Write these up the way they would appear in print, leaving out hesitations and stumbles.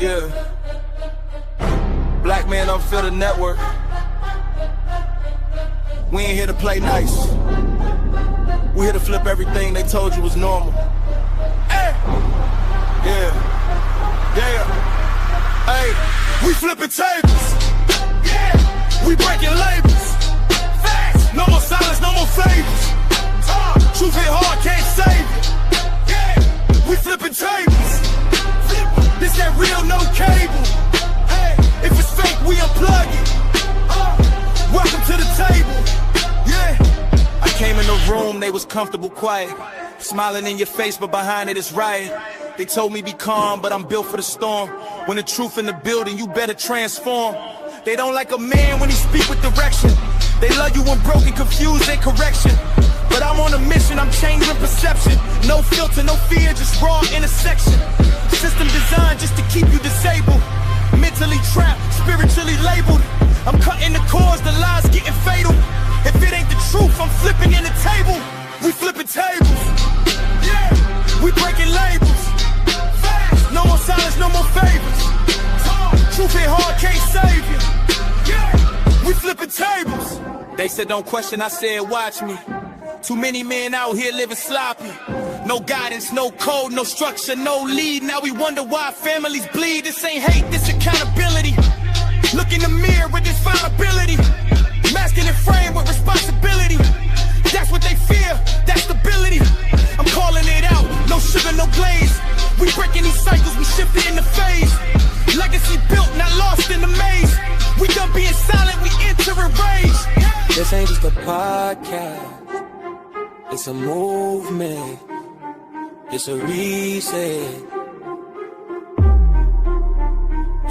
Yeah. Black man Unfiltered network. We ain't here to play nice. We here to flip everything they told you was normal. Hey. Yeah. Yeah. Hey. We flipping tables. Yeah. We breaking labels. Facts. No more silence, no more favors. Truth hit hard, can't save it. Yeah. We flipping tables. This that real, no cable. Hey. If it's fake, we unplug it. Welcome to the table. Yeah. I came in the room, they was comfortable, quiet. Smiling in your face, but behind it is riot. They told me be calm, but I'm built for the storm. When the truth in the building, you better transform. They don't like a man when he speak with direction. They love you when broken, confused, and correction. But I'm on a mission, I'm changing perception. No filter, no fear, just raw intersection. System designed just to keep you disabled. Mentally trapped, spiritually labeled. I'm cutting the cords, the lies getting fatal. If it ain't the truth, I'm flipping in the table. We flipping tables. Yeah. We breaking labels. Fast. No more silence, no more favors. Truth hit hard, can't save you. Yeah. We flipping tables. They said don't question, I said watch me. Too many men out here living sloppy. No guidance, no code, no structure, no lead. Now we wonder why families bleed. This ain't hate, this accountability. Look in the mirror with this vulnerability. Masking and frame with responsibility. That's what they fear, that stability. I'm calling it out, no sugar, no glaze. We breaking these cycles, we shifting in the phase. Legacy built, not lost in the maze. We done being silent, we enter in rage. This ain't just a podcast. It's a movement, it's a reset.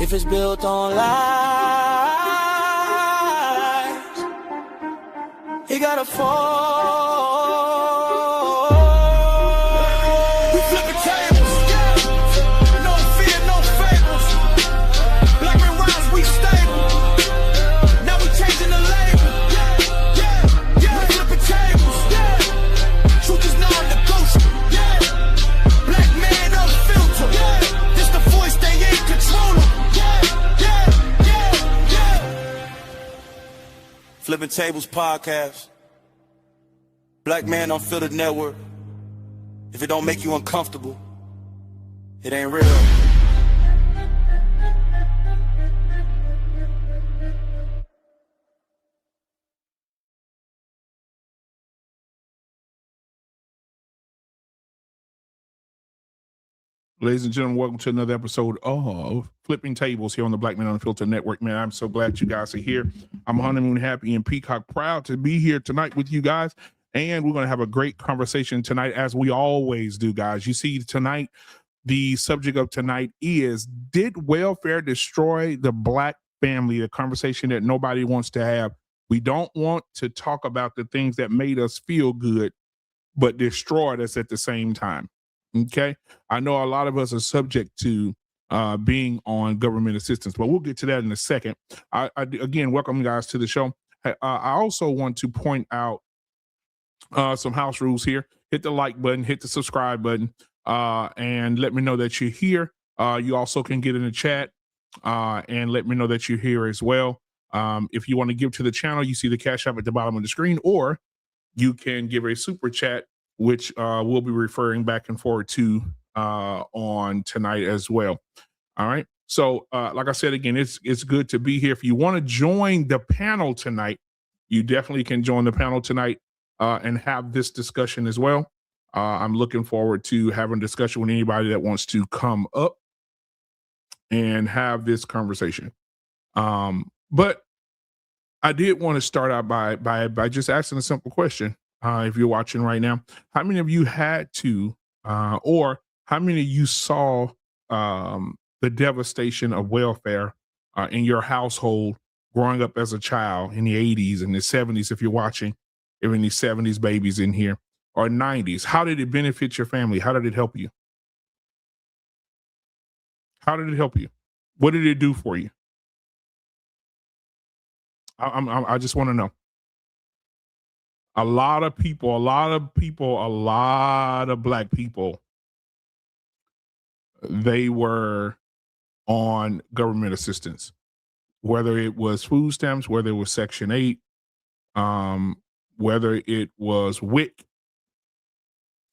If it's built on lies, it gotta fall. We flipping tables, no fear, no fables. Black men rise, we stable. Now we changing the label. We flipping tables. Truth is non-negotiable. Black man unfiltered. This the voice, they ain't controlling. Flipping Tables podcast. Black man Unfiltered network. If it don't make you uncomfortable, it ain't real. Ladies and gentlemen, welcome to another episode of Flipping Tables here on the Black Man Unfiltered Network. Man, I'm so glad you guys are here. I'm honeymoon happy and peacock proud to be here tonight with you guys. And we're going to have a great conversation tonight, as we always do, guys. You see, tonight, the subject of tonight is, did welfare destroy the Black family? A conversation that nobody wants to have. We don't want to talk about the things that made us feel good, but destroyed us at the same time. Okay, I know a lot of us are subject to being on government assistance, but we'll get to that in a second. I again welcome you guys to the show. I also want to point out some house rules here. Hit the like button, hit the subscribe button, and let me know that you're here. You also can get in the chat and let me know that you're here as well. If you want to give to the channel, you see the Cash App at the bottom of the screen, or you can give a super chat, which we'll be referring back and forth to on tonight as well. All right. So like I said, again, it's good to be here. If you want to join the panel tonight, you definitely can join the panel tonight and have this discussion as well. I'm looking forward to having a discussion with anybody that wants to come up and have this conversation. But I did want to start out by just asking a simple question. If you're watching right now, how many of you had to, or how many of you saw the devastation of welfare in your household growing up as a child in the 80s and the 70s, if you're watching, even these 70s babies in here, or 90s? How did it benefit your family? How did it help you? How did it help you? What did it do for you? I just want to know. A lot of people, a lot of Black people, they were on government assistance, whether it was food stamps, whether it was Section 8, whether it was WIC,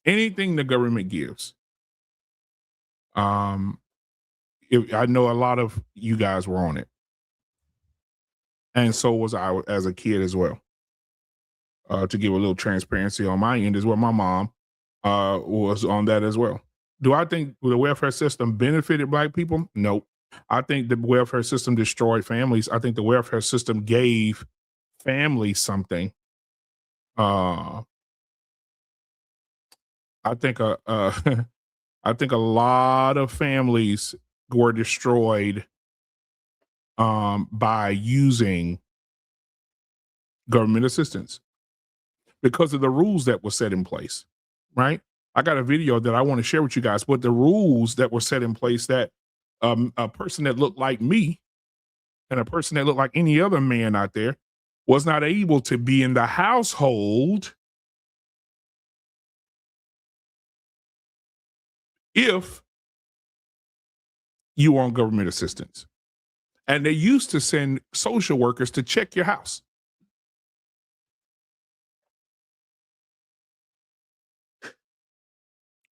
anything the government gives. I know a lot of you guys were on it. And so was I as a kid as well. To give a little transparency on my end as well, my mom was on that as well. Do I think the welfare system benefited Black people? Nope. I think the welfare system destroyed families. I think the welfare system gave families something. I think I think a lot of families were destroyed by using government assistance because of the rules that were set in place, right? I got a video that I want to share with you guys, but the rules that were set in place that a person that looked like me and a person that looked like any other man out there was not able to be in the household if you were on government assistance. And they used to send social workers to check your house.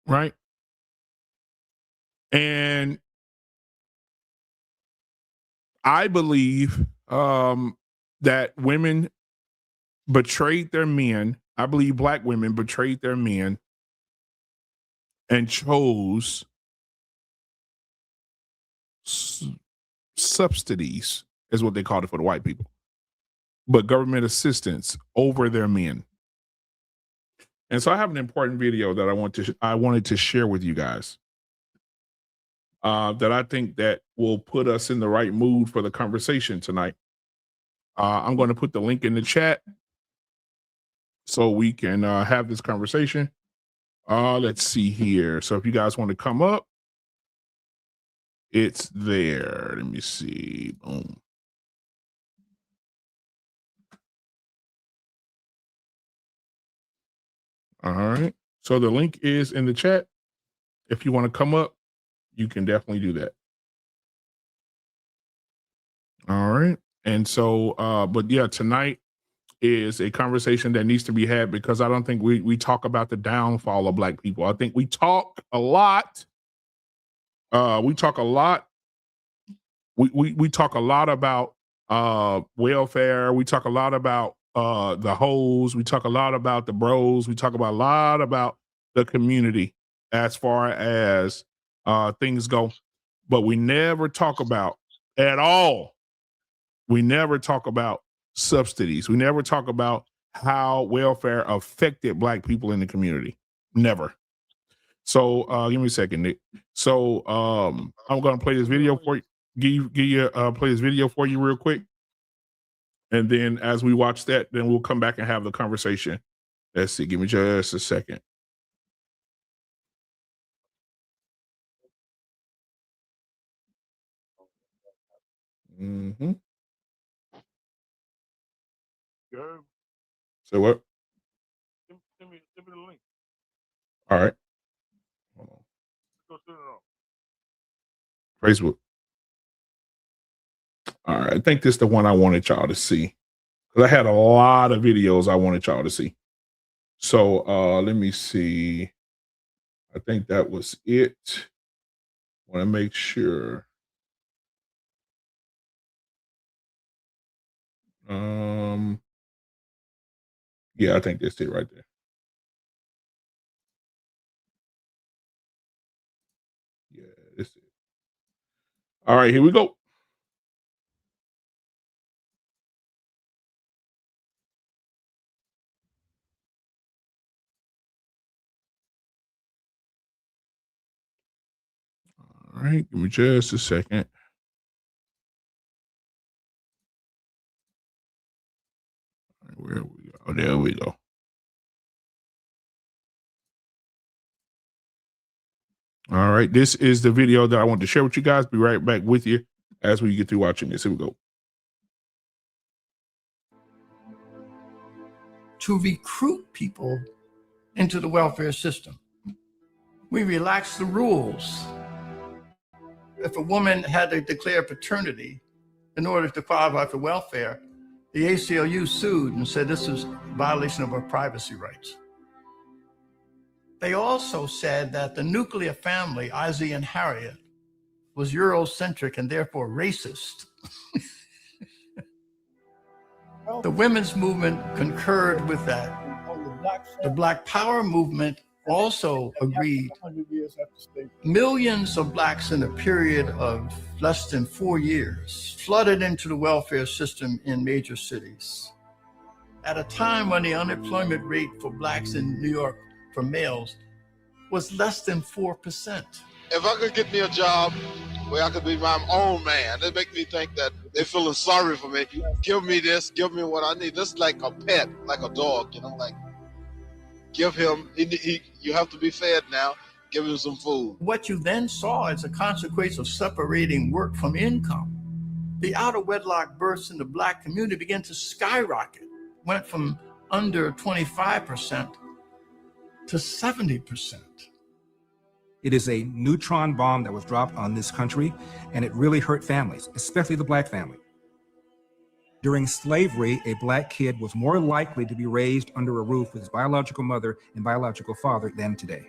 Right? And I believe that women betrayed their men. I believe Black women betrayed their men and chose subsidies, is what they called it for the white people, but government assistance over their men. And so I have an important video that I wanted to share with you guys that I think that will put us in the right mood for the conversation tonight. I'm going to put the link in the chat so we can have this conversation. Let's see here. So if you guys want to come up, it's there. Let me see. Boom. All right. So the link is in the chat. If you want to come up, you can definitely do that. All right. And so, but yeah, tonight is a conversation that needs to be had because I don't think we talk about the downfall of Black people. I think we talk a lot. We talk a lot. We talk a lot about welfare. We talk a lot about the hoes. We talk a lot about the bros. We talk about a lot about the community as far as things go. But we never talk about at all. We never talk about subsidies. We never talk about how welfare affected Black people in the community. Never. So give me a second, Nick. So I'm going to play this video for you. Play this video for you real quick. And then as we watch that, then we'll come back and have the conversation. Let's see. Give me just a second. Mm-hmm. So what? Send me the link. All right. Hold on. Go send it on Facebook. All right. I think this is the one I wanted y'all to see. Because I had a lot of videos I wanted y'all to see. So let me see. I think that was it. Want to make sure. Yeah, I think that's it right there. Yeah, that's it. All right, here we go. All right, give me just a second. Where we go? There we go. All right, this is the video that I want to share with you guys. Be right back with you as we get through watching this. Here we go. To recruit people into the welfare system, we relaxed the rules if a woman had to declare paternity in order to qualify for welfare, the ACLU sued and said this was a violation of her privacy rights. They also said that the nuclear family, Ozzie and Harriet, was Eurocentric and therefore racist. The women's movement concurred with that. The Black Power movement also agreed. Millions of blacks in a period of less than 4 years flooded into the welfare system in major cities. At a time when the unemployment rate for blacks in New York for males was less than 4%. If I could get me a job where I could be my own man, it make me think that they're feeling sorry for me. Give me this, give me what I need. This is like a pet, like a dog, like give him, you have to be fed now, give him some food. What you then saw as a consequence of separating work from income, the out of wedlock births in the black community began to skyrocket, went from under 25% to 70%. It is a neutron bomb that was dropped on this country, and it really hurt families, especially the black family. During slavery, a black kid was more likely to be raised under a roof with his biological mother and biological father than today.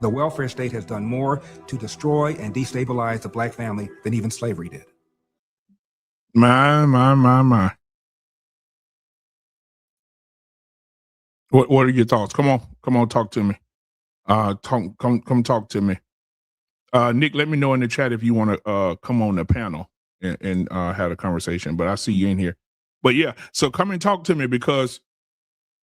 The welfare state has done more to destroy and destabilize the black family than even slavery did. My. What are your thoughts? Come on, talk to me. Come talk to me. Nick, let me know in the chat if you want to come on the panel and have a conversation. But I see you in here. But yeah, so come and talk to me, because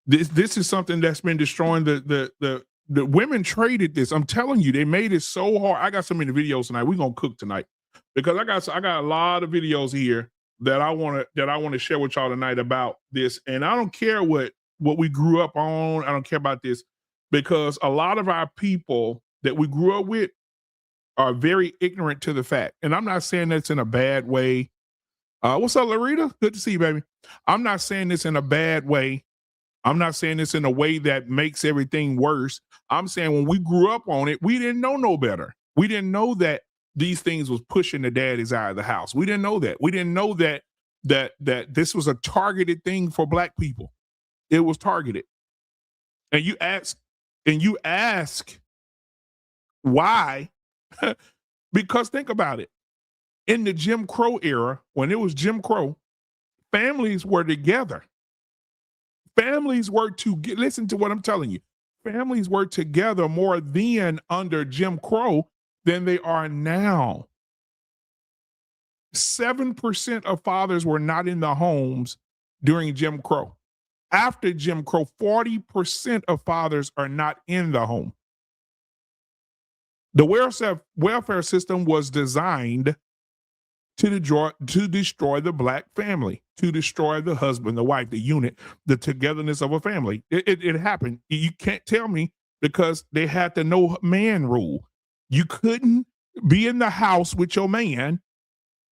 this is something that's been destroying the women traded this. I'm telling you, they made it so hard. I got so many videos tonight. We're gonna cook tonight, because I got a lot of videos here that I want to share with y'all tonight about this. And I don't care what we grew up on. I don't care about this, because a lot of our people that we grew up with are very ignorant to the fact. And I'm not saying that's in a bad way. What's up, Larita? Good to see you, baby. I'm not saying this in a bad way. I'm not saying this in a way that makes everything worse. I'm saying when we grew up on it, we didn't know no better. We didn't know that these things was pushing the daddies out of the house. We didn't know that. We didn't know that this was a targeted thing for black people. It was targeted. And you ask why? Because think about it. In the Jim Crow era, when it was Jim Crow, families were together. Families were listen to what I'm telling you. Families were together more then under Jim Crow than they are now. 7% of fathers were not in the homes during Jim Crow. After Jim Crow, 40% of fathers are not in the home. The welfare system was designed to destroy the black family, to destroy the husband, the wife, the unit, the togetherness of a family. It happened. You can't tell me, because they had the no man rule. You couldn't be in the house with your man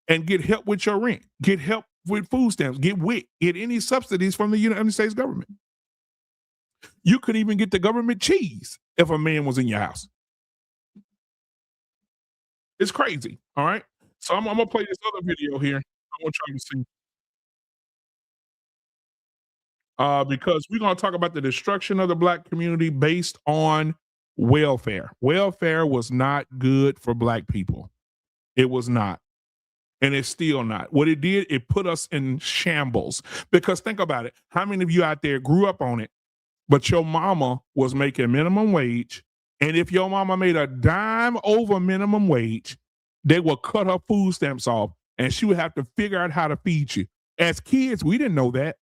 and get help with your rent, get help with food stamps, get any subsidies from the United States government. You couldn't even get the government cheese if a man was in your house. It's crazy. All right. So I'm gonna play this other video here. I want y'all to see. Because we're gonna talk about the destruction of the black community based on welfare. Welfare was not good for black people. It was not. And it's still not. What it did, it put us in shambles. Because think about it. How many of you out there grew up on it, but your mama was making minimum wage? And if your mama made a dime over minimum wage, they would cut her food stamps off, and she would have to figure out how to feed you. As kids, we didn't know that.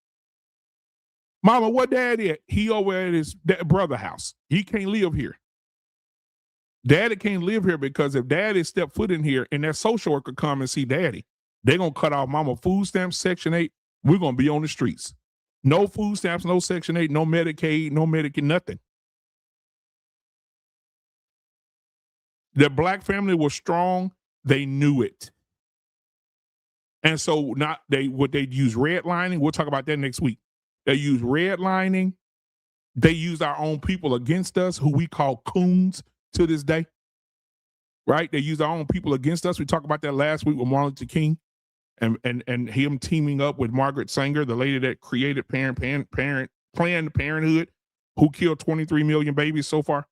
Mama, what dad is? He over at his brother house. He can't live here. Daddy can't live here, because if daddy step foot in here and that social worker come and see daddy, they're going to cut off mama food stamps, Section 8. We're going to be on the streets. No food stamps, no Section 8, no Medicaid, no Medicaid, nothing. The black family was strong. They knew it. And so they use redlining. We'll talk about that next week. They use redlining. They use our own people against us, who we call coons to this day. right? They use our own people against us. We talked about that last week with Martin Luther King and him teaming up with Margaret Sanger, the lady that created Planned Parenthood, who killed 23 million babies so far.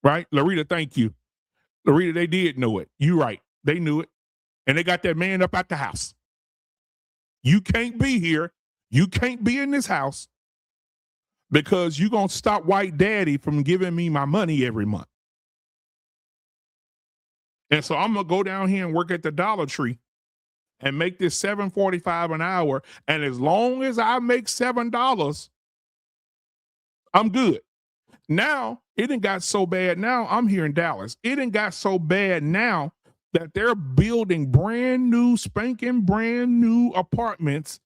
Right? Larita, thank you. Larita, they did know it. You right. They knew it. And they got that man up out the house. You can't be here. You can't be in this house because you're going to stop white daddy from giving me my money every month. And so I'm going to go down here and work at the Dollar Tree and make this $7.45 an hour. And as long as I make $7, I'm good. Now, it done got so bad now, I'm here in Dallas. It done got so bad now that they're building brand new apartments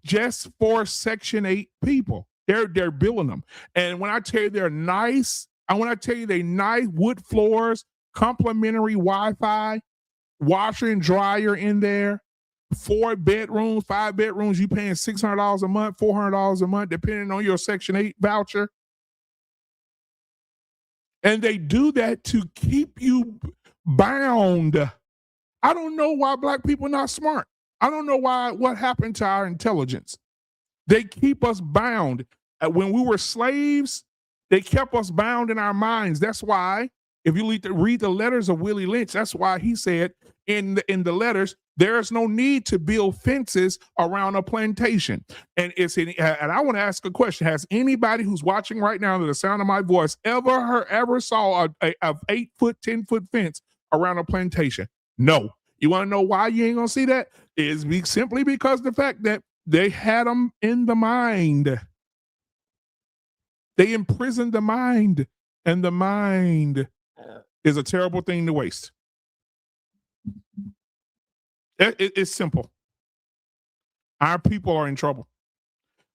just for Section 8 people. They're building them. And when I tell you they're nice, they nice wood floors, complimentary Wi-Fi, washer and dryer in there, 4 bedrooms, 5 bedrooms, you paying $600 a month, $400 a month, depending on your Section 8 voucher. And they do that to keep you bound. I don't know why black people are not smart. I don't know what happened to our intelligence. They keep us bound. When we were slaves, they kept us bound in our minds. That's why, if you read the letters of Willie Lynch, that's why he said in the letters, there's no need to build fences around a plantation. And and I want to ask a question. Has anybody who's watching right now to the sound of my voice ever saw a 8-foot, 10-foot fence around a plantation? No. You want to know why you ain't gonna see that? Simply because the fact that they had them in the mind. They imprisoned the mind, and the mind is a terrible thing to waste. It's simple. Our people are in trouble.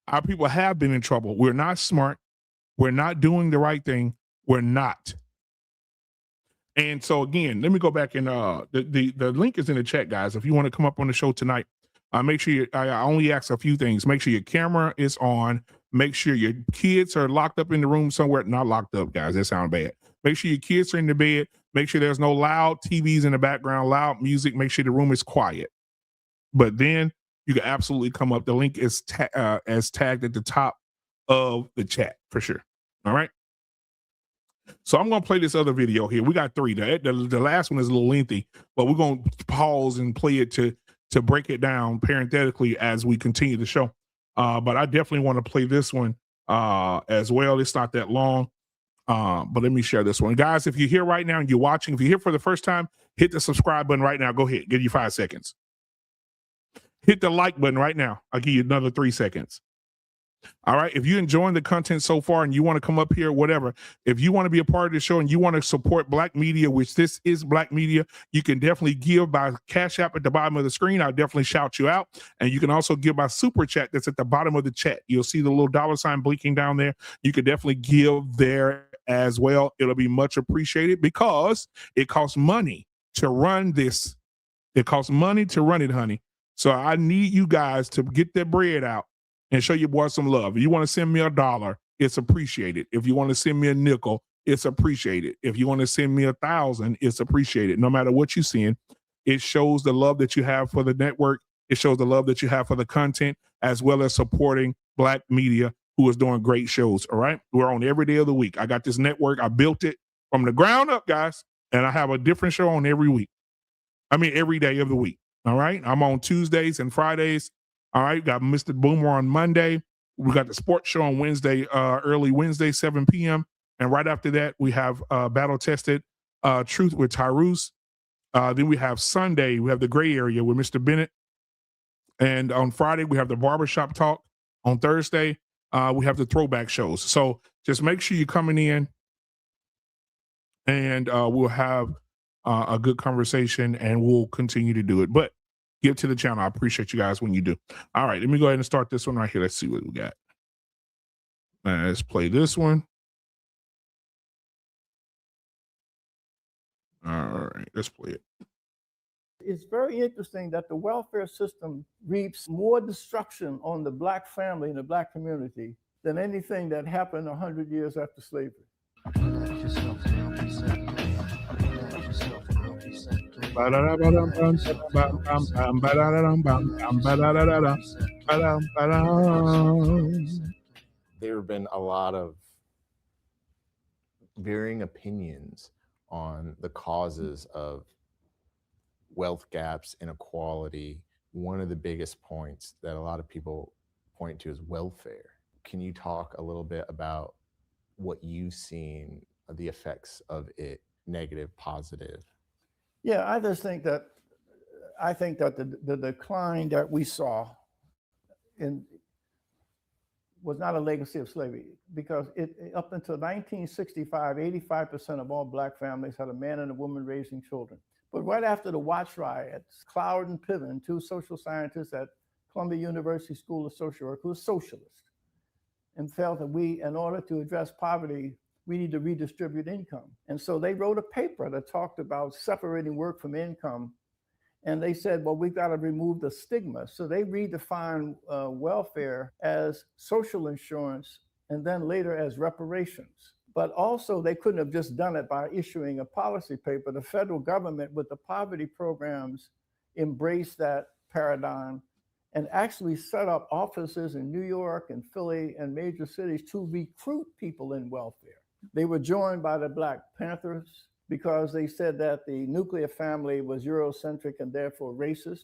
Our people have been in trouble. We're not smart. We're not doing the right thing. We're not. And so again, let me go back and the link is in the chat, guys. If you want to come up on the show tonight, make sure I only ask a few things. Make sure your camera is on. Make sure your kids are locked up in the room somewhere. Not locked up, guys. That sounds bad. Make sure your kids are in the bed. Make sure there's no loud TVs in the background, loud music. Make sure the room is quiet. But then you can absolutely come up. The link is as tagged at the top of the chat for sure. All right. So I'm going to play this other video here. We got 3. The last one is a little lengthy, but we're going to pause and play it to break it down parenthetically as we continue the show. But I definitely want to play this one as well. It's not that long, but let me share this one. Guys, if you're here right now and you're watching, if you're here for the first time, hit the subscribe button right now. Go ahead. Give you 5 seconds. Hit the like button right now. I'll give you another 3 seconds. All right. If you're enjoying the content so far and you want to come up here, whatever, if you want to be a part of the show and you want to support Black media, which this is Black media, you can definitely give by Cash App at the bottom of the screen. I'll definitely shout you out. And you can also give by Super Chat that's at the bottom of the chat. You'll see the little $ blinking down there. You can definitely give there as well. It'll be much appreciated because it costs money to run this. It costs money to run it, honey. So I need you guys to get that bread out and show your boy some love. If you want to send me $1, it's appreciated. If you want to send me a nickel, it's appreciated. If you want to send me 1,000, it's appreciated. No matter what you send, it shows the love that you have for the network. It shows the love that you have for the content, as well as supporting Black media who is doing great shows. All right. We're on every day of the week. I got this network. I built it from the ground up, guys. And I have a different show on every day of the week. All right. I'm on Tuesdays and Fridays. All right, got Mr. Boomer on Monday. We got the sports show on Wednesday, early Wednesday, 7 p.m. And right after that, we have Battle Tested Truth with Tyrus. Then we have Sunday, we have the Gray Area with Mr. Bennett. And on Friday, we have the Barbershop Talk. On Thursday, we have the Throwback shows. So just make sure you're coming in and we'll have a good conversation and we'll continue to do it. But give to the channel. I appreciate you guys when you do. All right, let me go ahead and start this one right here. Let's see what we got. Let's play this one. All right, let's play it. It's very interesting that the welfare system reaps more destruction on the Black family and the Black community than anything that happened 100 years after slavery. There have been a lot of varying opinions on the causes of wealth gaps, inequality. One of the biggest points that a lot of people point to is welfare. Can you talk a little bit about what you've seen, the effects of it, negative, positive? Yeah, I think that the decline that we saw in was not a legacy of slavery, because up until 1965, 85% of all Black families had a man and a woman raising children. But right after the Watts riots, Cloward and Piven, two social scientists at Columbia University School of Social Work, who were socialists, and felt that we, in order to address poverty, we need to redistribute income. And so they wrote a paper that talked about separating work from income. And they said, well, we've got to remove the stigma. So they redefined welfare as social insurance, and then later as reparations. But also, they couldn't have just done it by issuing a policy paper. The federal government, with the poverty programs, embraced that paradigm and actually set up offices in New York and Philly and major cities to recruit people in welfare. They were joined by the Black Panthers because they said that the nuclear family was Eurocentric and therefore racist.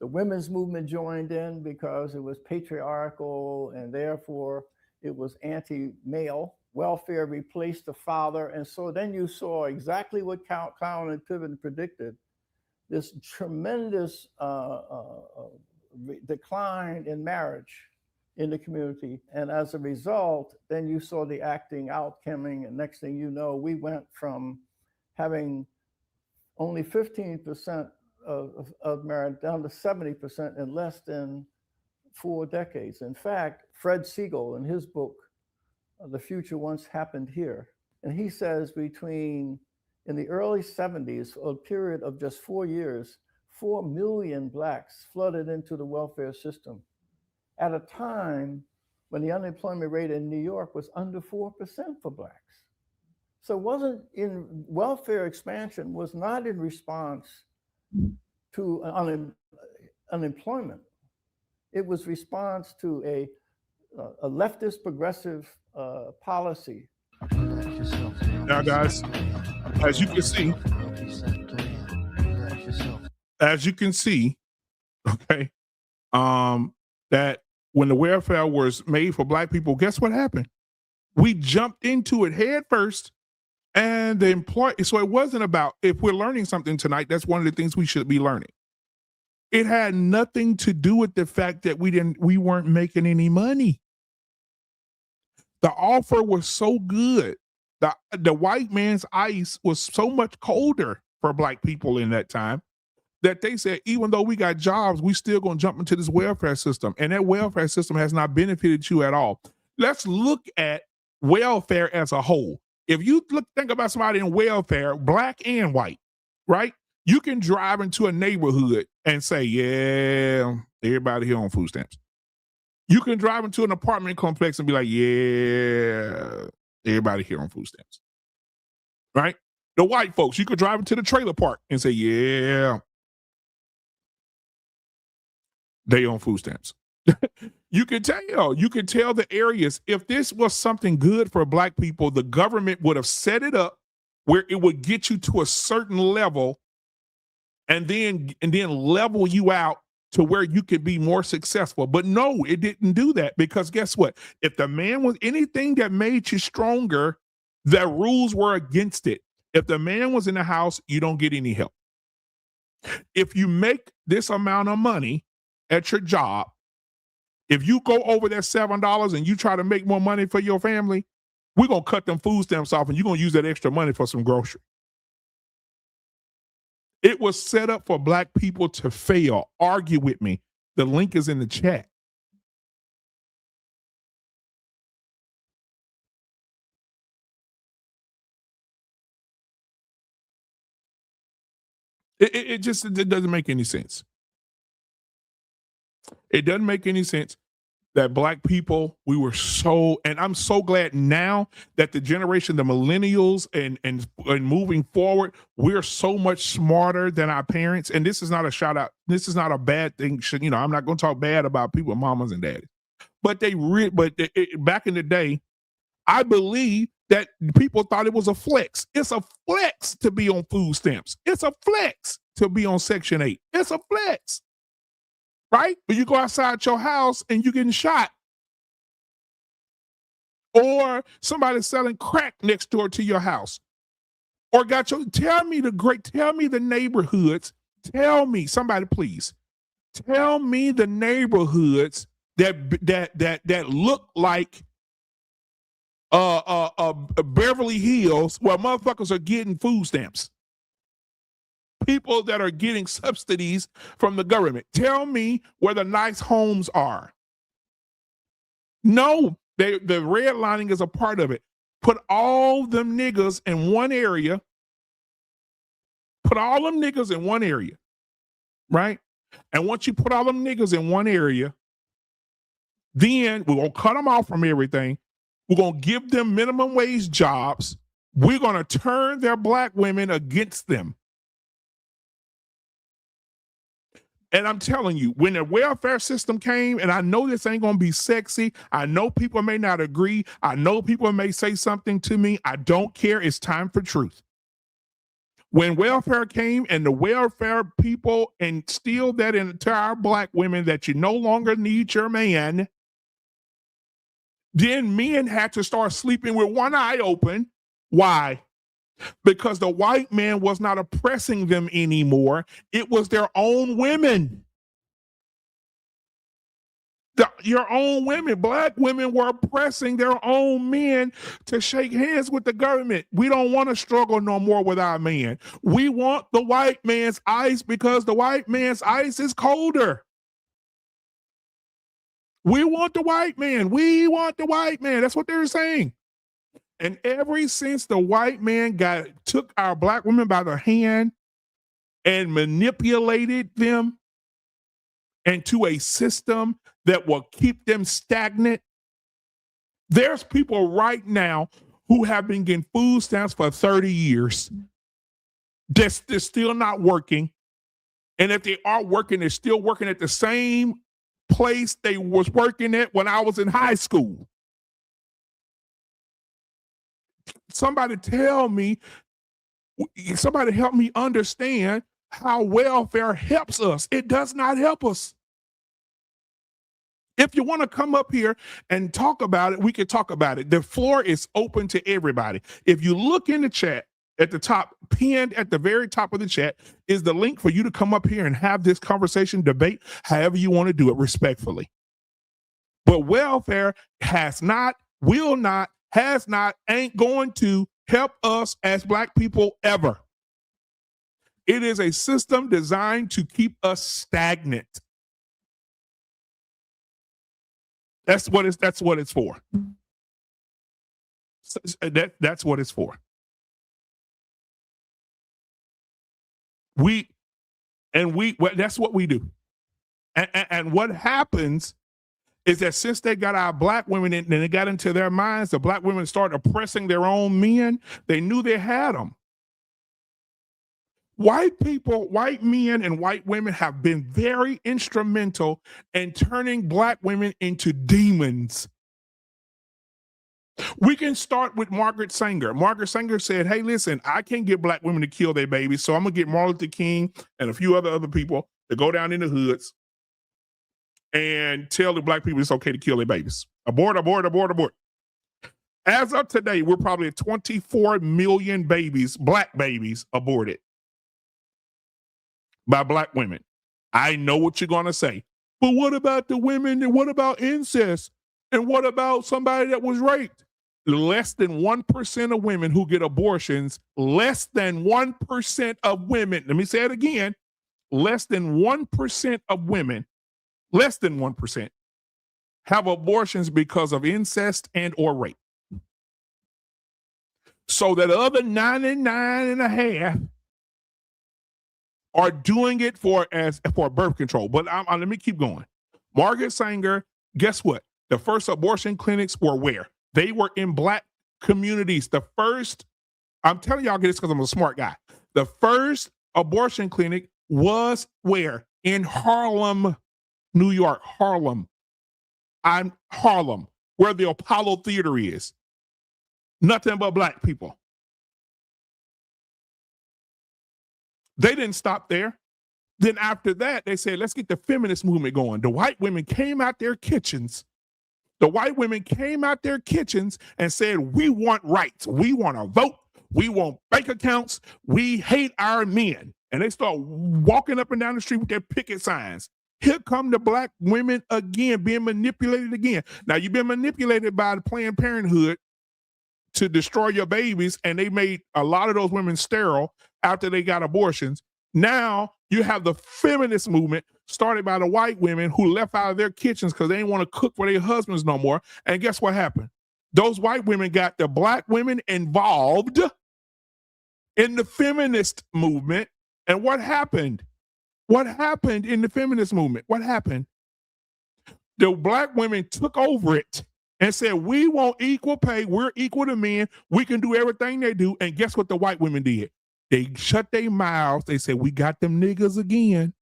The women's movement joined in because it was patriarchal and therefore it was anti-male. Welfare replaced the father. And so then you saw exactly what Cloward and Piven predicted, this tremendous decline in marriage in the community. And as a result, then you saw the acting out coming. And next thing you know, we went from having only 15% of marriage down to 70% in less than 4 decades. In fact, Fred Siegel, in his book, The Future Once Happened Here, and he says in the early 70s, a period of just 4 years, 4 million Blacks flooded into the welfare system at a time when the unemployment rate in New York was under 4% for Blacks. So welfare expansion was not in response to unemployment. It was response to a leftist progressive policy. Now, guys, as you can see, okay, that when the welfare was made for Black people, guess what happened? We jumped into it head first, and so it wasn't about, if we're learning something tonight, that's one of the things we should be learning. It had nothing to do with the fact that we weren't making any money. The offer was so good. The white man's ice was so much colder for Black people in that time that they said, even though we got jobs, we still gonna jump into this welfare system. And that welfare system has not benefited you at all. Let's look at welfare as a whole. If you think about somebody in welfare, Black and white, right? You can drive into a neighborhood and say, yeah, everybody here on food stamps. You can drive into an apartment complex and be like, yeah, everybody here on food stamps, right? The white folks, you could drive into the trailer park and say, yeah, they on food stamps. You can tell the areas. If this was something good for Black people, the government would have set it up where it would get you to a certain level and then level you out to where you could be more successful. But no, it didn't do that, because guess what? If the man was anything that made you stronger, the rules were against it. If the man was in the house, you don't get any help. If you make this amount of money at your job, if you go over that $7 and you try to make more money for your family, we're going to cut them food stamps off and you're going to use that extra money for some grocery. It was set up for Black people to fail. Argue with me. The link is in the chat. It doesn't make any sense. It doesn't make any sense. that Black people, we were so, and I'm so glad now that the generation, the millennials, and moving forward, we're so much smarter than our parents. And this is not a shout out. This is not a bad thing. You know, I'm not going to talk bad about people, mamas and daddies, but back in the day, I believe that people thought it was a flex. It's a flex to be on food stamps. It's a flex to be on Section 8. It's a flex. Right? But you go outside your house and you're getting shot. Or somebody selling crack next door to your house. Or tell me the neighborhoods. Tell me, somebody please. Tell me the neighborhoods that look like Beverly Hills where motherfuckers are getting food stamps. People that are getting subsidies from the government. Tell me where the nice homes are. No, the redlining is a part of it. Put all them niggas in one area. Put all them niggas in one area, right? And once you put all them niggas in one area, then we're going to cut them off from everything. We're going to give them minimum wage jobs. We're going to turn their Black women against them. And I'm telling you, when the welfare system came, and I know this ain't going to be sexy. I know people may not agree. I know people may say something to me. I don't care. It's time for truth. When welfare came and the welfare people instilled that into our Black women that you no longer need your man, then men had to start sleeping with one eye open. Why? Because the white man was not oppressing them anymore. It was their own women. Your own women. Black women were oppressing their own men to shake hands with the government. We don't want to struggle no more with our man. We want the white man's ice because the white man's ice is colder. We want the white man. We want the white man. That's what they're saying. And ever since the white man took our Black women by the hand and manipulated them into a system that will keep them stagnant, there's people right now who have been getting food stamps for 30 years. They're still not working. And if they are working, they're still working at the same place they was working at when I was in high school. Somebody help me understand how welfare helps us. It does not help us. If you want to come up here and talk about it, we can talk about it. The floor is open to everybody. If you look in the chat at the top, pinned at the very top of the chat, is the link for you to come up here and have this conversation, debate, however you want to do it respectfully. But welfare has not, will not, has not, ain't going to help us as Black people ever. It is a system designed to keep us stagnant. That's what it's for. That's what it's for. That's what we do. And what happens is that since they got our Black women in, and they got into their minds, the Black women started oppressing their own men. They knew they had them. White people, white men and white women have been very instrumental in turning Black women into demons. We can start with Margaret Sanger. Margaret Sanger said, hey, listen, I can't get Black women to kill their babies, so I'm going to get Martin Luther King and a few other people to go down in the hoods and tell the Black people it's okay to kill their babies. Abort, abort, abort, abort. As of today, we're probably at 24 million babies, Black babies, aborted by Black women. I know what you're going to say. But what about the women? And what about incest? And what about somebody that was raped? Less than 1% of women who get abortions, less than 1% of women, let me say it again, less than 1% of women, less than 1%, have abortions because of incest and or rape. So that other 99.5% are doing it for birth control. But let me keep going. Margaret Sanger, guess what? The first abortion clinics were where? They were in black communities. The first, I'm telling y'all this because I'm a smart guy. The first abortion clinic was where? In Harlem, New York. Harlem, where the Apollo Theater is. Nothing but black people. They didn't stop there. Then after that, they said, let's get the feminist movement going. The white women came out their kitchens. The white women came out their kitchens and said, we want rights. We want to vote. We want bank accounts. We hate our men. And they start walking up and down the street with their picket signs. Here come the black women again, being manipulated again. Now, you've been manipulated by the Planned Parenthood to destroy your babies, and they made a lot of those women sterile after they got abortions. Now you have the feminist movement started by the white women who left out of their kitchens because they didn't want to cook for their husbands no more. And guess what happened? Those white women got the black women involved in the feminist movement. And what happened? What happened in the feminist movement? What happened? The black women took over it and said, we want equal pay. We're equal to men. We can do everything they do. And guess what the white women did? They shut their mouths. They said, we got them niggas again.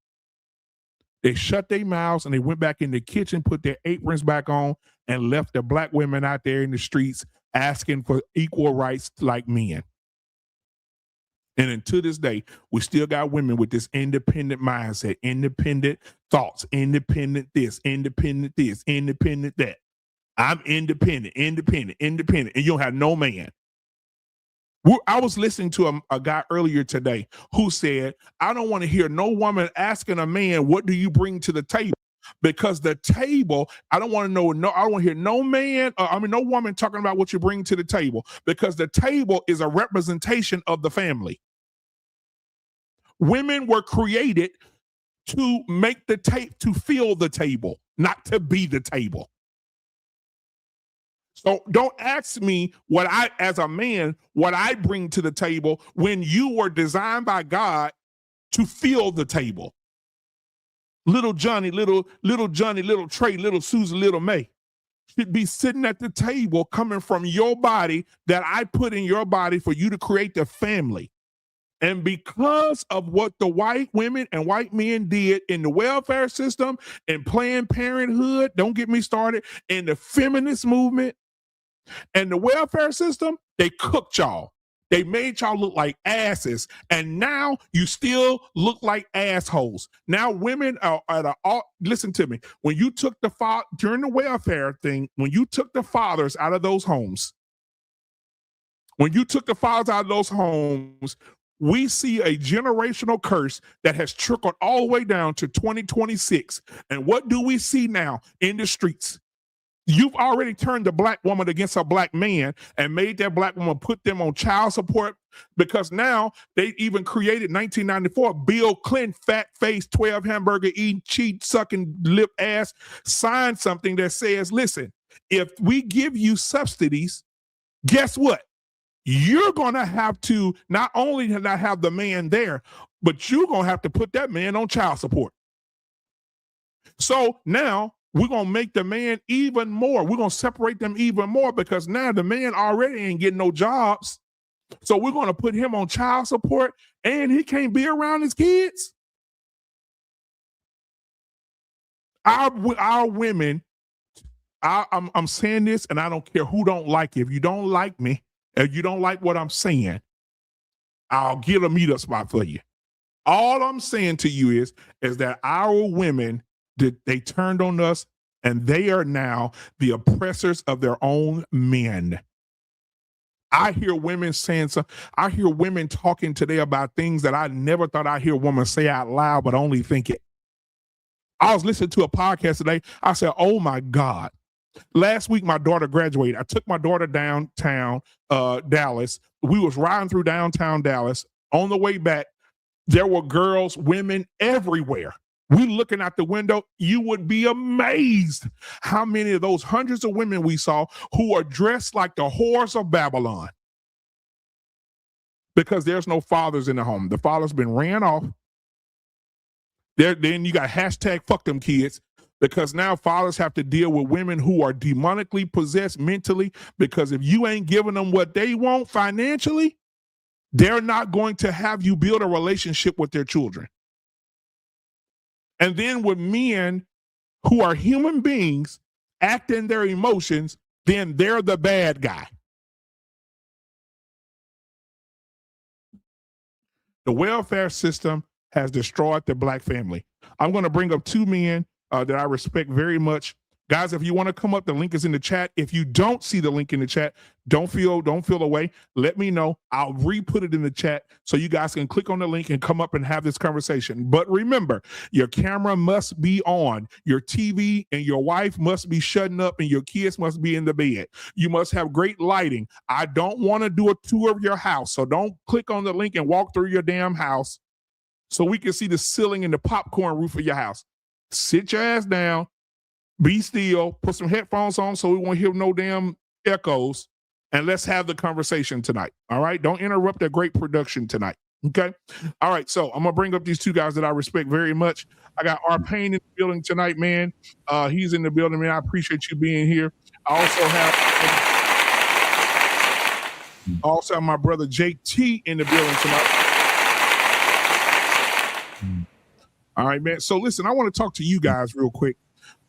They shut their mouths and they went back in the kitchen, put their aprons back on, and left the black women out there in the streets asking for equal rights like men. And until this day, we still got women with this independent mindset, independent thoughts, independent this, independent that. I'm independent, and you don't have no man. I was listening to a guy earlier today who said, I don't want to hear no woman asking a man, what do you bring to the table? Because the table, I don't want to know, I don't want to hear no man, no woman talking about what you bring to the table, because the table is a representation of the family. Women were created to make the to fill the table, not to be the table. So don't ask me what I, as a man, what I bring to the table when you were designed by God to fill the table. Little Johnny, little Johnny, little Trey, little Susan, little May should be sitting at the table coming from your body that I put in your body for you to create the family. And because of what the white women and white men did in the welfare system and Planned Parenthood, don't get me started, in the feminist movement and the welfare system, they cooked y'all. They made y'all look like asses. And now you still look like assholes. Now women are listen to me. When you took during the welfare thing, when you took the fathers out of those homes, we see a generational curse that has trickled all the way down to 2026. And what do we see now in the streets? You've already turned the black woman against a black man and made that black woman put them on child support, because now they even created 1994, Bill Clinton, fat face, 12 hamburger eating, cheat sucking lip ass, signed something that says, listen, if we give you subsidies, guess what? You're going to have to not only not have the man there, but you're going to have to put that man on child support. So now we're going to make the man even more. We're going to separate them even more, because now the man already ain't getting no jobs. So we're going to put him on child support and he can't be around his kids. Our women, I'm saying this and I don't care who don't like it. If you don't like me, if you don't like what I'm saying, I'll get a meetup spot for you. All I'm saying to you is that our women, they turned on us and they are now the oppressors of their own men. I hear women saying I hear women talking today about things that I never thought I'd hear a woman say out loud, but only think it. I was listening to a podcast today. I said, oh my God. Last week, my daughter graduated. I took my daughter downtown Dallas. We was riding through downtown Dallas. On the way back, there were girls, women everywhere. We looking out the window. You would be amazed how many of those hundreds of women we saw who are dressed like the whores of Babylon. Because there's no fathers in the home. The father's been ran off. Then you got hashtag fuck them kids. because now fathers have to deal with women who are demonically possessed mentally, because if you ain't giving them what they want financially, they're not going to have you build a relationship with their children. And then with men who are human beings acting their emotions, then they're the bad guy. The welfare system has destroyed the black family. I'm going to bring up two men that I respect very much. Guys, if you want to come up, the link is in the chat. If you don't see the link in the chat, don't feel away. Let me know. I'll re-put it in the chat so you guys can click on the link and come up and have this conversation. But remember, your camera must be on. Your TV and your wife must be shutting up, and your kids must be in the bed. You must have great lighting. I don't want to do a tour of your house, so don't click on the link and walk through your damn house so we can see the ceiling and the popcorn roof of your house. Sit your ass down. Be still, put some headphones on so we won't hear no damn echoes, and let's have the conversation tonight. All right? Don't interrupt that great production tonight. Okay? All right, so I'm going to bring up these two guys that I respect very much. I got R. Payne in the building tonight, man. He's in the building, man. I appreciate you being here. I also have my brother JT in the building tonight. All right, man. So listen, I want to talk to you guys real quick.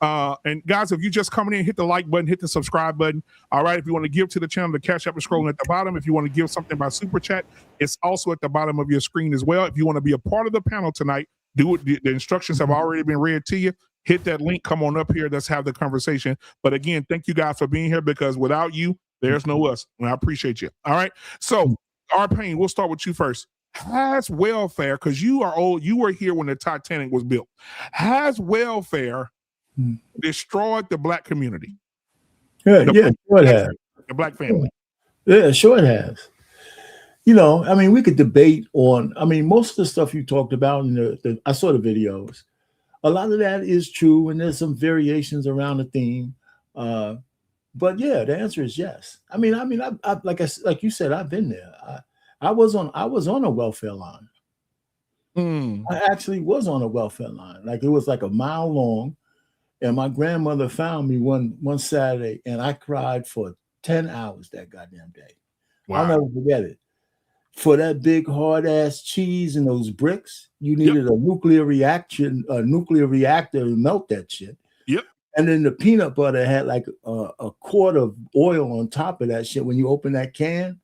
And guys, if you're just coming in, hit the like button, hit the subscribe button. All right. If you want to give to the channel, the Cash App is scrolling at the bottom. If you want to give something by Super Chat, it's also at the bottom of your screen as well. If you want to be a part of the panel tonight, do it. The instructions have already been read to you. Hit that link. Come on up here. Let's have the conversation. But again, thank you guys for being here, because without you, there's no us. And I appreciate you. All right. So, R. Payne, we'll start with you first. Has welfare, because you are old, you were here when the Titanic was built. Has welfare destroyed the black community? Sure it has. The black family. Yeah, sure it has. You know, I mean, we could debate on, I mean, most of the stuff you talked about, in I saw the videos. A lot of that is true, and there's some variations around the theme. But yeah, the answer is yes. I mean, I like you said, I've been there. I was on a welfare line. I actually was on a welfare line. Like, it was like a mile long. And my grandmother found me one Saturday, and I cried for 10 hours that goddamn day. Wow. I'll never forget it. For that big hard ass cheese and those bricks, you needed a nuclear reactor to melt that shit. Yep. And then the peanut butter had like a quart of oil on top of that shit. When you open that can,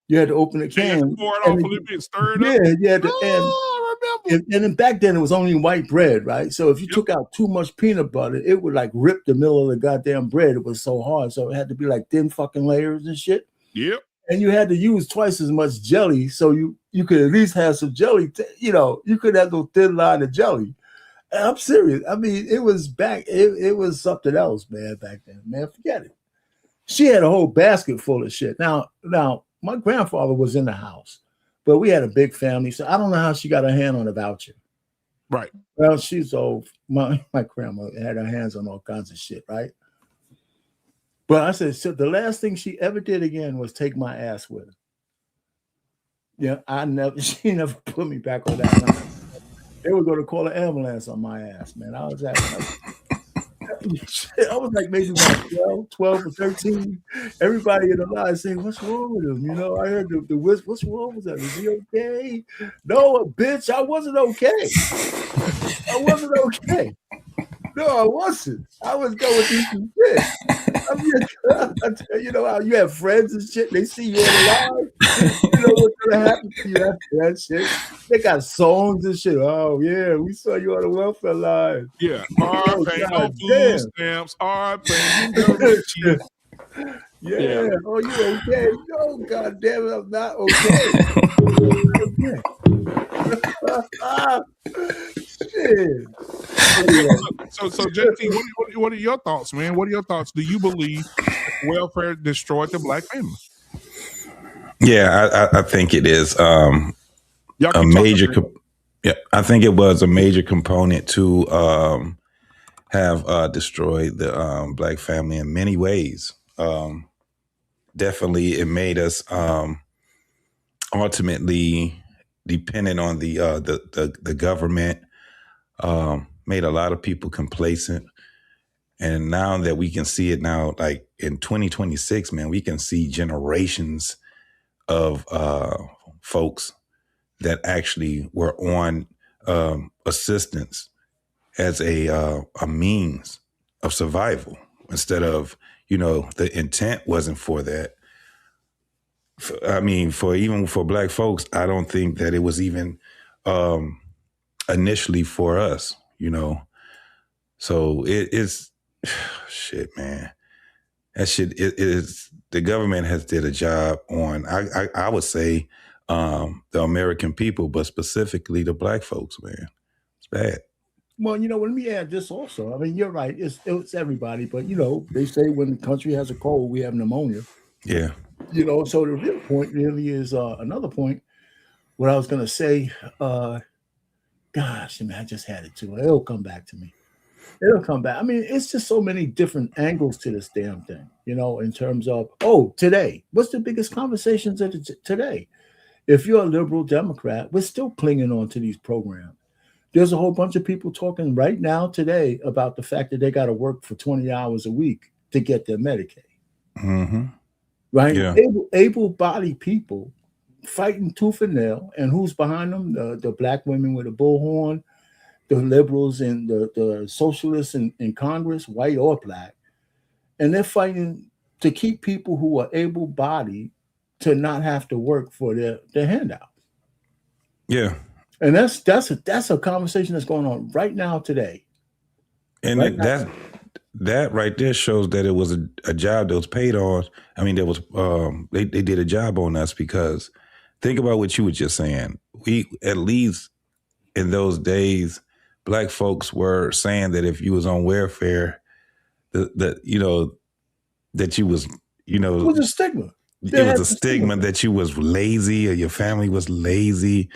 you had to open the can. Pour it off a little bit, stir it up. Yeah. And then back then it was only white bread, right? So if you took out too much peanut butter, it would like rip the middle of the goddamn bread. It was so hard. So it had to be like thin fucking layers and shit. Yep. And you had to use twice as much jelly. So you could at least have some jelly. You could have no thin line of jelly. And I'm serious. I mean, it was it was something else, man, back then. Man, forget it. She had a whole basket full of shit. Now, my grandfather was in the house. But we had a big family, so I don't know how she got her hand on a voucher. Right. Well, she's old. My grandma had her hands on all kinds of shit, right? But I said, so the last thing she ever did again was take my ass with her. Yeah, she never put me back on that line. They were going to call an ambulance on my ass, man. I was like maybe about 12 or 13. Everybody in the line saying, "What's wrong with him?" I heard the whisper, "What's wrong with that? Is he okay?" No, bitch, I wasn't okay. I wasn't okay. No, I wasn't. I was going through some shit. I mean, you know how you have friends and shit. They see you on the line. You know what's gonna happen to you after that shit. They got songs and shit. Oh yeah, we saw you on the welfare line. Yeah, no food stamps. Yeah. Yeah. Oh, you okay? No, God damn it, I'm not okay. Shit. So JT, what are your thoughts, man? What are your thoughts? Do you believe welfare destroyed the black family? Yeah, I think it is a major. I think it was a major component to have destroyed the black family in many ways. Definitely, it made us ultimately dependent on the government. made a lot of people complacent. And now that we can see it now, like in 2026, man, we can see generations of folks that actually were on assistance as a means of survival instead of, the intent wasn't for that. I mean, even for Black folks, I don't think that it was even initially for us, So it's shit, man. That shit it is. The government has did a job on. I would say the American people, but specifically the Black folks, man. It's bad. Well, let me add this also. I mean, you're right. It's everybody, but they say when the country has a cold, we have pneumonia. Yeah. So the real point really is another point. What I was going to say, gosh, man, I just had it too. It'll come back to me. It'll come back. I mean, it's just so many different angles to this damn thing, in terms of, today, what's the biggest conversations today? If you're a liberal Democrat, we're still clinging on to these programs. There's a whole bunch of people talking right now today about the fact that they got to work for 20 hours a week to get their Medicaid. Mm-hmm. Right? Yeah. Able-bodied people fighting tooth and nail. And who's behind them? The Black women with a bullhorn, the liberals and the socialists in Congress, white or Black. And they're fighting to keep people who are able-bodied to not have to work for their handouts. Yeah. And that's a conversation that's going on right now today. And that right there shows that it was a job that was paid on. I mean, there was they did a job on us, because think about what you were just saying. We, at least in those days, Black folks were saying that if you was on welfare, that you was, it was a stigma. It was a stigma that you was lazy or your family was lazy.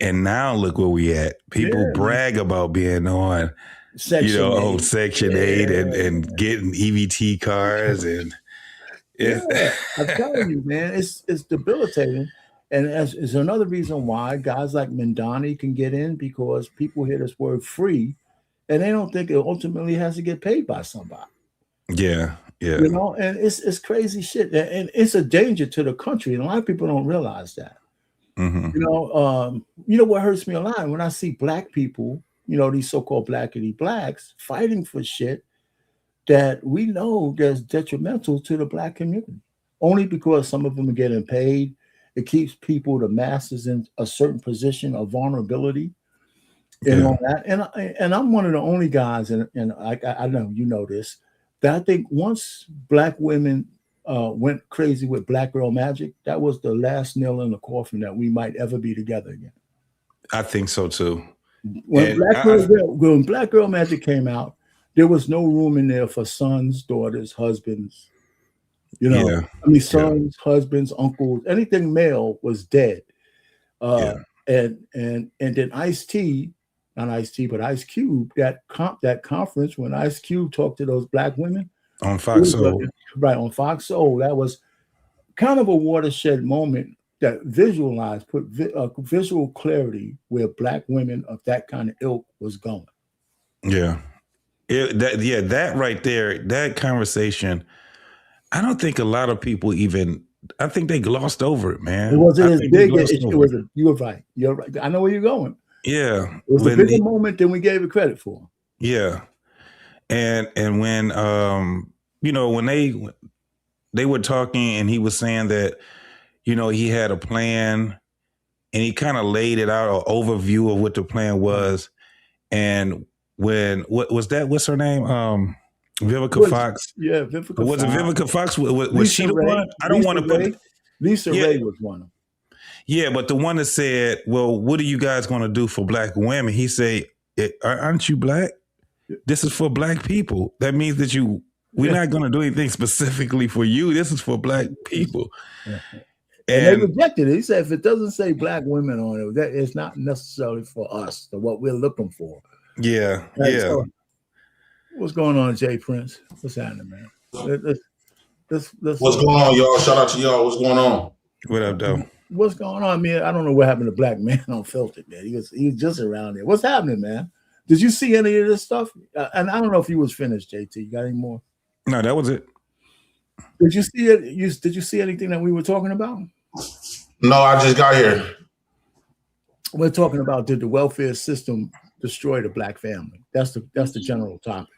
And now look where we at. People brag about being on Section Section 8 and getting EBT cards. And I'm telling you, man, it's debilitating. And is another reason why guys like Mindani can get in, because people hear this word free and they don't think it ultimately has to get paid by somebody. Yeah. Yeah. And it's crazy shit. And it's a danger to the country. And a lot of people don't realize that. Mm-hmm. What hurts me a lot when I see Black people, these so-called blackity blacks fighting for shit that we know that's detrimental to the Black community, only because some of them are getting paid. It keeps people, the masses, in a certain position of vulnerability and all that. And I'm one of the only guys, and I know this, that I think once Black women went crazy with Black Girl Magic, that was the last nail in the coffin that we might ever be together again. I think so too. When Black Girl Magic came out, there was no room in there for sons, daughters, husbands. Sons, husbands, uncles, anything male was dead. And then Ice-T, not Ice-T, but Ice Cube, that conference when Ice Cube talked to those Black women on Fox Soul. Right, on Fox Soul. That was kind of a watershed moment that put visual clarity where Black women of that kind of ilk was going. Yeah. That right there, that conversation, I don't think a lot of people I think they glossed over it, man. It wasn't as big. You were right. You're right. I know where you're going. Yeah. It was a bigger moment than we gave it credit for. Yeah. And when, when they were talking and he was saying that, he had a plan and he kind of laid it out, an overview of what the plan was. And when, what's her name? Vivica Fox. Yeah, Vivica Fox. Was it Vivica Fox? Was she the one? I don't want to put... Lisa Ray was one of them. Yeah, but the one that said, well, what are you guys going to do for Black women? He said, aren't you Black? This is for Black people. That means that we're not going to do anything specifically for you. This is for Black people. Yeah. And they rejected it. He said, if it doesn't say Black women on it, that it's not necessarily for us, for what we're looking for. Yeah, So, what's going on, Jay Prince? What's happening, man? Let's what's going on, y'all? Shout out to y'all. What's going on? What up, though? What's going on, man? I don't know what happened to Black Man Unfiltered, man. He was just around there. What's happening, man? Did you see any of this stuff? And I don't know if you was finished, JT. You got any more? No, that was it. Did you see it? Did you see anything that we were talking about? No, I just got here. We're talking about, did the welfare system destroy the black family? That's the general topic.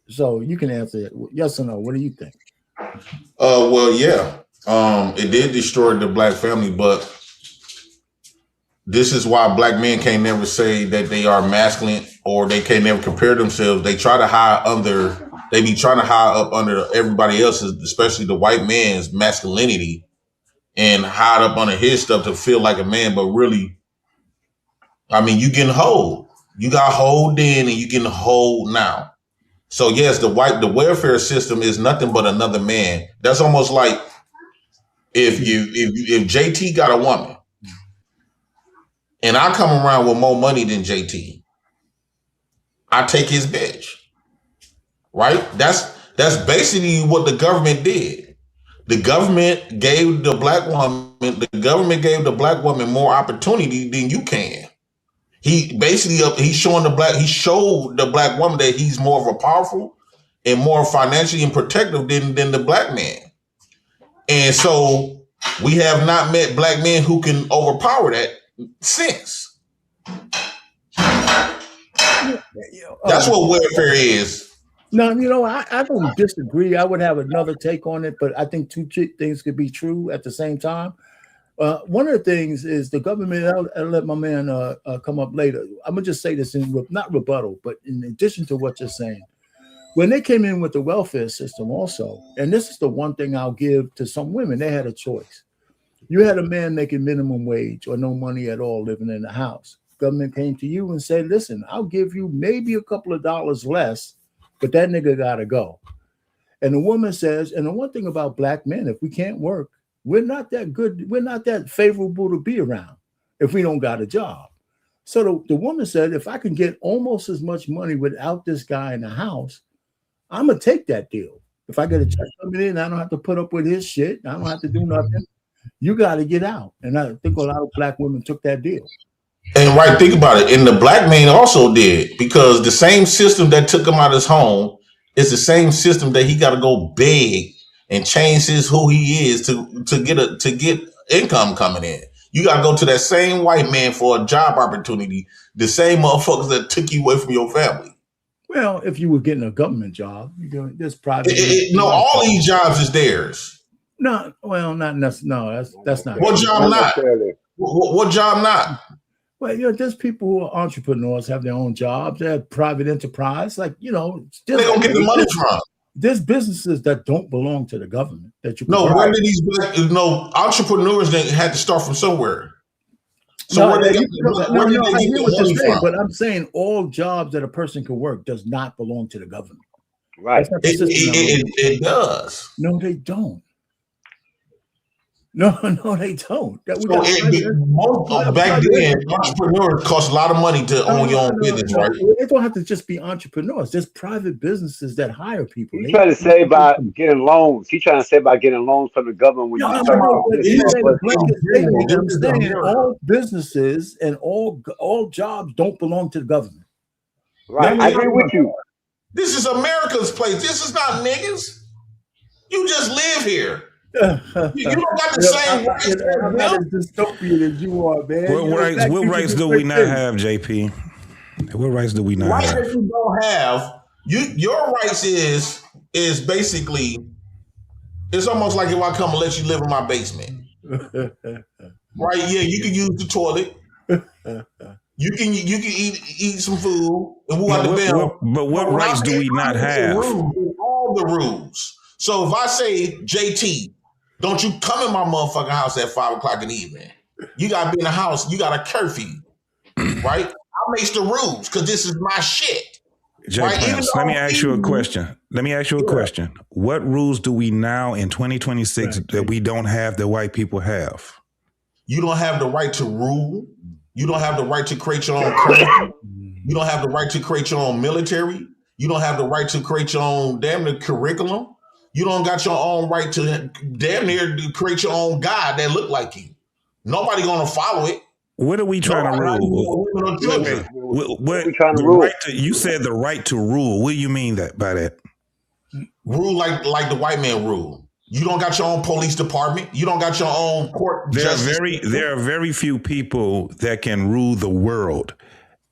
So you can answer it, yes or no. What do you think? Well, yeah. It did destroy the black family, but this is why black men can't never say that they are masculine, or they can't never compare themselves. They try to hide under, they be trying to hide up under everybody else's, especially the white man's masculinity, and hide up under his stuff to feel like a man. But really, I mean, you getting hold. You got hold then, and you getting hold now. So yes, the welfare system is nothing but another man. That's almost like if JT got a woman, and I come around with more money than JT, I take his bitch. Right? That's basically what the government did. The government gave the black woman more opportunity than you can. He basically he showed the black woman that he's more of a powerful and more financially and protective than the black man. And so we have not met black men who can overpower that since. That's what welfare is. No, I don't disagree. I would have another take on it, but I think two things could be true at the same time. One of the things is the government, I'll let my man come up later. I'm going to just say this in not rebuttal, but in addition to what you're saying. When they came in with the welfare system also, and this is the one thing I'll give to some women, they had a choice. You had a man making minimum wage or no money at all living in the house. Government came to you and said, listen, I'll give you maybe a couple of dollars less, but that nigga got to go. And the woman says, and the one thing about black men, if we can't work, we're not that good. We're not that favorable to be around if we don't got a job. So the woman said, if I can get almost as much money without this guy in the house, I'm going to take that deal. If I get a check coming in, I don't have to put up with his shit. I don't have to do nothing. You got to get out. And I think a lot of black women took that deal. And right, think about it. And the black man also did, because the same system that took him out of his home is the same system that he got to go beg and change who he is to get income coming in. You got to go to that same white man for a job opportunity, the same motherfuckers that took you away from your family. Well, if you were getting a government job, there's private. No, all these jobs is theirs. No, well, not necessarily. No, that's not. What job not? What job not? Well, there's people who are entrepreneurs, have their own jobs. They have private enterprise. Like, they don't get the money from. There's businesses that don't belong to the government that you. Where did these entrepreneurs that had to start from somewhere? So I hear what you're saying, but I'm saying all jobs that a person can work does not belong to the government. Right. It does. No, they don't. No, they don't. Back then, entrepreneurs cost a lot of money to own your own business, right? They don't have to just be entrepreneurs. There's private businesses that hire people. He's trying to say by getting loans. He's trying to say by getting loans from the government. When I'm saying all businesses and all jobs don't belong to the government. Right, I agree with you. This is America's place. This is not niggas. You just live here. You don't got the same rights. I'm not as dystopian as you are, man. What rights do we not have, JP? What rights do we not have? Rights that you don't have. Your rights is basically, it's almost like if I come and let you live in my basement. Right? Yeah, you can use the toilet. You can eat some food and move out the bell. But what rights do we not have? All the rules. So if I say, JT, don't you come in my motherfucking house at 5 o'clock in the evening. You gotta be in the house. You got a curfew, right? I make the rules because this is my shit. Right? Let me ask you a question. What rules do we now in 2026 that we don't have that white people have? You don't have the right to rule. You don't have the right to create your own currency. You don't have the right to create your own military. You don't have the right to create your own damn near curriculum. You don't got your own right to damn near create your own God that look like you. Nobody gonna follow it. What are we trying to rule? What are we trying to rule? You said the right to rule. What do you mean by that? Rule like the white man rule. You don't got your own police department. You don't got your own court justice. There are very few people that can rule the world.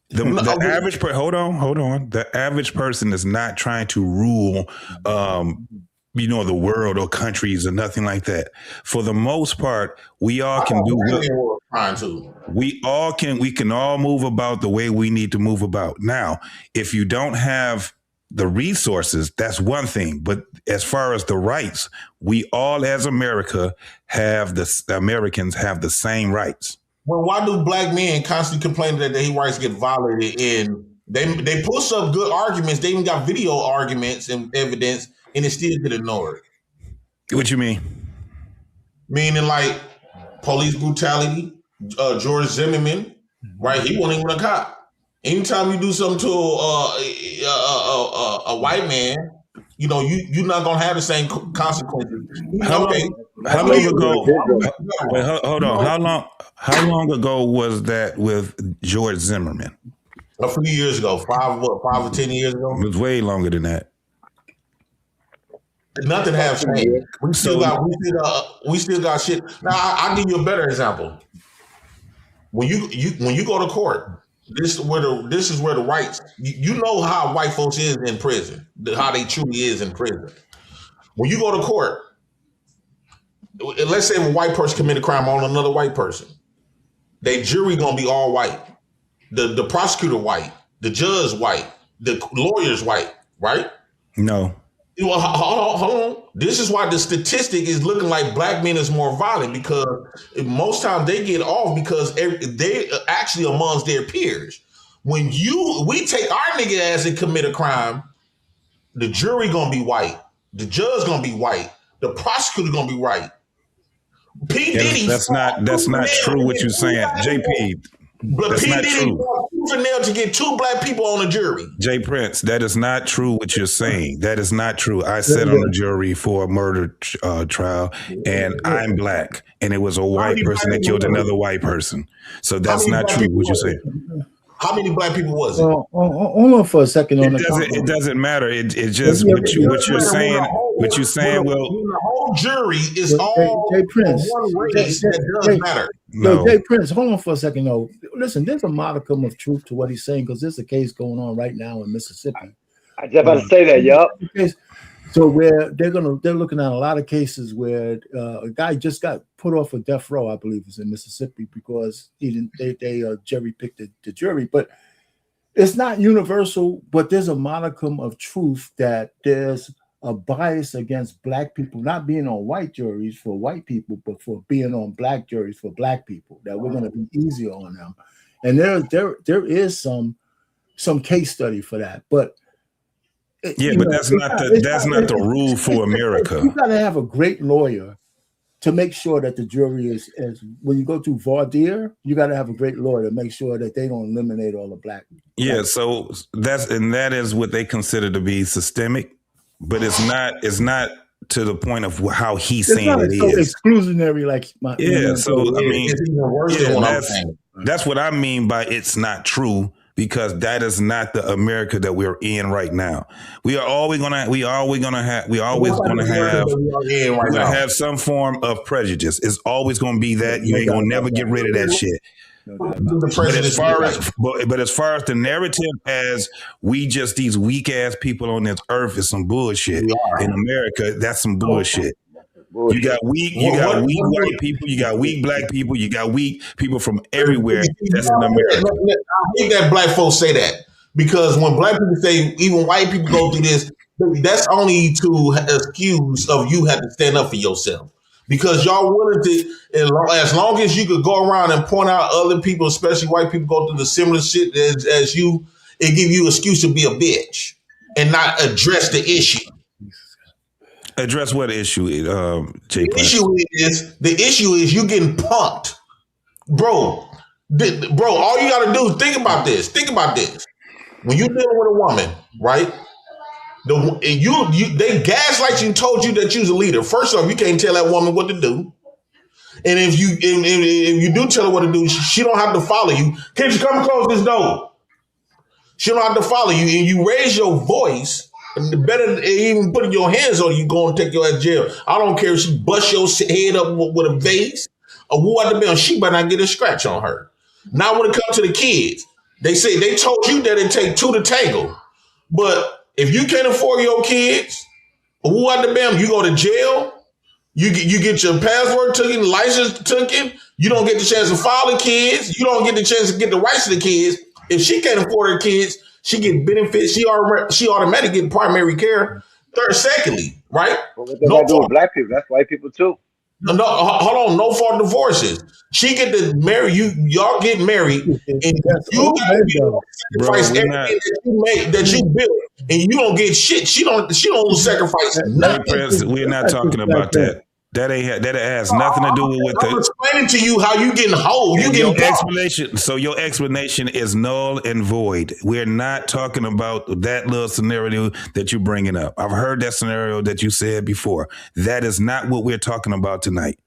The average hold on. The average person is not trying to rule the world or countries or nothing like that. For the most part, we all can do we can all move about the way we need to move about. Now, if you don't have the resources, that's one thing. But as far as the rights, we all as Americans have the same rights. Well, why do black men constantly complain that their rights get violated? And they push up good arguments. They even got video arguments and evidence, and it still get ignored. What you mean? Meaning like police brutality. George Zimmerman, right? He wasn't even a cop. Anytime you do something to a white man, you're not gonna have the same consequences. How long ago? Wait, hold on. How long ago was that with George Zimmerman? A few years ago, 5 or 10 years ago. It was way longer than that. Nothing has changed. We still got shit. Now I'll give you a better example. When you go to court, this is where the rights. You know how white folks is in prison, how they truly is in prison. When you go to court, let's say if a white person committed a crime on another white person, they jury gonna be all white. The prosecutor white, the judge white, the lawyer's white, right? No. Well, hold on. This is why the statistic is looking like black men is more violent, because most times they get off because they actually amongst their peers. When we take our nigga ass and commit a crime, the jury gonna be white, the judge gonna be white, the prosecutor gonna be white. P. Diddy. That's not true what you're saying, JP. But that's P. not Diddy true. nail to get 2 black people on the jury. Jay Prince, that is not true what you're saying. That is not true. I sat on the jury for a murder trial, and I'm black, and it was a white person that killed another white person. So that's not true what you're saying. How many black people was it? Hold on for a second. It doesn't matter. It just what you're saying. What you're saying. Well, the whole jury is all Jay Prince. one race. That does matter. No. Jay Prince, hold on for a second. though. Listen, there's a modicum of truth to what he's saying, because there's a case going on right now in Mississippi. I just about to say that, yup. So where they're looking at a lot of cases where a guy just got put off of death row, I believe is in Mississippi, because they jerry picked the jury. But it's not universal, but there's a modicum of truth that there's a bias against black people not being on white juries for white people, but for being on black juries for black people, that we're going to be easier on them. And there is some case study for that, but that's not the rule for America. You got to have a great lawyer to make sure that the jury is when you go to voir dire, you got to have a great lawyer to make sure that they don't eliminate all the black. Yeah, so that is what they consider to be systemic, but it's not to the point of how he's saying it is. Exclusionary, like it's even worse than what I'm saying. That's what I mean by it's not true, because that is not the America that we're in right now. We are always gonna have some form of prejudice. It's always gonna be that. You ain't gonna never get rid of that shit. But as far as the narrative as we just these weak ass people on this earth is some bullshit. In America, that's some bullshit. You got weak white people, you got weak black people, you got weak people from everywhere. That's in America. I hate that black folks say that, because when black people say even white people go through this, that's only to excuse of you have to stand up for yourself. Because y'all willing to, as long as you could go around and point out other people, especially white people, go through the similar shit as you, it give you an excuse to be a bitch and not address the issue. Address what issue, Jay? The issue is you getting punked, bro. Bro, all you got to do is think about this. Think about this. When you're dealing with a woman, right? They gaslight you and told you that you're a leader. First off, you can't tell that woman what to do. And if you do tell her what to do, she don't have to follow you. Can't you come and close this door? She don't have to follow you, and you raise your voice. And the better than even putting your hands on you, going to take your ass to jail. I don't care if she bust your head up with a vase or what the bell. She better not get a scratch on her. Now, when it comes to the kids, they say they told you that it take two to tangle. But if you can't afford your kids, what the bell, you go to jail. You get your password taken, license taken. You don't get the chance to file the kids. You don't get the chance to get the rights to the kids. If she can't afford her kids, she get benefits. She automatically get primary care. Secondly, right? But what they got to do with black people? That's white people too. No, hold on. No fault divorces. She get to marry you. Y'all get married, and you sacrifice everything that you built, and you don't get shit. She don't sacrifice nothing. We're not talking about that. That has nothing to do with I'm explaining to you how you getting whole. You getting explanation. So your explanation is null and void. We're not talking about that little scenario that you're bringing up. I've heard that scenario that you said before. That is not what we're talking about tonight.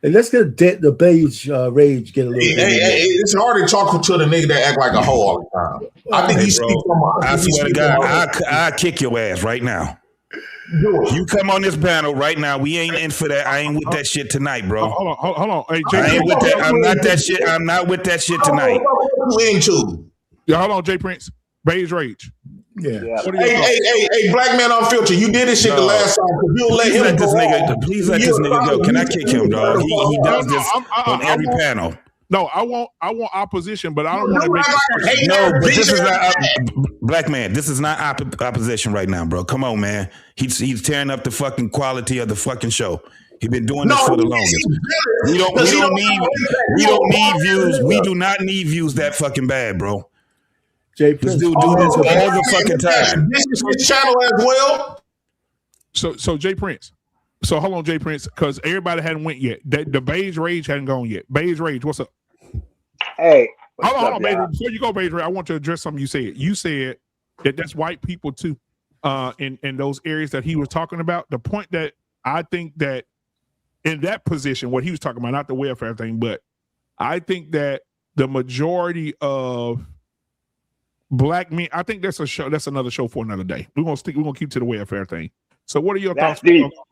And let's get the beige rage get a little bit. It's hard to talk to the nigga that act like a hoe all the time. I think he's. I swear to God, I kick your ass right now. You come on this panel right now. We ain't in for that. I ain't with that shit tonight, bro. Hold on. Hey, I ain't with that. I'm not that shit. I'm not with that shit tonight. Yeah, hold on, Jay Prince. Beige rage. Yeah. Hey, black man unfiltered. You did this shit the last time. You'll let him go. Please let this nigga go. Can I kick him, dog? He does this on every panel. No, I want opposition, but I don't want to make no. But this is not black man. This is not opposition right now, bro. Come on, man. He's tearing up the fucking quality of the fucking show. He's been doing this for the longest. We don't need views. We do not need views that fucking bad, bro. Jay This dude do this all the fucking time. This is his channel as well. So Jay Prince. So hold on, Jay Prince, because everybody hadn't went yet. The beige rage hadn't gone yet. Beige rage, what's up? Hey, hold on, Beige. Before you go, Beige rage, I want to address something you said. You said that's white people too, in those areas that he was talking about. The point that I think that in that position, what he was talking about, not the welfare thing, but I think that the majority of black men, I think that's another show for another day. We're gonna keep to the welfare thing. So what are your thoughts?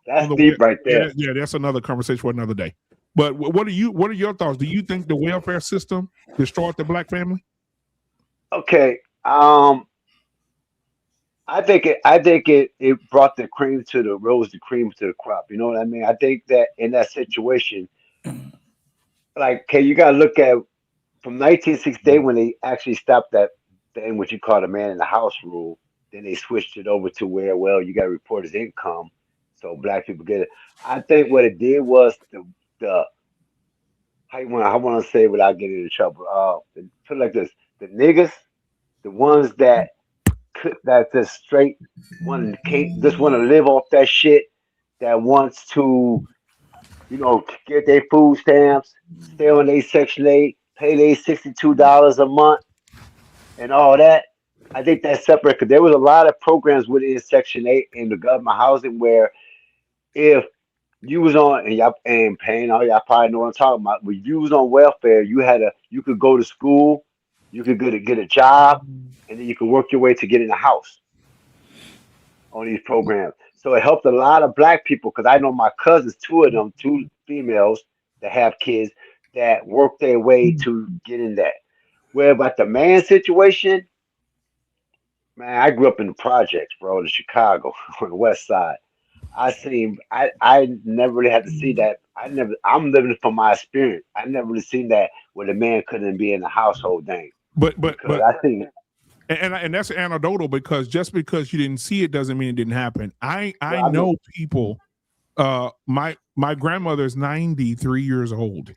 That's deep right there. Yeah, that's another conversation for another day. But what are your thoughts? Do you think the welfare system destroyed the black family? Okay. I think it brought the cream to the crop. You know what I mean? I think that in that situation, like, okay, you gotta look at from 1968 when they actually stopped that thing, what you call the man in the house rule. Then they switched it over to where, well, you got to report his income, so black people get it. I think what it did was the I want to say without getting into trouble. Put it like this: the niggas, the ones that just straight just want to live off that shit, that wants to, get their food stamps, stay on their Section 8, pay their $62 a month, and all that. I think that's separate because there was a lot of programs within Section 8 in the government housing where if you was on and paying all y'all probably know what I'm talking about. When you was on welfare, you could go to school, you could get a job, and then you could work your way to get in a house on these programs. So it helped a lot of black people because I know my cousins, two females that have kids that work their way to get in that. Where about the man situation? Man, I grew up in the projects, bro, in Chicago on the west side. I never really had to see that. I'm living from my experience. I never really seen that where the man couldn't be in the household thing. But I think and that's anecdotal because just because you didn't see it doesn't mean it didn't happen. I know people. My grandmother is 93 years old,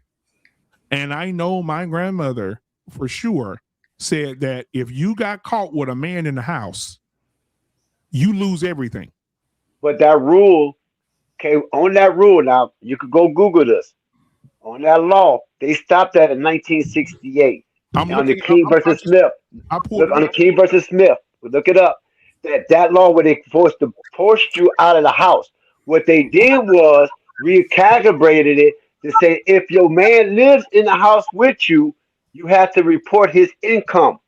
and I know my grandmother for sure said that if you got caught with a man in the house, you lose everything. But that rule, okay, on that rule, now you could go Google this. On that law, they stopped that in 1968 on the King versus Smith. Look on the King versus Smith. Look it up. That law where they forced you out of the house. What they did was recalibrated it to say if your man lives in the house with you, you have to report his income.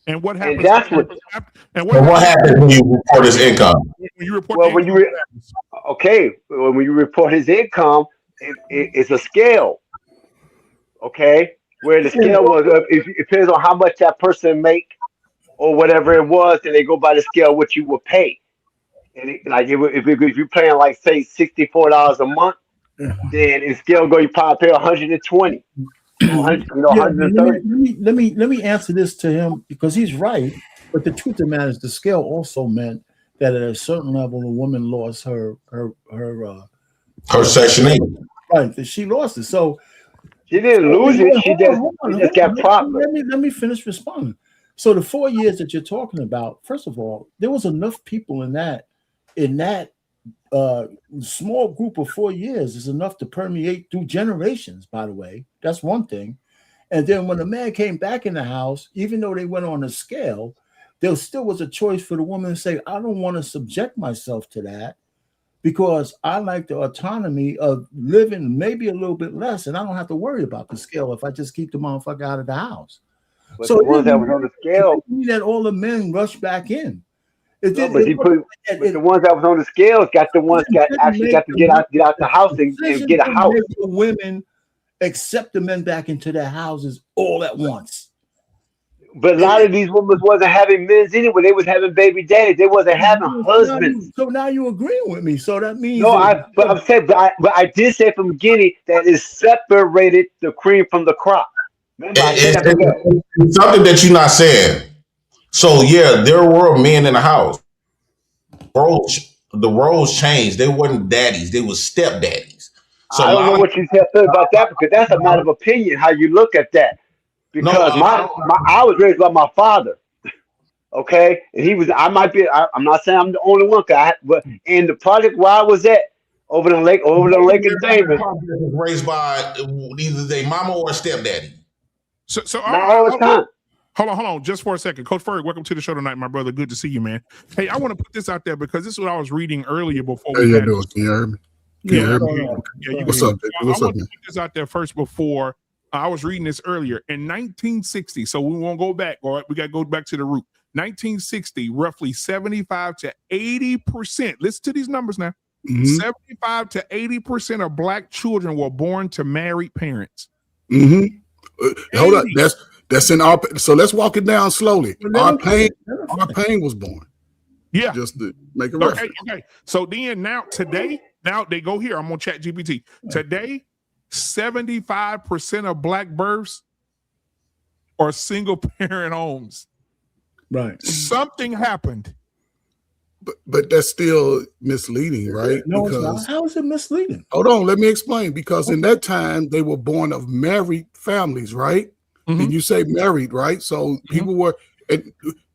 And what And happens? that's what. And But what happens when you report his income? when you report Well, the when income? you okay, when you report his income, it's a scale. Okay, where the scale was, it depends on how much that person make or whatever it was, and they go by the scale what you would pay. And if you're paying like say $64 a month, then it's still going to probably pay 120 or 100, Yeah, 130. let me answer this to him because he's right. But the truth of the matter is, the scale also meant that at a certain level, a woman lost her Section 8. right. That she lost it. So She didn't lose it. She just got proper. Let me finish responding. So the 4 years that you're talking about, first of all, there was enough people in that small group of 4 years is enough to permeate through generations. By the way, that's one thing. And then when the man came back in the house, even though they went on a scale, there still was a choice for the woman to say, I don't want to subject myself to that because I like the autonomy of living maybe a little bit less, and I don't have to worry about the scale if I just keep the motherfucker out of the house. But So the ones that was on the scale, it didn't mean that all the men rushed back in. but the ones that was on the scales got to get out the house and get a house. The women accept the men back into their houses all at once. But a lot of these women wasn't having men's anyway. They was having baby daddies. They wasn't having husbands. So now you agreeing with me. So that means no. But I did say from the beginning that it separated the cream from the crop. Remember, I said that before. It's something that you're not saying. So yeah, there were men in the house. The roles changed. They weren't daddies. They were stepdaddies. So I don't know what you said about that because that's a matter of opinion how you look at that. Because I was raised by my father, okay, and he was. I'm not saying I'm the only one, but in the project where I was at, over the lake in Davis, raised by either their mama or a stepdaddy. So not all the time. Hold on, just for a second. Coach Ferg, welcome to the show tonight, my brother. Good to see you, man. Hey, I want to put this out there because this is what I was reading earlier before we had. Can you hear me? Yeah, What's up? I want to put this out there first before. I was reading this earlier. In 1960, so we won't go back. All right, we got to go back to the root. 1960, roughly 75 to 80%. Listen to these numbers now. 75 to 80% of Black children were born to married parents. Hold up, that's in our. So let's walk it down slowly. Our pain was born. Yeah, just to make a reference. Okay. So then today they go here. I'm on ChatGPT. Today, 75% of Black births are single parent homes. Right. Something happened. But that's still misleading, right? No, it's not. How is it misleading? Hold on, let me explain. Because in that time, they were born of married families, right? And you say married, right? So people were,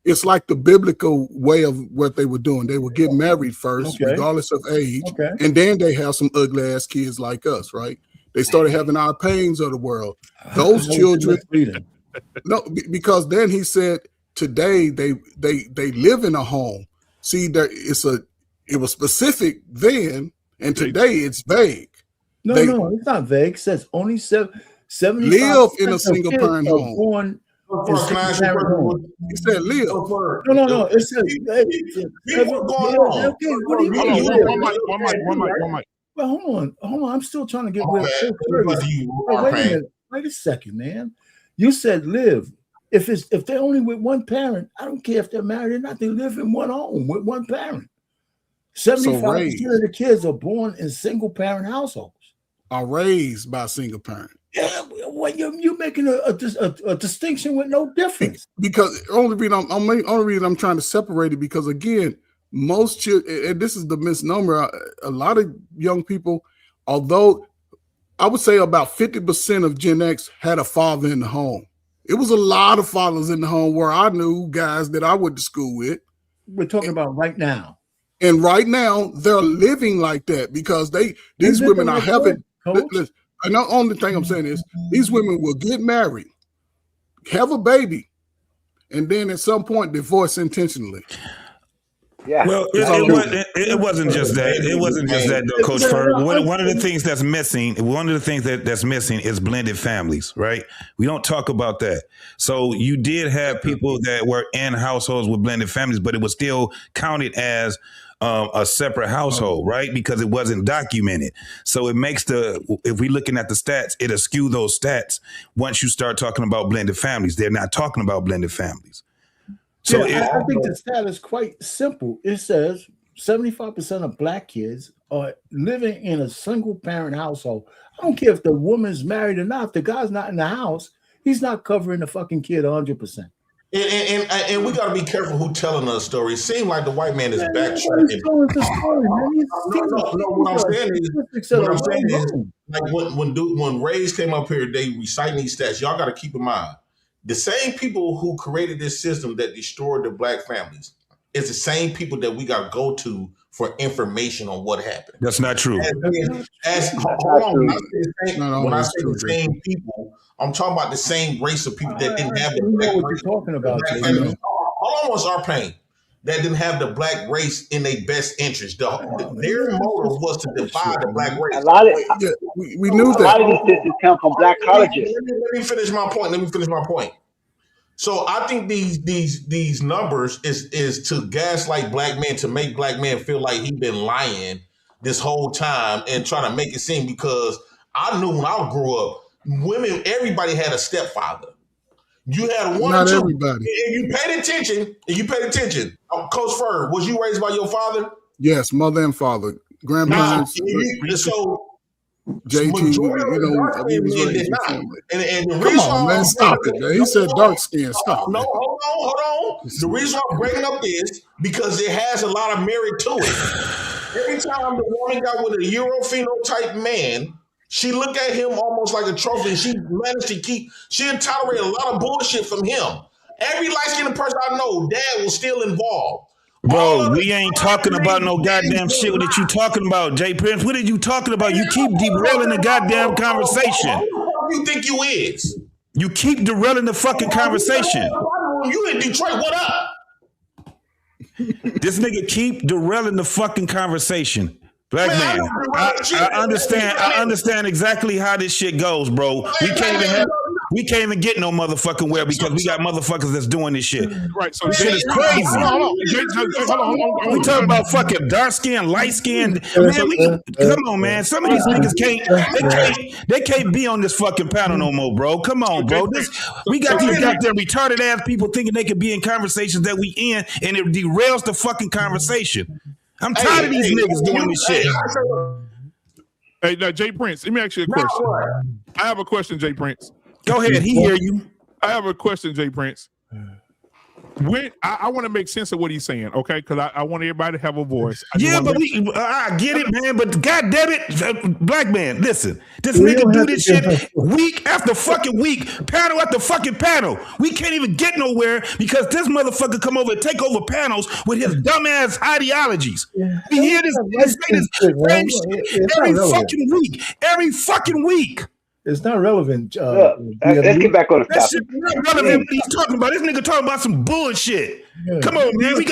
it's like the biblical way of what they were doing. They would get married first, regardless of age, and then they have some ugly ass kids like us, right? They started having our pains of the world. Those children, no, because then he said today they live in a home. See, it was specific then, and today it's vague. No, it's not vague. It says only 75 live in a single parent home. Born in single home. He said live. No. It says okay. What do you mean? One mic. Well, hold on. I'm still trying to get rid of. Wait a minute. Wait a second, man. You said live. If they're only with one parent, I don't care if they're married or not. They live in one home with one parent. 75% of the kids are born in single parent households. Are raised by a single parent. Yeah, well, you're making a distinction with no difference. Because only reason I'm trying to separate it because again, most children, and this is the misnomer. A lot of young people, although I would say about 50% of Gen X had a father in the home. It was a lot of fathers in the home where I knew guys that I went to school with. We're talking about right now. And right now, they're living like that because these women are having. And the only thing I'm saying is these women will get married, have a baby, and then at some point divorce intentionally. Yeah. Well, it wasn't just that. It wasn't just that, though, Coach Ferg. One of the things that's missing, that's missing is blended families, right? We don't talk about that. So you did have people that were in households with blended families, but it was still counted as a separate household, right? Because it wasn't documented. So it makes if we're looking at the stats, it'll skew those stats once you start talking about blended families. They're not talking about blended families. So yeah, I think the stat is quite simple. It says 75% of black kids are living in a single parent household. I don't care if the woman's married or not. If the guy's not in the house, he's not covering the fucking kid 100%. And we got to be careful who telling us stories. It seems like the white man is backtracking. What I'm saying is, like when Ray's came up here, they reciting these stats. Y'all got to keep in mind, the same people who created this system that destroyed the black families is the same people that we got to go to for information on what happened. That's not true. When I say the same people, I'm talking about the same race of people that didn't have the black race. Talking about Hold on, what's our pain? That didn't have the black race in their best interest. Their motive was to divide the black race. We knew that. A lot of these systems come from black colleges. Let me finish my point. So I think these numbers is to gaslight black men, to make black men feel like he's been lying this whole time and trying to make it seem, because I knew when I grew up, everybody had a stepfather. You had one. Not or two. Everybody. And you paid attention. Coach Ferg, was you raised by your father? Yes, mother and father, grandparents. So JT, we was raised and come on, man, stop it, man. He said dark skin. Stop. No, hold on. The reason I'm bringing up this because it has a lot of merit to it. Every time the woman got with a Euro phenotype man, she looked at him almost like a trophy, and she managed to she'll tolerate a lot of bullshit from him. Every light-skinned person I know, dad was still involved. Bro, we ain't talking about no goddamn shit that you talking about, Jay Prince. What are you talking about? You keep derailing the goddamn conversation. Who do you think you is? You keep derailing the fucking conversation. You in Detroit, what up? This nigga keep derailing the fucking conversation. Black man, I understand exactly how this shit goes, bro. We can't even get no motherfucking where because we got motherfuckers that's doing this shit. Right. So this shit is crazy. Hold on. We talking about fucking dark skin, light skin. Man, come on, man. Some of these niggas they can't be on this fucking panel no more, bro. Come on, bro. We got these goddamn retarded ass people thinking they could be in conversations that we in, and it derails the fucking conversation. I'm tired of these niggas doing this shit. Hey, now, Jay Prince, let me ask you a question. I have a question, Jay Prince. Go ahead, he hear you. I have a question, Jay Prince. I want to make sense of what he's saying, okay? Because I want everybody to have a voice. I get it, man. But God damn it, black man, listen. This nigga do this shit week after fucking week, panel after fucking panel. We can't even get nowhere because this motherfucker come over and take over panels with his dumbass ideologies. We hear this same shit every fucking week. It's not relevant. Let's get back on the topic. That shit not relevant. What he's talking about. This nigga talking about some bullshit. Yeah. Come on, man. We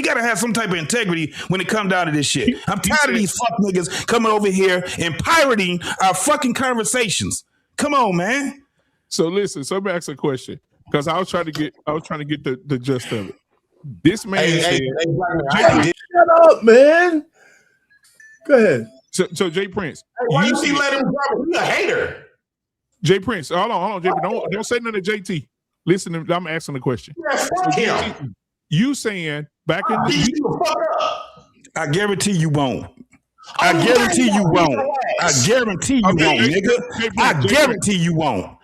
gotta have some type of integrity when it comes down to this shit. I'm tired of these fuck niggas coming over here and pirating our fucking conversations. Come on, man. So listen. So let me ask a question because I was trying to get the gist of it. This man said, "Shut up, man." Go ahead. So Jay Prince, why you let him drop? He's a hater. Jay Prince, hold on, Jay. Don't say nothing to JT. Listen, I'm asking the question. You saying back in I guarantee you won't. I guarantee you won't. I guarantee you won't, nigga. I guarantee you won't.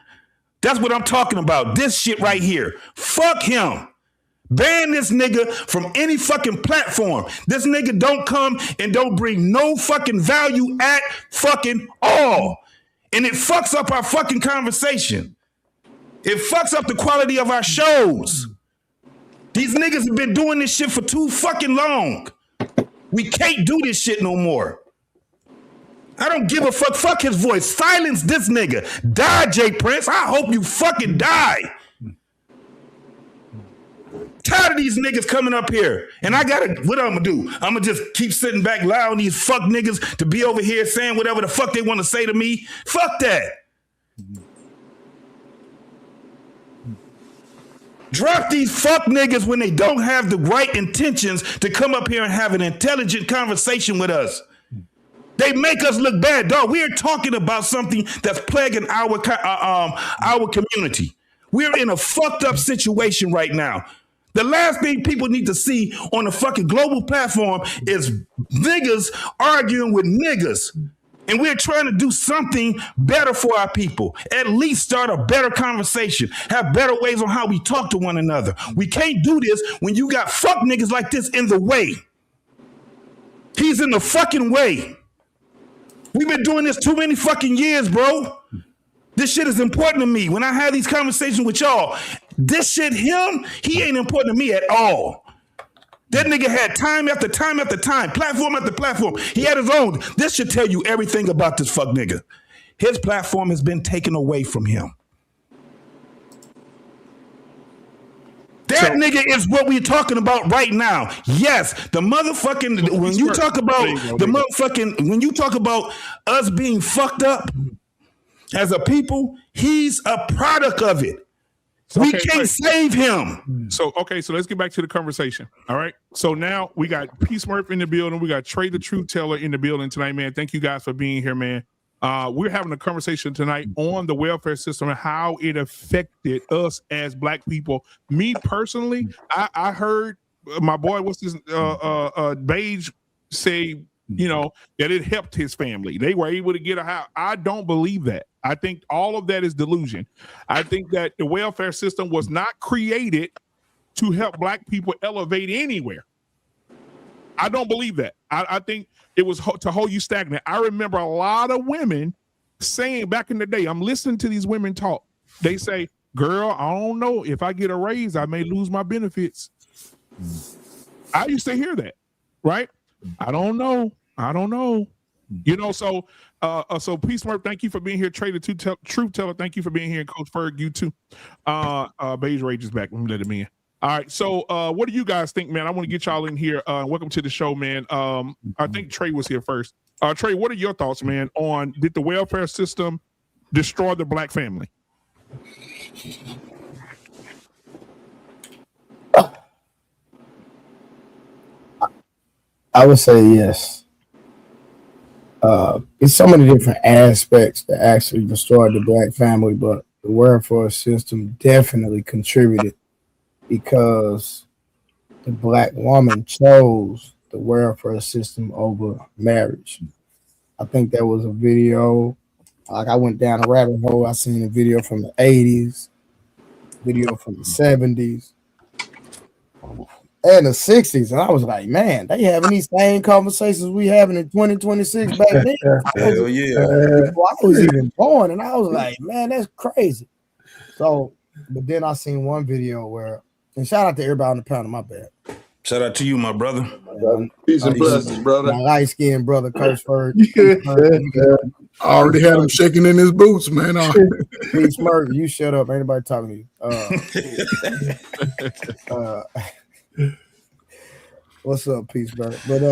That's what I'm talking about. This shit right here. Fuck him. Ban this nigga from any fucking platform. This nigga don't come and don't bring no fucking value at fucking all. And it fucks up our fucking conversation. It fucks up the quality of our shows. These niggas have been doing this shit for too fucking long. We can't do this shit no more. I don't give a fuck. Fuck his voice. Silence this nigga. Die, Jay Prince. I hope you fucking die. Tired of these niggas coming up here. And I gotta, what I'm gonna do? I'm gonna just keep sitting back allowing these fuck niggas to be over here saying whatever the fuck they want to say to me. Fuck that. Drop these fuck niggas when they don't have the right intentions to come up here and have an intelligent conversation with us. They make us look bad, dog. We are talking about something that's plaguing our community. We're in a fucked up situation right now. The last thing people need to see on a fucking global platform is niggas arguing with niggas. And we're trying to do something better for our people. At least start a better conversation. Have better ways on how we talk to one another. We can't do this when you got fuck niggas like this in the way. He's in the fucking way. We've been doing this too many fucking years, bro. This shit is important to me. When I have these conversations with y'all, this shit, he ain't important to me at all. That nigga had time after time after time, platform after platform. He had his own. This should tell you everything about this fuck nigga. His platform has been taken away from him. That nigga is what we're talking about right now. Yes, the motherfucking, when you talk about the motherfucking, when you talk about us being fucked up as a people, he's a product of it. We can't save him. So let's get back to the conversation. All right. So now we got Peace Murph in the building. We got Trey the Truth Teller in the building tonight, man. Thank you guys for being here, man. We're having a conversation tonight on the welfare system and how it affected us as Black people. Me personally, I heard my boy, Beige, say, that it helped his family. They were able to get a house. I don't believe that. I think all of that is delusion. I think that the welfare system was not created to help Black people elevate anywhere. I don't believe that. I think it was to hold you stagnant. I remember a lot of women saying back in the day, I'm listening to these women talk. They say, girl, I don't know. If I get a raise, I may lose my benefits. I used to hear that, right? I don't know. So Peace Murph, thank you for being here. Trey the Truth Teller, thank you for being here. And Coach Ferg, you too. Beige Rage is back. Let me let him in. All right. So what do you guys think, man? I want to get y'all in here. Welcome to the show, man. I think Trey was here first. Trey, what are your thoughts, man, on did the welfare system destroy the Black family? I would say yes. It's so many different aspects that actually destroyed the Black family, but the welfare system definitely contributed because the Black woman chose the welfare system over marriage. I think there was a video, like I went down a rabbit hole. I seen a video from the 80s, video from the 70s, and the 60s, and I was like, man, they having these same conversations we having in 2026 back then. Hell yeah. Before I was even born, and I was like, man, that's crazy. So, but then I seen one video where, and shout out to everybody on the panel, my bad. Shout out to you, my brother. Peace and blessings, brother. My light-skinned brother, Coach Ferg. I already had him shaking in his boots, man. Peace Murph, you shut up. Ain't nobody talking to you. What's up, Peace Murph? But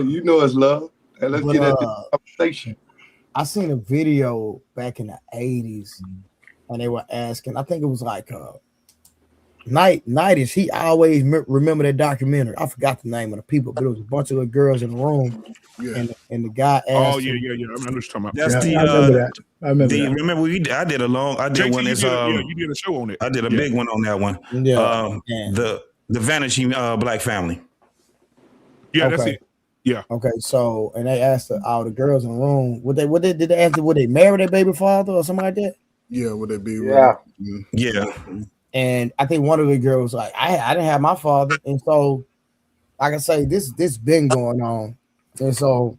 you know it's love. Hey, let's get at the conversation. I seen a video back in the 80s, and they were asking, I think it was like Nightish, he always remember that documentary. I forgot the name of the people, but it was a bunch of little girls in the room, and the guy asked. Oh yeah. I remember what you're talking about. That's I remember that. I remember that. Remember I did one. You did a show on it. I did a big one on that one. Yeah. The Vanishing Black Family. Yeah, okay. That's it. Yeah. Okay, so and they asked all the girls in the room, did they ask? Would they marry their baby father or something like that? Yeah, would they be? Yeah. Yeah. And I think one of the girls was like, I didn't have my father, and so like I say, this been going on, and so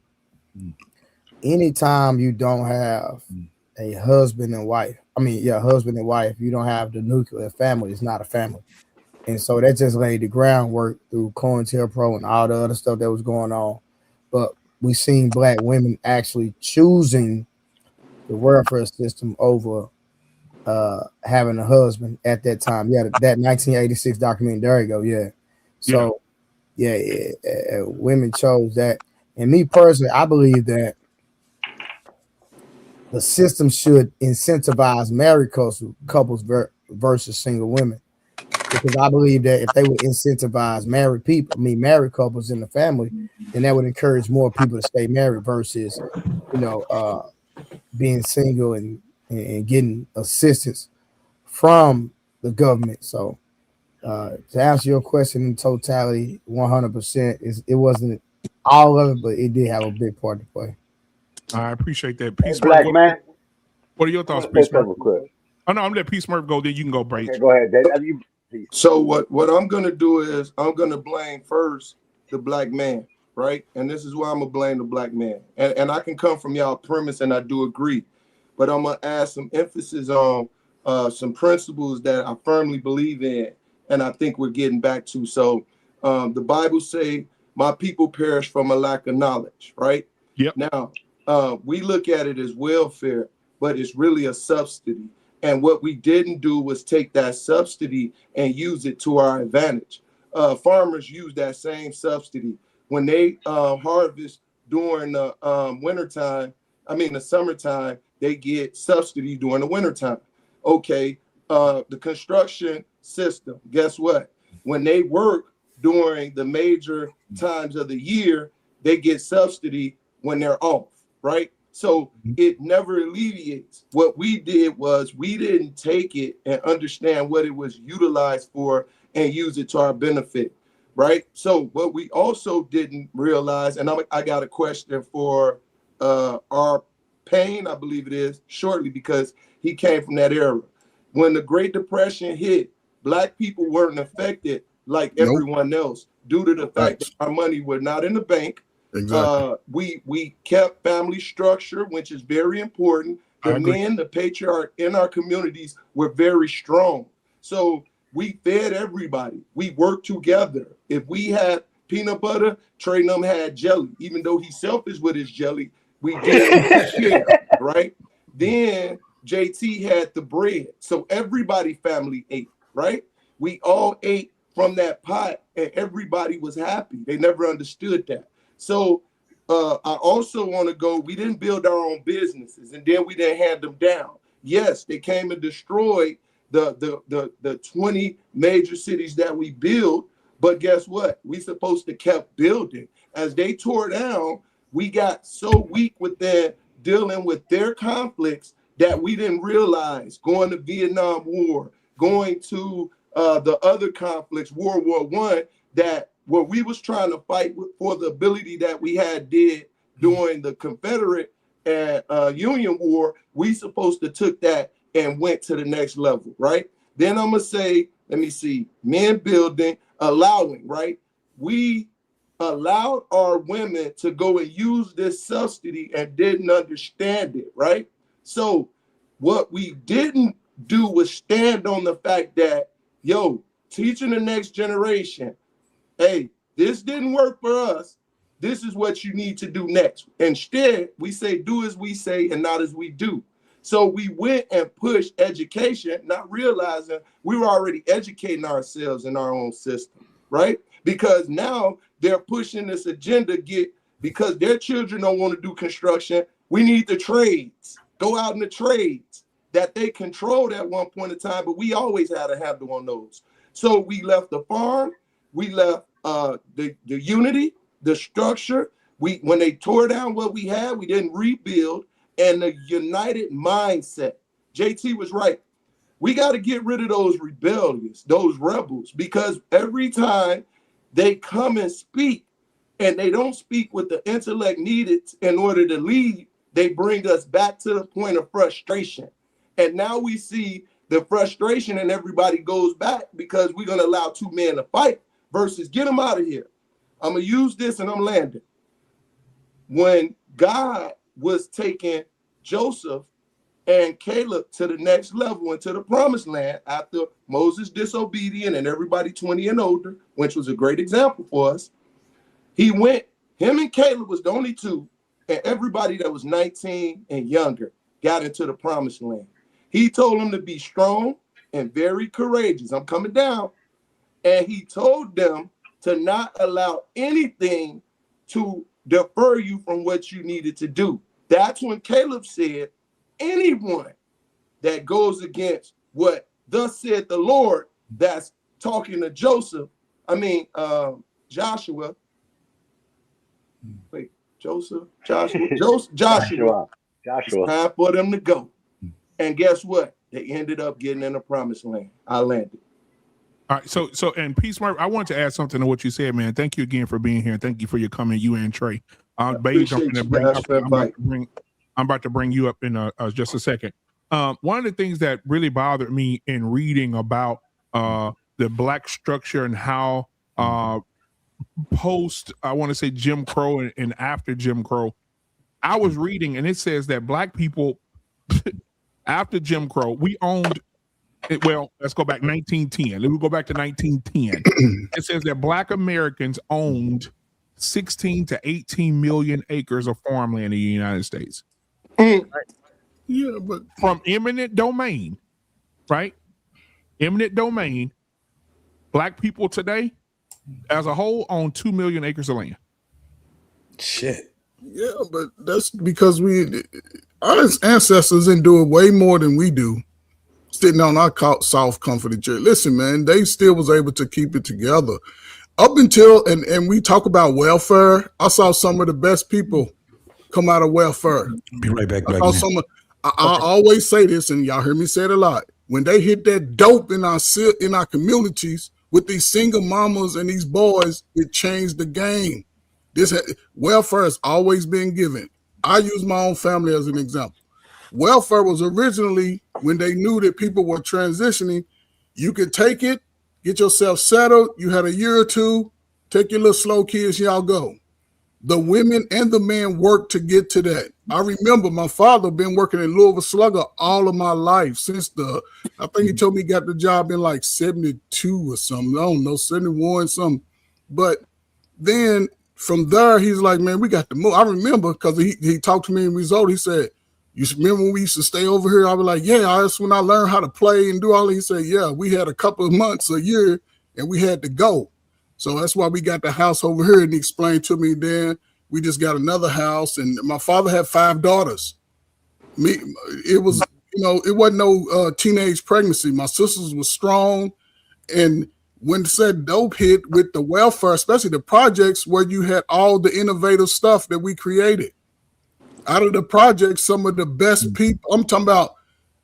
anytime you don't have a husband and wife, you don't have the nuclear family, it's not a family. And so that just laid the groundwork through COINTELPRO and all the other stuff that was going on. But we seen Black women actually choosing the welfare system over having a husband at that time. Yeah, that 1986 documentary. There you go. Yeah. So yeah, women chose that. And me personally, I believe that the system should incentivize married couples versus single women. Because I believe that if they would incentivize married couples in the family, then that would encourage more people to stay married versus, being single and getting assistance from the government. So to answer your question in totality, 100%, it wasn't all of it, but it did have a big part to play. I appreciate that. Hey, Peace Smurf, black man. what are your I thoughts, want to say Peace Smurf? something quick. Oh no, I'm gonna let Peace Smurf go. Then you can go, Braids. Okay, go ahead. Please. So what I'm gonna do is I'm gonna blame first the black man, right? And this is why I'm gonna blame the black man. And I can come from y'all premise, and I do agree, but I'm gonna add some emphasis on some principles that I firmly believe in, and I think we're getting back to. So the Bible say, "My people perish from a lack of knowledge," right? Yep. Now we look at it as welfare, but it's really a subsidy. And what we didn't do was take that subsidy and use it to our advantage. Farmers use that same subsidy. When they harvest during the the summertime, they get subsidy during the wintertime. Okay, the construction system, guess what? When they work during the major times of the year, they get subsidy when they're off, right? So it never alleviates. What we did was we didn't take it and understand what it was utilized for and use it to our benefit, right? So what we also didn't realize, and I got a question for our Payne, I believe it is, shortly, because he came from that era. When the Great Depression hit, Black people weren't affected like everyone else due to the fact that our money was not in the bank. Exactly. We kept family structure, which is very important. The men, the patriarch in our communities were very strong. So we fed everybody. We worked together. If we had peanut butter, Trey Num had jelly. Even though he's selfish with his jelly, we did share, right? Then JT had the bread. So everybody family ate, right? We all ate from that pot and everybody was happy. They never understood that. So I also want to go, we didn't build our own businesses and then we didn't hand them down. Yes, they came and destroyed the 20 major cities that we built, but guess what? We supposed to kept building. As they tore down, we got so weak with their dealing with their conflicts that we didn't realize going to Vietnam War, going to the other conflicts, World War I, that where we was trying to fight for the ability that we had did during the Confederate and Union War, we supposed to took that and went to the next level, right? Then I'm gonna say, let me see, men building, allowing, right? We allowed our women to go and use this subsidy and didn't understand it, right? So what we didn't do was stand on the fact that, teaching the next generation, hey, this didn't work for us. This is what you need to do next. Instead, we say, do as we say and not as we do. So we went and pushed education, not realizing we were already educating ourselves in our own system, right? Because now they're pushing this agenda, because their children don't want to do construction. We need the trades. Go out in the trades that they controlled at one point in time, but we always had a handle on those. So we left the farm, we left the unity, the structure. When they tore down what we had, we didn't rebuild, and the united mindset. JT was right. We got to get rid of those rebellious, those rebels, because every time they come and speak, and they don't speak with the intellect needed in order to lead, they bring us back to the point of frustration. And now we see the frustration and everybody goes back because we're going to allow two men to fight versus get them out of here. I'm going to use this and I'm landing. When God was taking Joseph and Caleb to the next level into the promised land after Moses disobedient and everybody 20 and older, which was a great example for us, he went, him and Caleb was the only two, and everybody that was 19 and younger got into the promised land. He told them to be strong and very courageous. I'm coming down. And he told them to not allow anything to defer you from what you needed to do. That's when Caleb said, anyone that goes against what thus said the Lord, that's talking to Joshua. Wait, Joshua. It's time for them to go. And guess what? They ended up getting in the promised land. I landed. All right, so and Peace Smart, I want to add something to what you said, man. Thank you again for being here. Thank you for your comment, you and Trey. Babe, I'm about to bring you up in just a second. One of the things that really bothered me in reading about the Black structure and how post, I want to say Jim Crow and after Jim Crow, I was reading and it says that Black people after Jim Crow, we owned. Well, let's go back 1910. Let me go back to 1910. It says that Black Americans owned 16 to 18 million acres of farmland in the United States. Right? Yeah, but from eminent domain, right? Eminent domain, Black people today, as a whole, own 2 million acres of land. Shit. Yeah, but that's because our ancestors didn't do it way more than we do. Sitting on our soft comforted chair. Listen, man, they still was able to keep it together up until, and we talk about welfare. I saw some of the best people come out of welfare. Be right back. I always say this, and y'all hear me say it a lot. When they hit that dope in our communities with these single mamas and these boys, it changed the game. Welfare has always been given. I use my own family as an example. Welfare was originally, when they knew that people were transitioning, you could take it, get yourself settled. You had a year or two, take your little slow kids, y'all go. The women and the men worked to get to that. I remember my father been working in Louisville Slugger all of my life since I think he told me he got the job in like 72 or something. I don't know, 71 something. But then from there, he's like, man, we got to move. I remember because he talked to me in Result. He said, you remember when we used to stay over here? I was like, yeah, that's when I learned how to play and do all that. He said, yeah, we had a couple of months, a year, and we had to go. So that's why we got the house over here. And he explained to me then we just got another house. And my father had 5 daughters. It was, it wasn't no teenage pregnancy. My sisters were strong. And when said dope hit with the welfare, especially the projects where you had all the innovative stuff that we created. Out of the project, some of the best people, I'm talking about,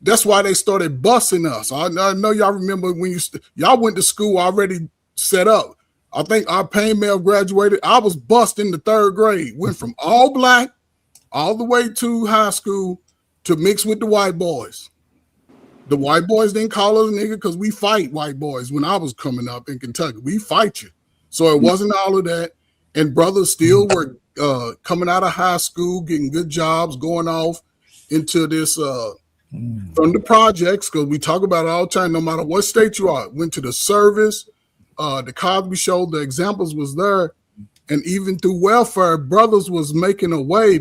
that's why they started busing us. I know y'all remember when y'all went to school already set up. I think our pain mail graduated. I was bused in the 3rd grade. Went from all Black all the way to high school to mix with the white boys. The white boys didn't call us nigga because we fight white boys when I was coming up in Kentucky. We fight you. So it wasn't all of that. And brothers still were coming out of high school, getting good jobs, going off into this from the projects, because we talk about it all the time, no matter what state you are. Went to the service, the Cosby Show, the examples was there. And even through welfare, brothers was making a way,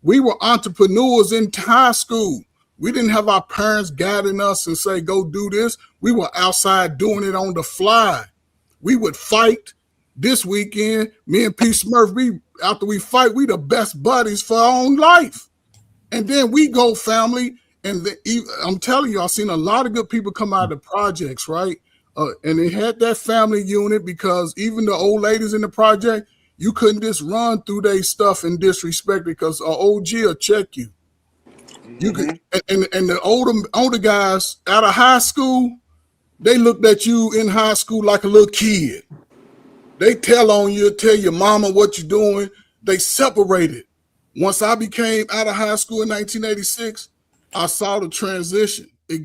we were entrepreneurs in high school. We didn't have our parents guiding us and say, go do this. We were outside doing it on the fly. We would fight. This weekend, me and P. Smurf, after we fight, we the best buddies for our own life. And then we go family, and I'm telling you, I've seen a lot of good people come out of the projects, right? And they had that family unit because even the old ladies in the project, you couldn't just run through their stuff and disrespect it because an OG will check you. You could, and the older guys out of high school, they looked at you in high school like a little kid. They tell on you, tell your mama what you're doing. They separated. Once I became out of high school in 1986, I saw the transition. They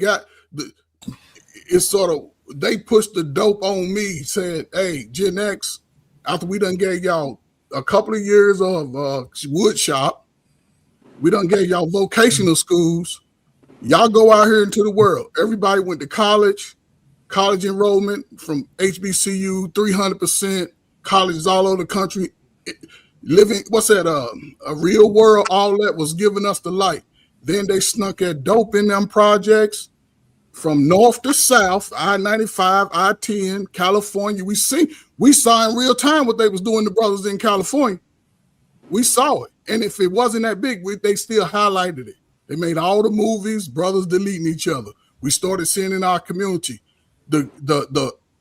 pushed the dope on me, said, hey, Gen X, after we done gave y'all a couple of years of wood shop, we done gave y'all vocational schools. Y'all go out here into the world. Everybody went to college enrollment from HBCU, 300%, colleges all over the country. Living, a real world, all that was giving us the light. Then they snuck that dope in them projects from north to south, I-95, I-10, California. We saw in real time what they was doing to brothers in California. We saw it. And if it wasn't that big, they still highlighted it. They made all the movies, brothers deleting each other. We started seeing in our community, the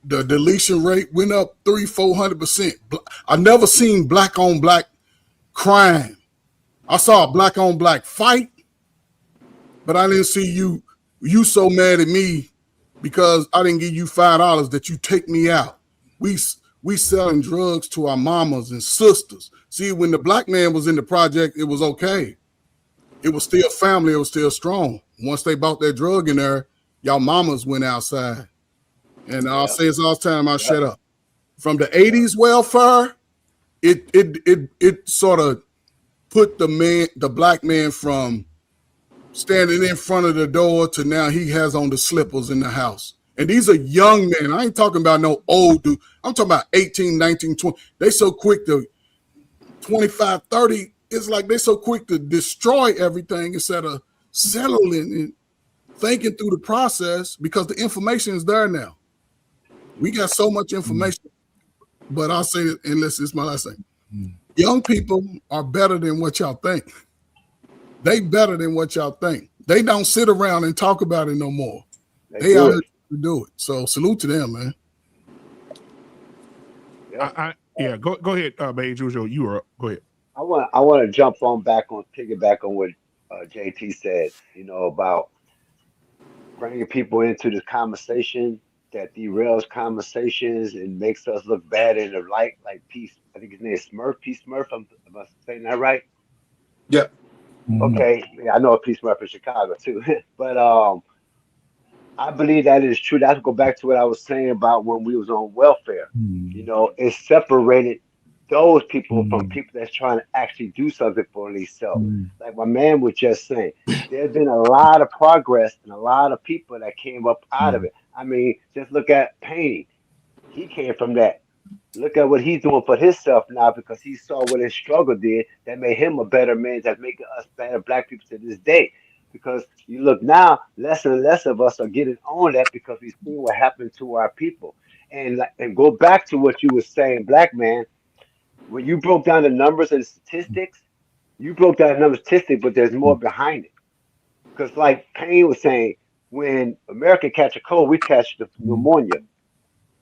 deletion rate went up 300-400%. I never seen black on black crime. I saw a black on black fight, but I didn't see you so mad at me because I didn't give you $5 that you take me out. We selling drugs to our mamas and sisters. See, when the black man was in the project, it was okay. It was still family. It was still strong. Once they bought that drug in there, y'all mamas went outside. And I'll say this all the time, I'll shut up. From the 80s welfare, it sort of put the black man from standing in front of the door to now he has on the slippers in the house. And these are young men. I ain't talking about no old dude. I'm talking about 18, 19, 20. They so quick to 25, 30. It's like they so quick to destroy everything instead of settling and thinking through the process because the information is there now. We got so much information. But I'll say it, and this is my last thing. Young people are better than what y'all think. They better than what y'all think. They don't sit around and talk about it no more. They out here to do it. So salute to them, man. Yeah, go ahead, Beige. You were up. Go ahead. I want to piggyback on what JT said. About bringing people into this conversation that derails conversations and makes us look bad in the light. Like Peace, I think his name is Smurf. Peace Smurf. Am I saying that right? Yeah. Okay. Yeah, I know a Peace Smurf in Chicago too. But I believe that is true. That's go back to what I was saying about when we was on welfare. It separated those people from people that's trying to actually do something for themselves. Like my man was just saying, there's been a lot of progress and a lot of people that came up out of it. I mean, just look at Painting. He came from that. Look at what he's doing for himself now because he saw what his struggle did that made him a better man, that's making us better black people to this day. Because you look now, less and less of us are getting on that because we've seen what happened to our people. And go back to what you were saying, black man, when you broke down the numbers and statistics, you broke down the numbers statistics, but there's more behind it. Because like Payne was saying, when America catch a cold, we catch the pneumonia.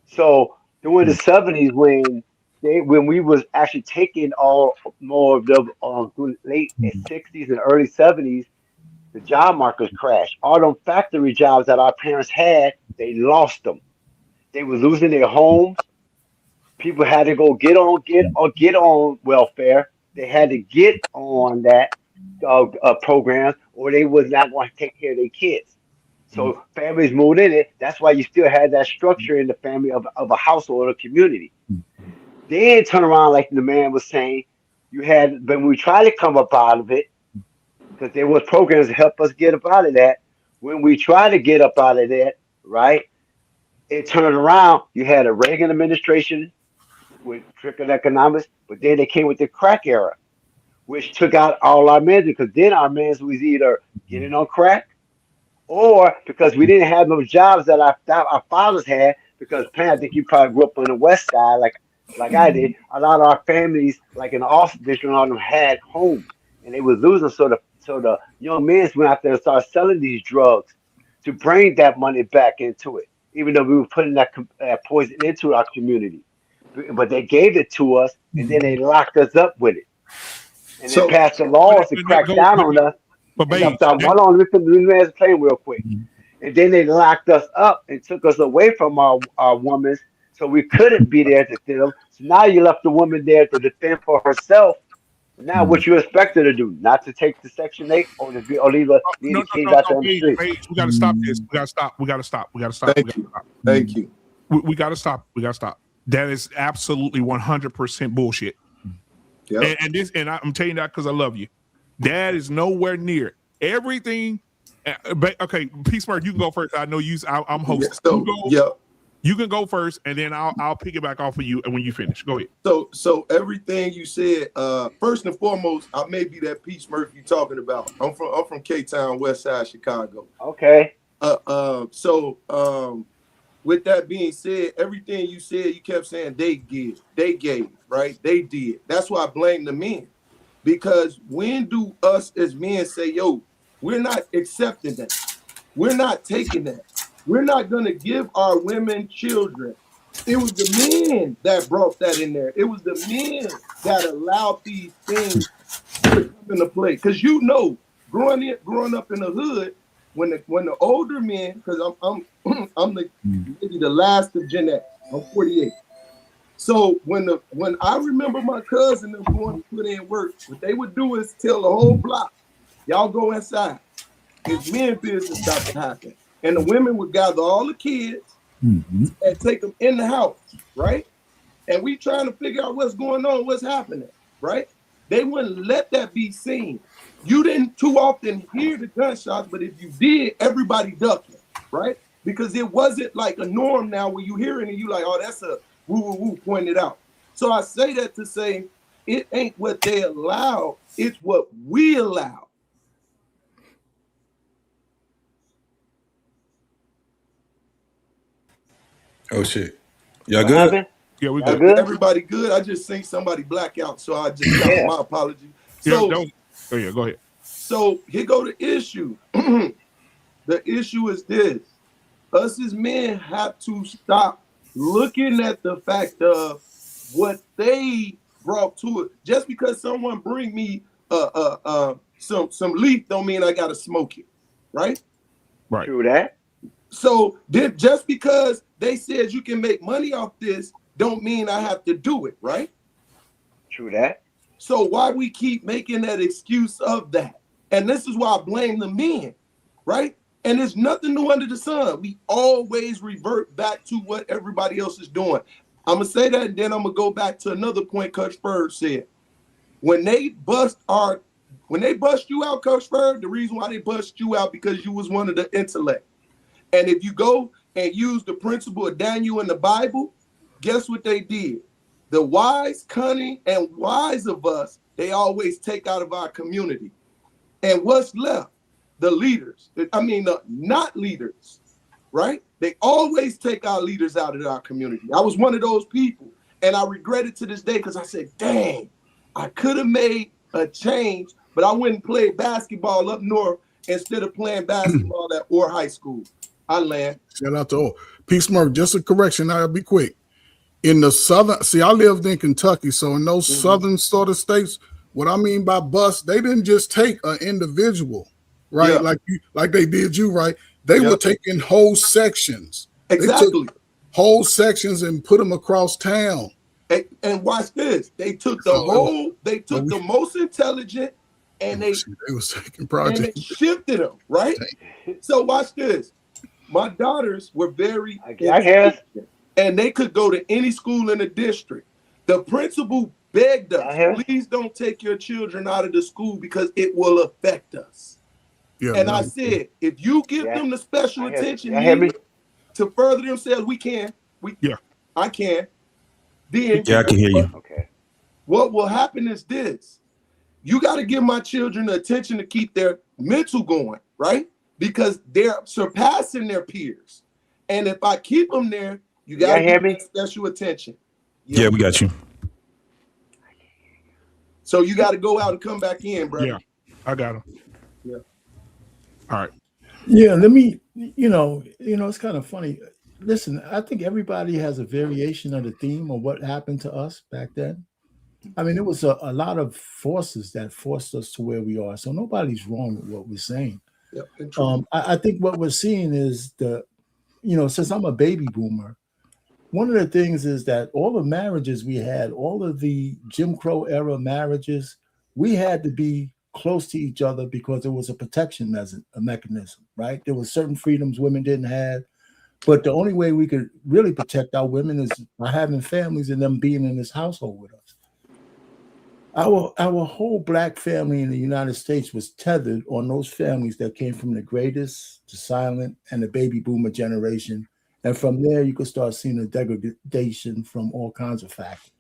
So during the 70s, when we was actually taking all more of the late 60s and early 70s, the job markets crashed. All them factory jobs that our parents had, they lost them. They were losing their homes. People had to go get on welfare. They had to get on that programs, or they was not going to take care of their kids. So families moved in it. That's why you still had that structure in the family of a household or a community. Then turn around, like the man was saying, when we try to come up out of it, because there was programs to help us get up out of that. When we try to get up out of that, right, it turned around. You had a Reagan administration with trickle economics, but then they came with the crack era, which took out all our men because then our men was either getting on crack or because we didn't have those jobs that our fathers had. Because Pam, I think you probably grew up on the west side, like I did. A lot of our families, like in the Austin district, all of them had homes, and they was losing. So the young men went out there and started selling these drugs to bring that money back into it, even though we were putting that poison into our community. But they gave it to us, and then they locked us up with it, and then passed the laws to crack down on us. Hold on, let me explain real quick. And then they locked us up and took us away from our women, so we couldn't be there to defend them. So now you left the woman there to defend for herself. Now, what you expect her to do? Not to take the Section 8 or leave the kids out there on the street? We got to stop this. We got to stop. Thank you. We got to stop. That is absolutely 100% bullshit. Yep. And I'm telling you that because I love you. That is nowhere near everything. Okay, Peace Mark, you can go first. I know I'm hosting. You can go first, and then I'll piggyback off of you, and when you finish, go ahead. So everything you said, first and foremost, I may be that Peach Murphy you're talking about. I'm from K-Town, West Side Chicago. Okay. With that being said, everything you said, you kept saying they gave, right? They did. That's why I blame the men. Because when do us as men say, yo, we're not accepting that. We're not taking that. We're not going to give our women children. It was the men that brought that in there. It was the men that allowed these things to come into play. Because growing up in the hood, when the older men, because I'm maybe the last of Gen X. I'm 48. So when I remember my cousin them going to put in work, what they would do is tell the whole block, y'all go inside. It's men business about to happen. And the women would gather all the kids and take them in the house, right? And we trying to figure out what's going on, what's happening, right? They wouldn't let that be seen. You didn't too often hear the gunshots, but if you did, everybody ducking, right? Because it wasn't like a norm now where you hear it and you like, oh, that's a woo pointed out. So I say that to say it ain't what they allow, it's what we allow. Oh shit. Y'all good? Yeah, we good. Good. Everybody good? I just seen somebody black out, so I just got my apology. So go ahead. So here go the issue. The issue is this. Us as men have to stop looking at the fact of what they brought to it. Just because someone bring me some leaf don't mean I gotta smoke it, right? Right. True that. So just because they said you can make money off this don't mean I have to do it, right? True that. So why we keep making that excuse of that? And this is why I blame the men, right? And there's nothing new under the sun. We always revert back to what everybody else is doing. I'm gonna say that, and then I'm gonna go back to another point Coach Bird said. When they bust you out, Coach Bird, the reason why they bust you out because you was one of the intellect. And if you go and use the principle of Daniel in the Bible, guess what they did? The wise, cunning, and wise of us, they always take out of our community. And what's left? The leaders. The not leaders, right? They always take our leaders out of our community. I was one of those people. And I regret it to this day because I said, dang, I could have made a change, but I went and played basketball up north instead of playing basketball at Orr High School. I land. Shout out to all. Peace, Murph. Just a correction. I'll be quick. In the southern, I lived in Kentucky, so in those southern sort of states, what I mean by bust, they didn't just take an individual, right? Yeah. Like they did you, right? They were taking whole sections. Exactly. They took whole sections and put them across town. And watch this. They took the most intelligent and they was taking projects. And they shifted them, right? So watch this. My daughters were very intelligent, and they could go to any school in the district. The principal begged us, please don't take your children out of the school because it will affect us. Yeah, and I said, if you give them the special attention needed to further themselves, we can. I can. Then I can hear you. Okay. What will happen is this. You got to give my children the attention to keep their mental going, right? Because they're surpassing their peers. And if I keep them there, you got to give them special attention. Yeah, we got you. So you got to go out and come back in, bro. Yeah, I got him. Yeah. All right. Yeah, let me, it's kind of funny. Listen, I think everybody has a variation of the theme of what happened to us back then. I mean, it was a lot of forces that forced us to where we are. So nobody's wrong with what we're saying. Yep, I think what we're seeing is since I'm a baby boomer, one of the things is that all the marriages we had, all of the Jim Crow era marriages, we had to be close to each other because it was a protection mechanism, right? There were certain freedoms women didn't have. But the only way we could really protect our women is by having families and them being in this household with us. Our whole Black family in the United States was tethered on those families that came from the greatest, the silent, and the baby boomer generation. And from there, you could start seeing a degradation from all kinds of factors.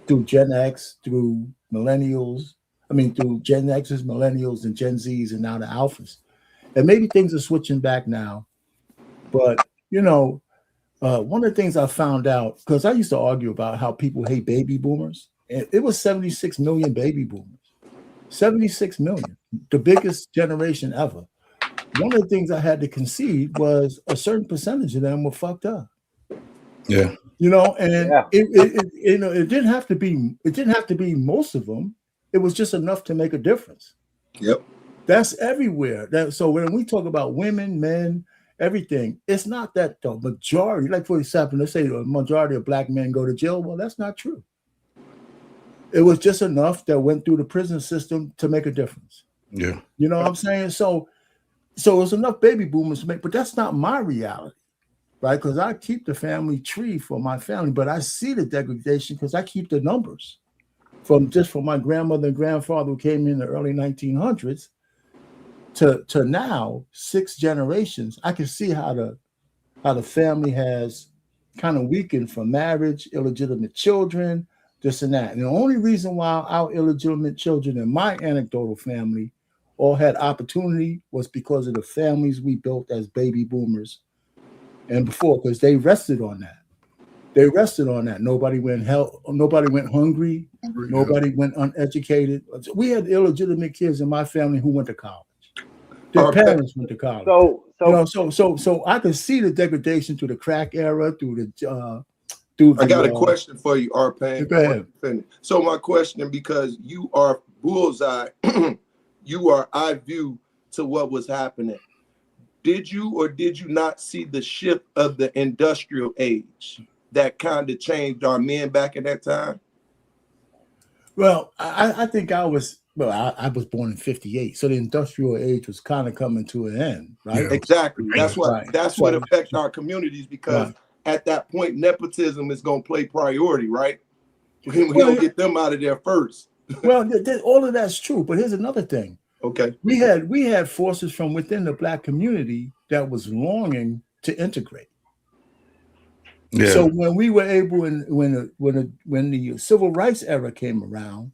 Through Gen X, through millennials, through Gen X's, millennials, and Gen Zs, and now the alphas. And maybe things are switching back now. But, one of the things I found out, because I used to argue about how people hate baby boomers, and it was 76 million baby boomers. 76 million, the biggest generation ever. One of the things I had to concede was a certain percentage of them were fucked up. Yeah. It didn't have to be most of them. It was just enough to make a difference. Yep. That's everywhere. So when we talk about women, men, everything, it's not that the majority, like for example, let's say the majority of black men go to jail. Well, that's not true. It was just enough that went through the prison system to make a difference. Yeah. You know what I'm saying? So it was enough baby boomers to make, but that's not my reality, right? Because I keep the family tree for my family, but I see the degradation because I keep the numbers from my grandmother and grandfather who came in the early 1900s to now, 6 generations. I can see how the family has kind of weakened from marriage, illegitimate children, this and that. And the only reason why our illegitimate children in my anecdotal family all had opportunity was because of the families we built as baby boomers and before, because they rested on that. Nobody went hungry. Nobody went uneducated. We had illegitimate kids in my family who went to college. Their parents went to college. So I could see the degradation through the crack era, I got a question for you, Arpan. Go ahead. So my question, because you are bullseye, you are eye view to what was happening. Did you or did you not see the shift of the industrial age that kind of changed our men back at that time? Well, I think I was born in 1958, so the industrial age was kind of coming to an end, right? Yeah. Exactly. That's what affects our communities, because at that point, nepotism is going to play priority, right? We're going to get them out of there first. Well, all of that's true, but here's another thing. Okay. We had forces from within the black community that was longing to integrate. Yeah. So when we were able, when the civil rights era came around,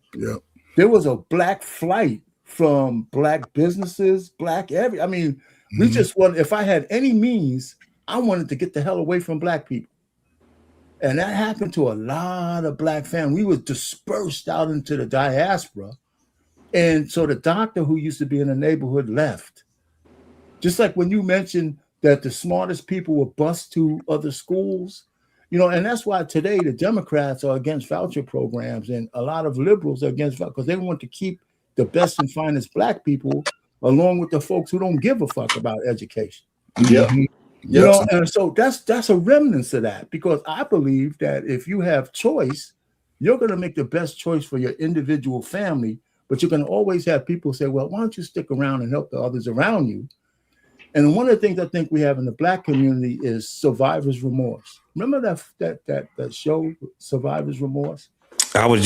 there was a black flight from black businesses, we just wanted, if I had any means, I wanted to get the hell away from black people. And that happened to a lot of black families. We were dispersed out into the diaspora. And so the doctor who used to be in the neighborhood left. Just like when you mentioned that the smartest people were bused to other schools, and that's why today the Democrats are against voucher programs and a lot of liberals are against because they want to keep the best and finest black people along with the folks who don't give a fuck about education. Yeah. And so that's a remnant of that, because I believe that if you have choice, you're going to make the best choice for your individual family, but you're going to always have people say, well, why don't you stick around and help the others around you? And one of the things I think we have in the black community is survivor's remorse. Remember that show, Survivor's Remorse? I was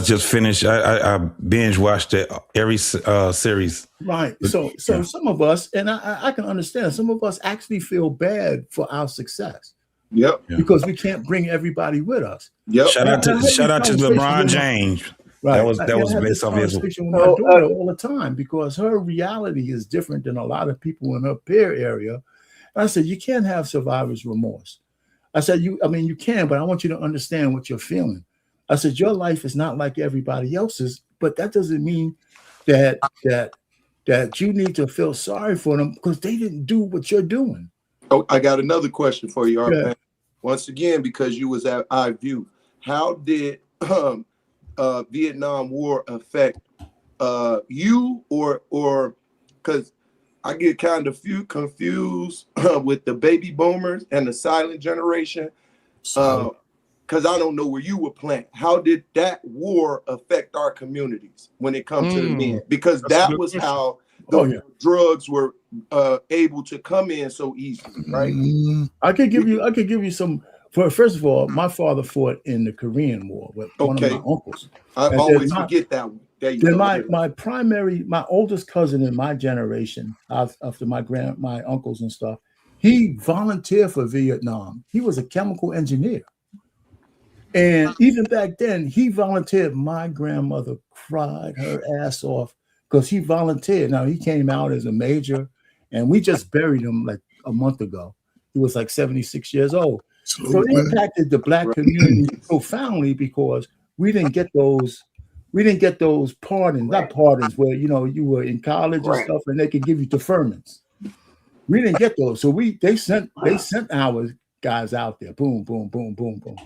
just finished. I binge watched it every series. Right. So some of us, and I can understand, some of us actually feel bad for our success. Yep. Because we can't bring everybody with us. Yep. Shout out to LeBron James. Right. That was based off his. With my daughter all the time, because her reality is different than a lot of people in her peer area. And I said, you can't have survivor's remorse. I said, you can, but I want you to understand what you're feeling. I said, your life is not like everybody else's, but that doesn't mean that you need to feel sorry for them because they didn't do what you're doing. Oh, I got another question for you, Arpan. Once again, because you was at iView, how did Vietnam War affect you, or because I get kind of confused with the baby boomers and the silent generation, because I don't know where you were planted. How did that war affect our communities when it comes to the men? Because that was how the drugs were able to come in so easily, right? I could give you some. First of all, my father fought in the Korean War with one of my uncles. I always forget that one. Then my oldest cousin in my generation, after my uncles and stuff, He volunteered for Vietnam. He was a chemical engineer. And even back then, he volunteered. My grandmother cried her ass off because he volunteered. Now, he came out as a major, and we just buried him like a month ago. He was like 76 years old. So it impacted the Black community profoundly because we didn't get those pardons, not pardons, where you were in college and stuff, and they could give you deferments. We didn't get those, so they sent our guys out there. Boom, boom, boom, boom, boom.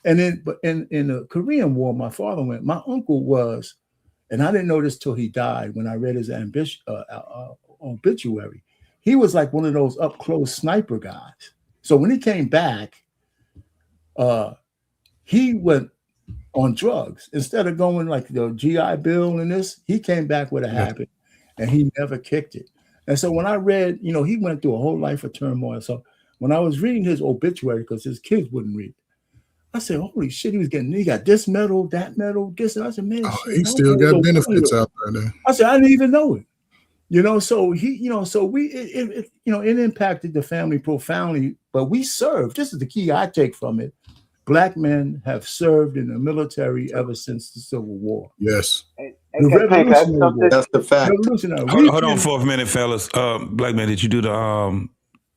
And then, but in the Korean War, my father went. My uncle was, and I didn't know this till he died. When I read his obituary, he was like one of those up close sniper guys. So when he came back, he went on drugs instead of going like the GI Bill and this. He came back with a habit, and he never kicked it. And so when I read, he went through a whole life of turmoil. So when I was reading his obituary, because his kids wouldn't read, I said, holy shit, he got this medal, that medal, this. And I said, man, shit, he still got benefits out there. I said, I didn't even know it. So it impacted the family profoundly, but we served. This is the key I take from it. Black men have served in the military ever since the Civil War. Yes. That's the fact. Hold on for a minute, fellas. Black man, did you do the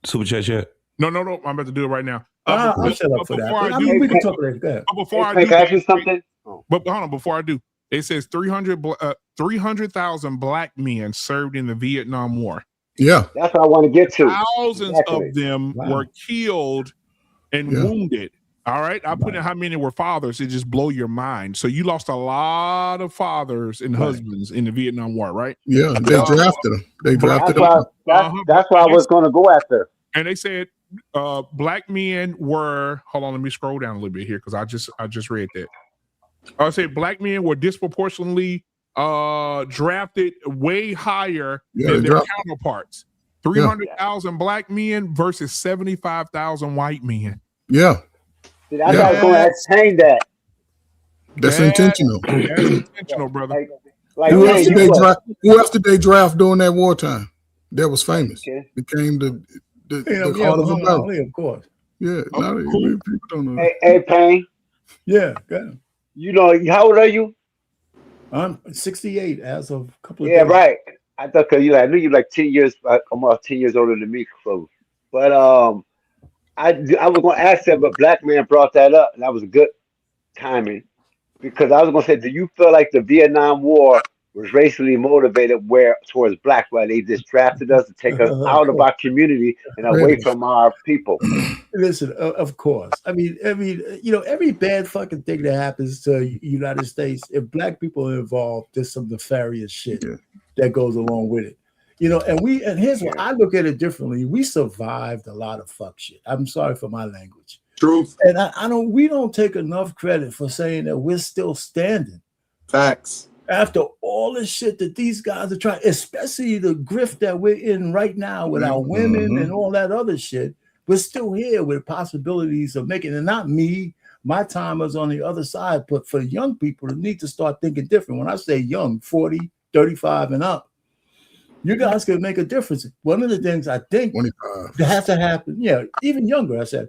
super chat yet? No. I'm about to do it right now. I'll shut up for that. We can talk about that. Before I do, ask you something? But hold on, before I do, it says 300,000 Black men served in the Vietnam War. Yeah. That's what I want to get to. Thousands of them were killed and wounded. All right. I put in how many were fathers. It just blow your mind. So you lost a lot of fathers and husbands in the Vietnam War, right? Yeah. They drafted them. That's why I was going to go after. And they said Black men were, hold on, let me scroll down a little bit here because I just read that. I said Black men were disproportionately drafted way higher than their counterparts. 300,000 Black men versus 75,000 white men. Yeah. See, that's why I was going to attain that. That's intentional. That's intentional, brother. Who else did they draft during that wartime? That was famous. Okay. Became the Heart of America. Of course. Yeah. Cool. People don't know. Hey, Payne. Yeah. Good. How old are you? I'm 68 as of a couple of days. Yeah, right. I thought I knew you like 10 years, almost 10 years older than me. So, but I was going to ask that, but Black man brought that up, and that was a good timing because I was going to say, do you feel like the Vietnam War was racially motivated towards Blacks, why they just drafted us to take us out of our community and away from our people? Listen, of course. I mean, every bad fucking thing that happens to the United States, if Black people are involved, there's some nefarious shit that goes along with it. And here's what I look at it differently. We survived a lot of fuck shit. I'm sorry for my language. Truth. And we don't take enough credit for saying that we're still standing. Facts. After all the shit that these guys are trying, especially the grift that we're in right now with our women and all that other shit, we're still here with possibilities of making it. Not me, my time is on the other side, but for young people to need to start thinking different. When I say young, 40, 35 and up, you guys can make a difference. One of the things I think that has to happen, even younger, I said,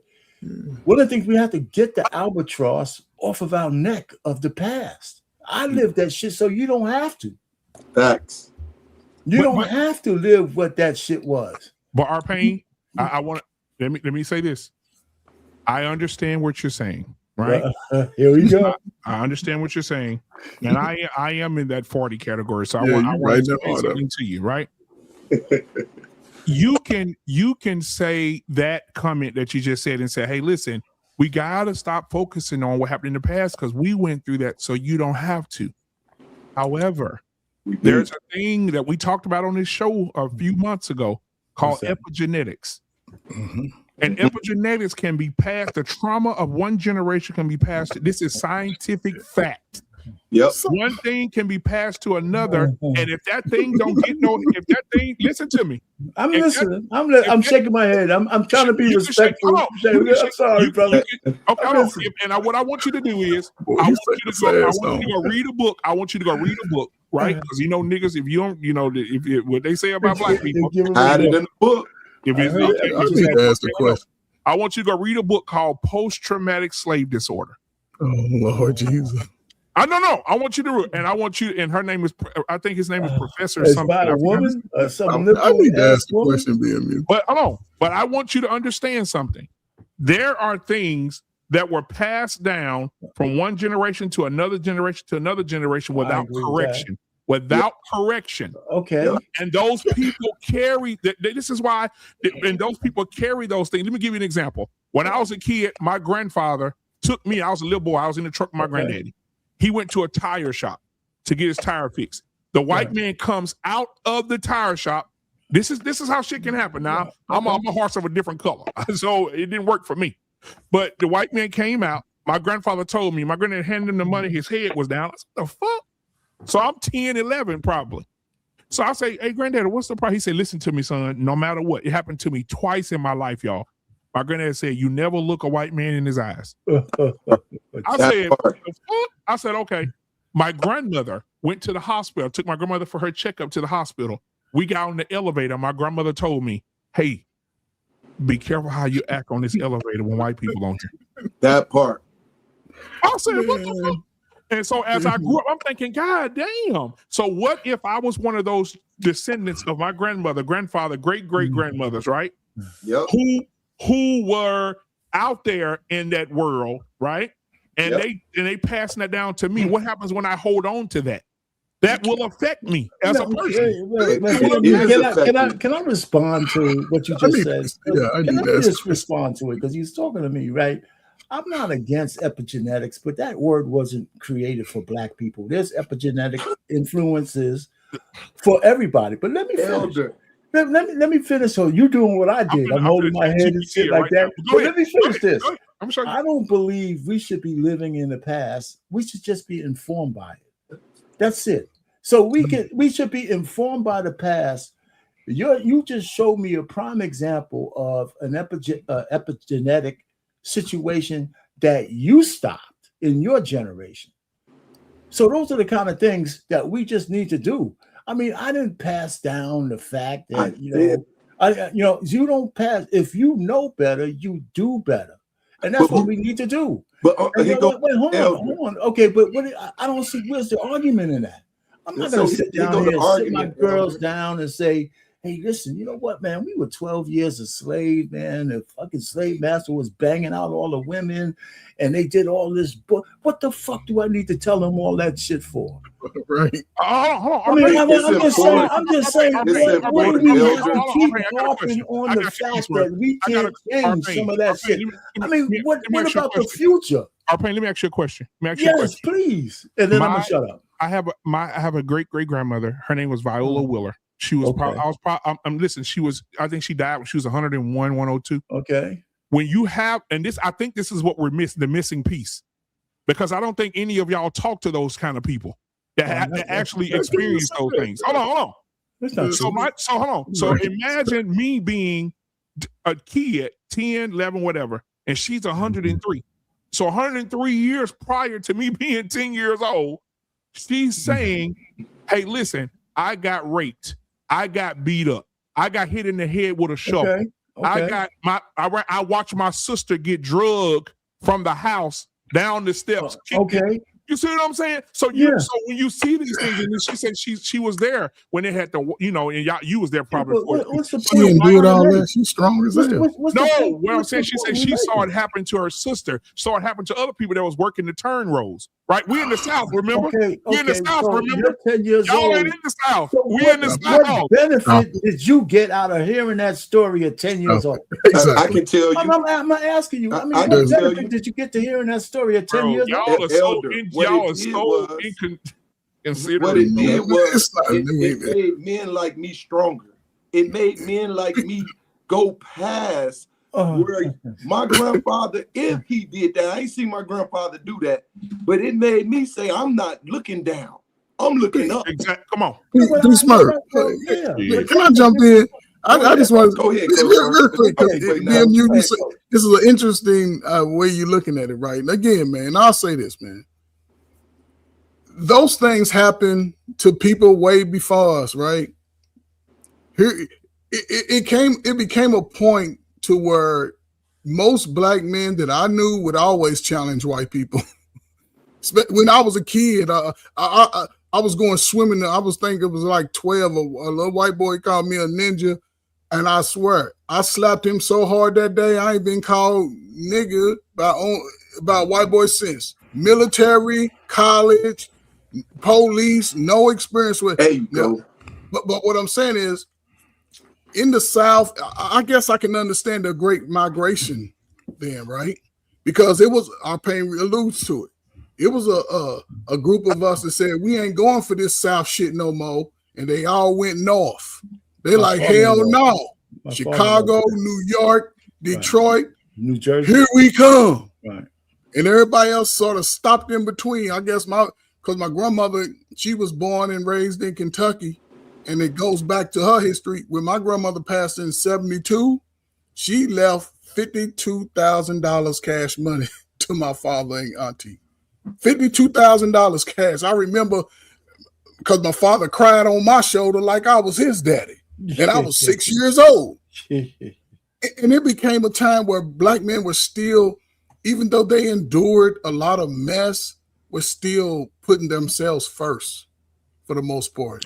one of the things we have to get the albatross off of our neck of the past. I lived that shit, so you don't have to. Facts. You don't have to live what that shit was. But our pain, I want to let me say this. I understand what you're saying, right? Here we go. I understand what you're saying, and I am in that 40 category. So I want to say something to you, right? You can say that comment that you just said and say, hey, listen, we gotta stop focusing on what happened in the past because we went through that, so you don't have to. However, there's a thing that we talked about on this show a few months ago called epigenetics. And epigenetics can be passed. The trauma of one generation can be passed. This is scientific fact. Yep. One thing can be passed to another, and if that thing don't get listen to me. I'm listening. I'm shaking my head. I'm trying to be respectful. I'm sorry, brother. What I want you to do is, I want you to go read a book. I want you to go read a book, right? Because niggas, if you don't, if what they say about Black people, hide it in the book. If it's, I need to ask the question. I want you to go read a book called Post-Traumatic Slave Disorder. Oh, Lord Jesus. I don't know. I want you to, and I want you, and her name is, I think his name is Professor It's something. by a woman, I need to ask the question, BMU. But hold on. But I want you to understand something. There are things that were passed down from one generation to another generation to another generation without correction. Without correction. Okay. And those people carry, this is why, and those people carry those things. Let me give you an example. When I was a kid, my grandfather took me, I was a little boy, I was in the truck with my granddaddy. He went to a tire shop to get his tire fixed. The white man comes out of the tire shop. This is how shit can happen. Now, I'm a horse of a different color, so it didn't work for me. But the white man came out. My grandfather told me, my granddad handed him the money, his head was down. I said, what the fuck? So I'm 10, 11 probably. So I say, hey, granddad, what's the problem? He said, listen to me, son, no matter what. It happened to me twice in my life, y'all. My granddad said, you never look a white man in his eyes. I said, okay. My grandmother went to the hospital, took my grandmother for her checkup to the hospital. We got on the elevator. My grandmother told me, hey, be careful how you act on this elevator when white people on here. That part. I said, what the fuck? And so as I grew up, I'm thinking, God damn. So what if I was one of those descendants of my grandmother, grandfather, great-great-grandmothers, right? Yep. Who were out there in that world, right? And they passing that down to me. What happens when I hold on to that? That will affect me as a person. Can I respond to what you just said? Can I just respond to it? Because he's talking to me, right? I'm not against epigenetics, but that word wasn't created for Black people. There's epigenetic influences for everybody. But let me finish. Let me finish. So you're doing what I did. I'm holding my head and shit like that. But let me finish this. I don't believe we should be living in the past. We should just be informed by it. That's it. So we should be informed by the past. You just showed me a prime example of an epigenetic situation that you stopped in your generation. So those are the kind of things that we just need to do. I mean, I didn't pass down the fact that you don't pass. If you know better, you do better, and that's what we need to do. But wait, hold on. Okay, but I don't see where's the argument in that. I'm not going to sit down here and sit my girls down and say, hey, listen, you know what, man? We were 12 years a slave, man. The fucking slave master was banging out all the women, and they did all this. What the fuck do I need to tell them all that shit for? Right. I'm just saying. What do we have to keep harping on the fact that we can't change some of that shit? I mean, what about the future? Arpane, let me ask you a question. Yes, please. And then I'm gonna shut up. I have a great grandmother. Her name was Viola Willer. She was listen, I think she died when she was 101, 102. Okay. When you have, and this, I think this is what we're missing, the missing piece. Because I don't think any of y'all talk to those kind of people that actually experience those things. Hold on. Hold on. So imagine me being a kid, 10, 11, whatever, and she's 103. So 103 years prior to me being 10 years old, she's saying, hey, listen, I got raped. I got beat up. I got hit in the head with a shovel. Okay. I watched my sister get drugged from the house down the steps. Okay. You see what I'm saying? So so when you see these things, and she said she was there when they had to, and you was there probably. What's the point? She didn't do it all that. She's strong as hell. No, what I'm saying, she said she saw it happen to her sister, saw it happen to other people that was working the turn rows. Right? We in the South, remember? We in the South, remember? You're 10 years Y'all old. ain't in the South. So we in the South. What benefit did you get out of hearing that story at 10 years old? Exactly. I can tell you. I'm asking you. I mean, what benefit did you get to hearing that story at 10 years old? Y'all are so inconsiderate. What it did was it made men like me stronger. It made men like me go past where my grandfather, if he did that, I ain't seen my grandfather do that, but it made me say, I'm not looking down. I'm looking up. Exactly. Come on. Too smart. Can I jump in? I just want to go ahead. Real quick. This is an interesting way you're looking at it, right? And again, man, I'll say this, man. Those things happen to people way before us, right? Here, it became a point to where most black men that I knew would always challenge white people. When I was a kid, I was going swimming. I was thinking it was like 12. A little white boy called me a ninja. And I swear, I slapped him so hard that day, I ain't been called nigga by white boy since. Military, college, police, no experience with. There you go. But what I'm saying is, in the South, I guess I can understand the Great Migration then, right? Because it was, our pain alludes to it. It was a group of us that said, we ain't going for this South shit no more. And they all went north. They're like, hell no. Chicago, New York, Detroit, New Jersey. Here we come. Right. And everybody else sort of stopped in between. I guess because my grandmother, she was born and raised in Kentucky. And it goes back to her history. When my grandmother passed in 1972, she left $52,000 cash money to my father and auntie. $52,000 cash. I remember because my father cried on my shoulder like I was his daddy. And I was 6 years old. And it became a time where black men were still, even though they endured a lot of mess, were still putting themselves first for the most part.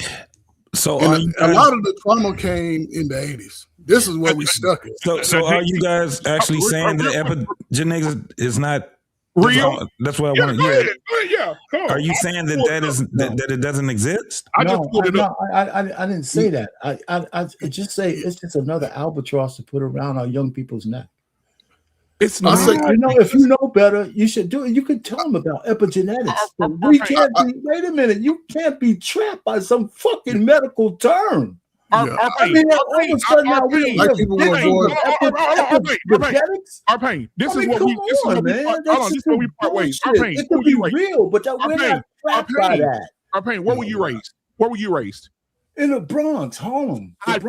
So and a lot of the trauma came in the 80s. This is where we stuck it. So are you guys actually saying that epigenetics is not real? That's what I want to hear. Yeah. Are you saying that it doesn't exist? I didn't say that. I just say it's just another albatross to put around our young people's neck. It's not. If you know better, you should do it. You can tell them about epigenetics. But we can't be. Wait a minute. You can't be trapped by some fucking medical term. I mean, all of a sudden now we like people want Arpain. This is what we. This is what we. Hold on. This is what we part ways. Arpain. It could be real, but we're not trapped by that. Arpain, where were you raised? Where were you raised? In the Bronx, Harlem. I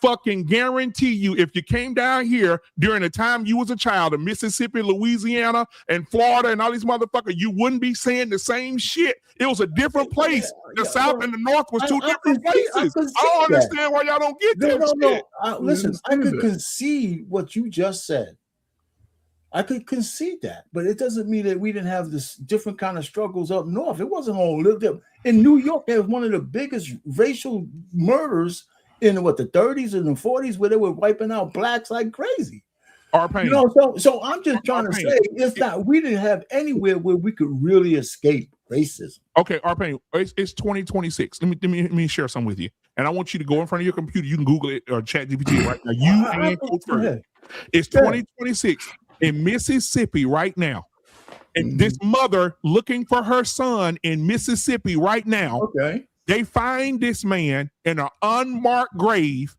fucking guarantee you, if you came down here during the time you was a child in Mississippi, Louisiana, and Florida, and all these motherfuckers, you wouldn't be saying the same shit. It was a different place. The South and the North was two different places. I don't understand why y'all don't get that shit. Listen, I could concede what you just said. I could concede that, but it doesn't mean that we didn't have this different kind of struggles up north. It wasn't all lived up in New York. There was one of the biggest racial murders in the 30s and the 40s, where they were wiping out blacks like crazy. So I'm just trying to say it's not. We didn't have anywhere where we could really escape racism. Okay, Arpain, it's 2026. Let me share some with you, and I want you to go in front of your computer. You can Google it or Chat GPT right now. It's 2026. In Mississippi right now, and this mother looking for her son in Mississippi right now. Okay, they find this man in an unmarked grave.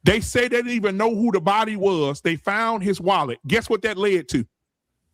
They say they didn't even know who the body was. They found his wallet. Guess what that led to?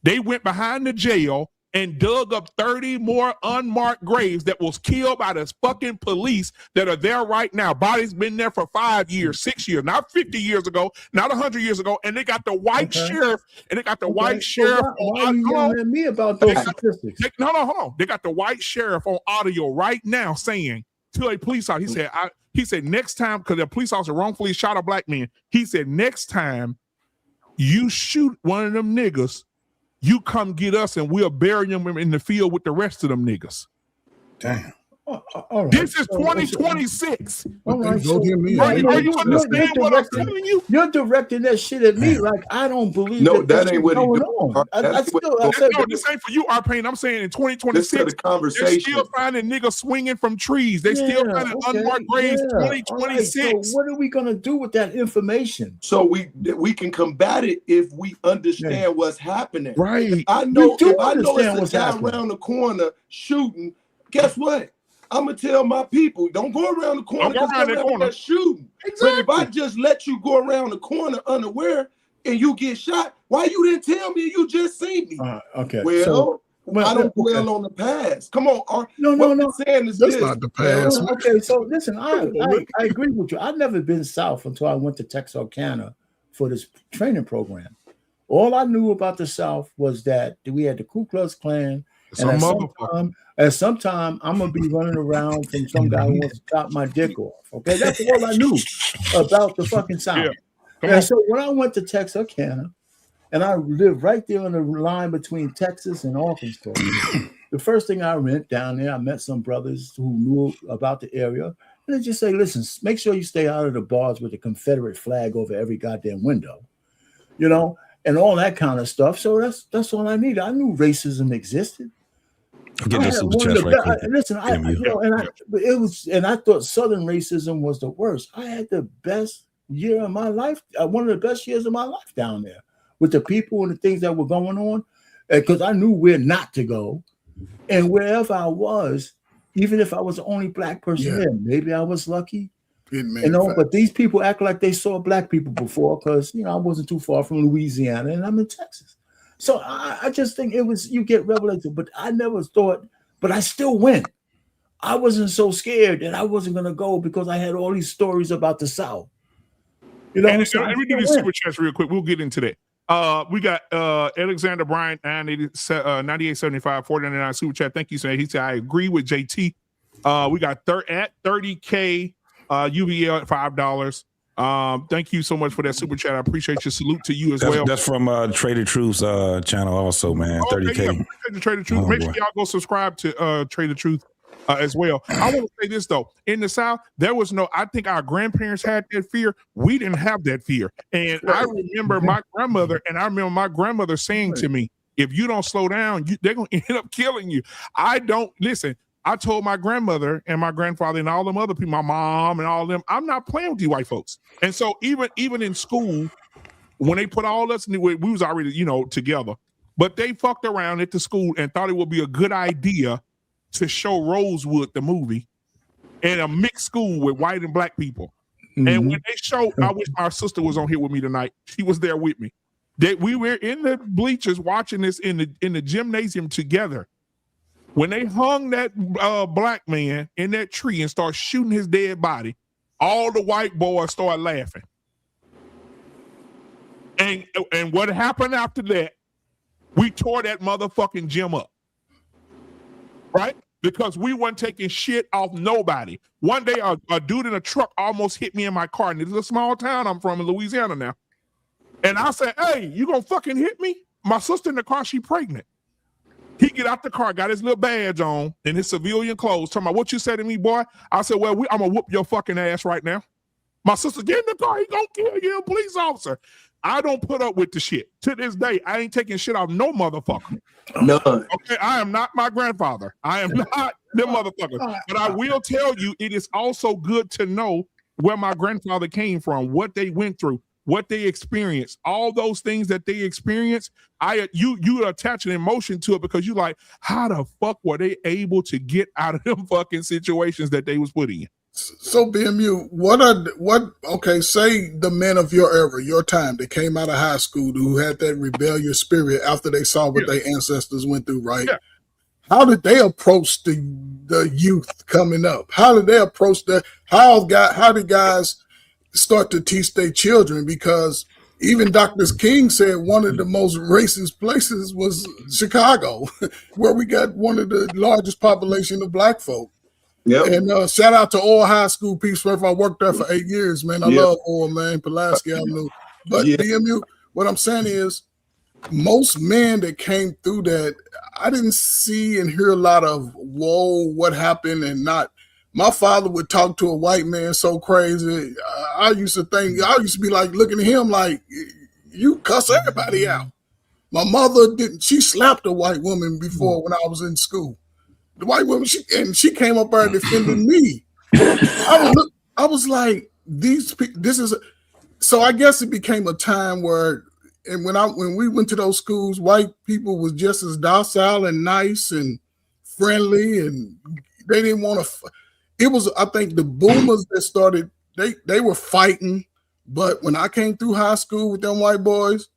They went behind the jail and dug up 30 more unmarked graves that was killed by the fucking police that are there right now. Bodies been there for 5 years, 6 years, not 50 years ago, not 100 years ago. And they got the white sheriff, and they got the white sheriff. Why are you yelling at me about those statistics? Hold on. They got the white sheriff on audio right now saying to a police officer, he said, next time, because the police officer wrongfully shot a black man, he said, next time you shoot one of them niggas, you come get us and we'll bury them in the field with the rest of them niggas. Damn. All right. This is 2026. All right. Are you understand what I'm telling you? You're directing that shit at me like I don't believe that ain't what going on. This ain't for you, Arpain. I'm saying in 2026, they're still finding niggas swinging from trees. They still finding unmarked graves. 2026. Right, so what are we gonna do with that information? So we can combat it if we understand what's happening. Right. I know it's a guy around the corner shooting. Guess what? I'm gonna tell my people, don't go around the corner because they're shooting. Exactly. But if I just let you go around the corner unaware and you get shot, why you didn't tell me? You just seen me. Okay. Well, I don't dwell on the past. Come on. No. Saying is that's not the past. Okay, so listen, I agree with you. I've never been south until I went to Texarkana for this training program. All I knew about the South was that we had the Ku Klux Klan, And at some time, I'm gonna be running around from some guy who wants to chop my dick off. Okay, that's all I knew about the fucking South. And so when I went to Texarkana, and I lived right there on the line between Texas and Arkansas, the first thing I went down there, I met some brothers who knew about the area, and they just say, "Listen, make sure you stay out of the bars with the Confederate flag over every goddamn window," you know, and all that kind of stuff. So that's all I needed. I knew racism existed. Get the super chest right quick. Listen, I thought Southern racism was the worst. I had the best year of my life, one of the best years of my life down there with the people and the things that were going on, because I knew where not to go, and wherever I was, even if I was the only black person there, maybe I was lucky. But these people act like they saw black people before, because I wasn't too far from Louisiana and I'm in Texas. So I just think you get revelated, but I never thought, but I still went. I wasn't so scared that I wasn't going to go because I had all these stories about the South. Let me do this super chats real quick. We'll get into that. We got Alexander Bryant, 9875, 499 super chat. Thank you, sir. He said, I agree with JT. We got at 30K UVL at $5. Thank you so much for that super chat. I appreciate your salute to you as well. That's from Trader Truth's channel also, man. 30K. Yeah, appreciate the Trader Truth. Make sure y'all go subscribe to Trader Truth as well. I want to say this though. In the South, there was I think our grandparents had that fear. We didn't have that fear. And I remember my grandmother saying to me, if you don't slow down, they're going to end up killing you. I told my grandmother and my grandfather and all them other people, my mom and all of them, I'm not playing with you white folks. And so even in school, when they put all us, we was already, together, but they fucked around at the school and thought it would be a good idea to show Rosewood, the movie, in a mixed school with white and black people. Mm-hmm. And when they showed, I wish my sister was on here with me tonight. She was there with me. We were in the bleachers watching this in the gymnasium together. When they hung that black man in that tree and started shooting his dead body, all the white boys started laughing. And what happened after that, we tore that motherfucking gym up. Right? Because we weren't taking shit off nobody. One day, a dude in a truck almost hit me in my car. And this is a small town I'm from in Louisiana now. And I said, hey, you gonna fucking hit me? My sister in the car, she pregnant. He get out the car, got his little badge on and his civilian clothes. Talking about what you said to me, boy. I said, well, I'm going to whoop your fucking ass right now. My sister, get in the car. He going to kill you, police officer. I don't put up with the shit. To this day, I ain't taking shit off no motherfucker. No. Okay, I am not my grandfather. I am not them motherfuckers. But I will tell you, it is also good to know where my grandfather came from, what they went through, what they experienced, all those things that they experienced. You attach an emotion to it because you like, how the fuck were they able to get out of them fucking situations that they was put in? So BMU, say the men of your era, your time, that came out of high school who had that rebellious spirit after they saw what their ancestors went through, right? Yeah. How did they approach the youth coming up? How did they approach that? How did guys start to teach their children? Because even Dr. King said one of the most racist places was Chicago, where we got one of the largest population of black folk. Yep. And shout out to all high school peeps. I worked there for 8 years, man. I love all, man, Pulaski Avenue. But BMU, what I'm saying is, most men that came through that, I didn't see and hear a lot of, whoa, what happened and not. My father would talk to a white man so crazy. I used to be like looking at him like, you cuss everybody out. My mother didn't. She slapped a white woman before when I was in school. The white woman, she came up there defending me. I was like, so I guess it became a time where, and when we went to those schools, white people was just as docile and nice and friendly, and they didn't want to. It was, I think, the boomers that started. They were fighting, but when I came through high school with them white boys,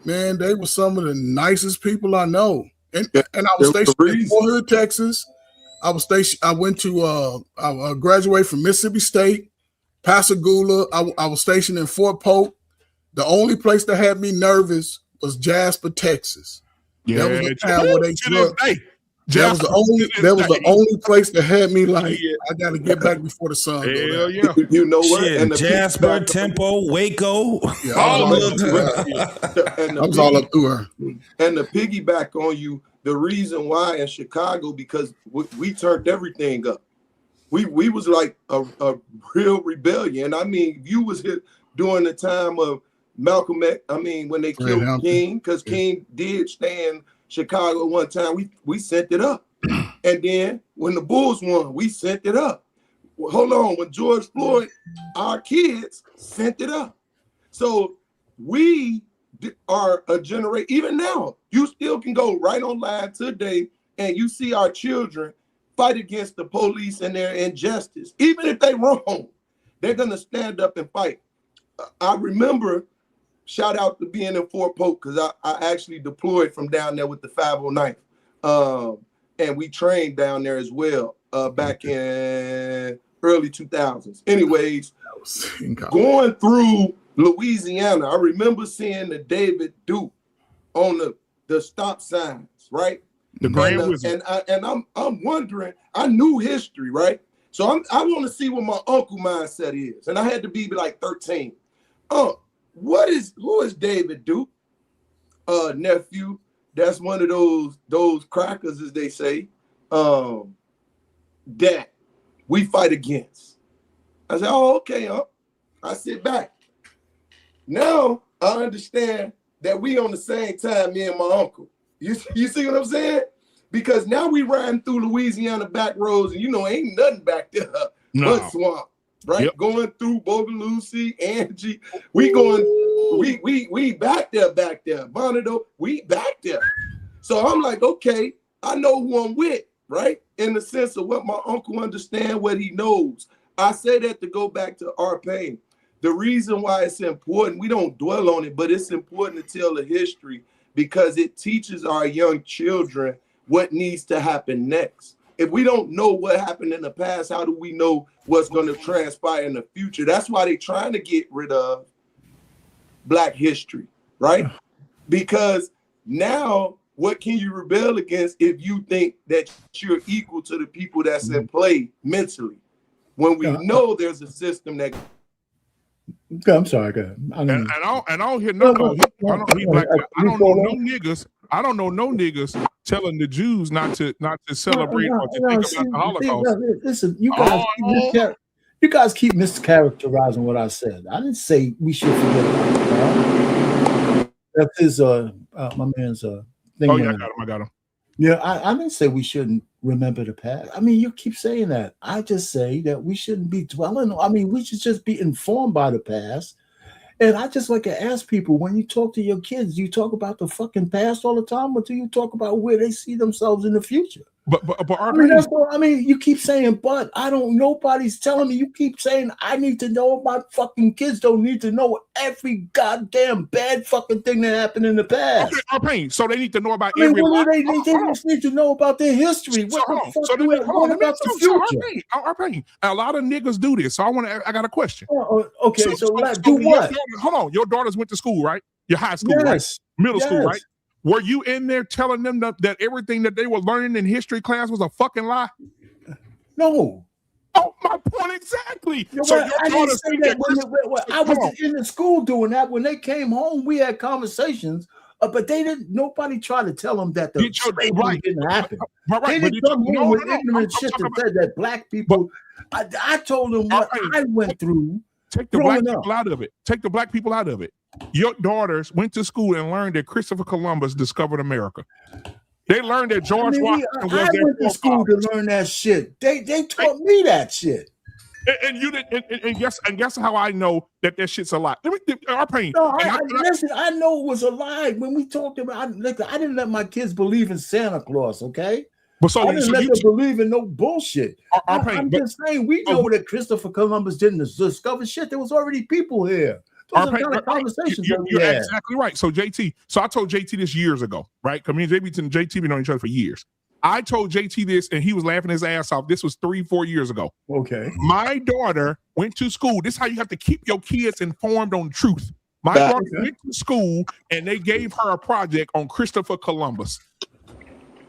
man, they were some of the nicest people I know. And I was stationed in Fort Hood, Texas. I graduated from Mississippi State, Pascagoula. I was stationed in Fort Polk. The only place that had me nervous was Jasper, Texas. Yeah, that was the town where they drug. That was the only place that had me like, I got to get back before the sun go Hell down. yeah. You know what? Shit, And the Jasper, Tempo, Waco. Yeah, all I of was, I was all up through her. And the piggyback on you, the reason why in Chicago, because we turned everything up. We was like a real rebellion. I mean, you was here during the time of Malcolm X. I mean, when they killed King, because King did stay in Chicago one time. We sent it up. And then when the Bulls won, we sent it up. Well, hold on, when George Floyd, our kids sent it up. So we are a generation. Even now, you still can go right online today and you see our children fight against the police and their injustice. Even if they're wrong, they're gonna stand up and fight. I remember, shout out to being in Fort Polk, because I actually deployed from down there with the 509th. And we trained down there as well back in early 2000s. Anyways, going through Louisiana, I remember seeing the David Duke on the stop signs, right? The Grand Wizard. And I'm wondering, I knew history, right? So I want to see what my uncle mindset is. And I had to be like 13. Who is David Duke? Nephew. That's one of those crackers, as they say, that we fight against. I said, oh, okay, I sit back. Now I understand that we on the same time, me and my uncle. You see what I'm saying? Because now we riding through Louisiana back roads, and ain't nothing back there but swamp, right? Yep. Going through Bogalusa, Angie. We back there. Bonato, we back there. So I'm like, okay, I know who I'm with, right? In the sense of what my uncle understands, what he knows. I say that to go back to our pain. The reason why it's important, we don't dwell on it, but it's important to tell the history because it teaches our young children what needs to happen next. If we don't know what happened in the past, how do we know what's going to transpire in the future? That's why they're trying to get rid of Black history, right? Because now, what can you rebel against if you think that you're equal to the people that's in play mentally? When we know there's a system that. Okay, I'm sorry. Go ahead. I don't hear no. I don't know no niggas telling the Jews not to celebrate or to think about the Holocaust. Listen, you guys keep mischaracterizing what I said. I didn't say we should forget about it. That's his my man's thing. Oh yeah, I got him. Yeah, I didn't say we shouldn't remember the past. I mean, you keep saying that. I just say that we shouldn't be dwelling. I mean, we should just be informed by the past. And I just like to ask people, when you talk to your kids, do you talk about the fucking past all the time, or do you talk about where they see themselves in the future? But I mean, you keep saying, but I don't. Nobody's telling me. You keep saying I need to know. My fucking kids don't need to know every goddamn bad fucking thing that happened in the past. Okay, so they need to know about They just need to know about their history. What about the future? A lot of niggas do this. So I got a question. Okay, so do what? Hold on. Your daughters went to school, right? Your high school, right? Middle school, right? Were you in there telling them that everything that they were learning in history class was a fucking lie? No. Oh, my point exactly. So I didn't say that I was in the school doing that. When they came home, we had conversations, but they didn't. Nobody tried to tell them that the slavery didn't happen. They didn't come home with ignorant shit that said that Black people. I told them what I went through. Take the Black people out of it. Take the Black people out of it. Your daughters went to school and learned that Christopher Columbus discovered America. They learned that George Washington was I went to school to learn that shit. They taught me that shit. And you didn't. And guess how I know that shit's a lie. Listen, I know it was a lie when we talked about. I didn't let my kids believe in Santa Claus. Okay. But I didn't let them believe in no bullshit. I'm just saying we know that Christopher Columbus didn't discover shit. There was already people here. Those are the kind of conversations you're exactly right. So JT, I told JT this years ago, right? Because me and JT been on each other for years. I told JT this, and he was laughing his ass off. This was 3-4 years ago. Okay. My daughter went to school. This is how you have to keep your kids informed on truth. My daughter went to school, and they gave her a project on Christopher Columbus.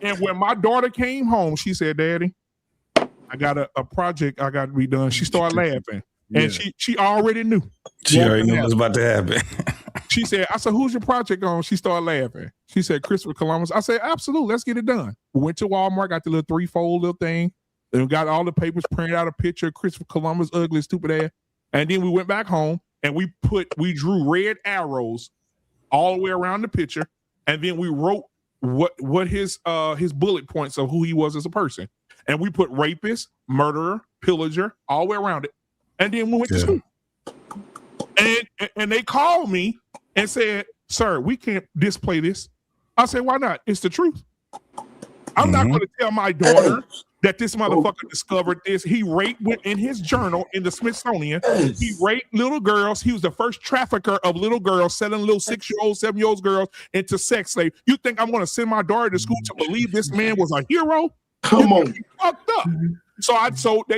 And when my daughter came home, she said, "Daddy, I got a project I got to be done." She started laughing, and she already knew. She already knew what was about to happen. She said, "I said, who's your project on?" She started laughing. She said, "Christopher Columbus." I said, "Absolutely, let's get it done." We went to Walmart, got the little 3-fold little thing, and got all the papers, printed out a picture of Christopher Columbus, ugly, stupid ass. And then we went back home and we drew red arrows all the way around the picture, and then we wrote what his bullet points of who he was as a person. And we put rapist, murderer, pillager, all the way around it. And then we went to school. And they called me and said, "Sir, we can't display this." I said, "Why not? It's the truth. I'm not going to tell my daughter that this motherfucker discovered this. He raped in his journal in the Smithsonian. He raped little girls. He was the first trafficker of little girls, selling little 6-year-old, 7-year-old girls into sex slave. You think I'm going to send my daughter to school to believe this man was a hero? Come on. Fucked up."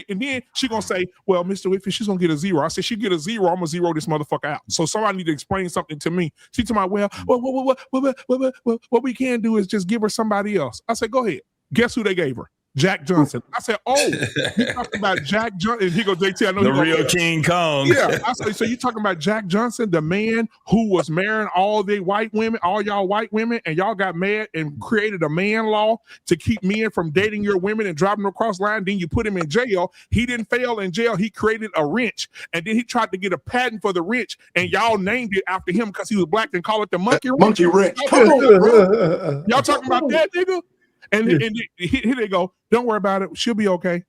And then she gonna say, "Well, Mr. Whitfield, she's gonna get a 0. I said, "She get a 0, I'm gonna 0 this motherfucker out." So somebody need to explain something to me. She told me, what we can do is just give her somebody else. I said, "Go ahead." Guess who they gave her? Jack Johnson. I said, "Oh, you talking about Jack Johnson?" And he goes, "JT, I know the real King Kong." Yeah. I said, "So you talking about Jack Johnson, the man who was marrying all y'all white women, and y'all got mad and created a man law to keep men from dating your women and driving them across the line. Then you put him in jail. He didn't fail in jail. He created a wrench, and then he tried to get a patent for the wrench, and y'all named it after him because he was black and called it the monkey wrench." Monkey wrench. Y'all talking about that, nigga? And here they go. "Don't worry about it. She'll be okay."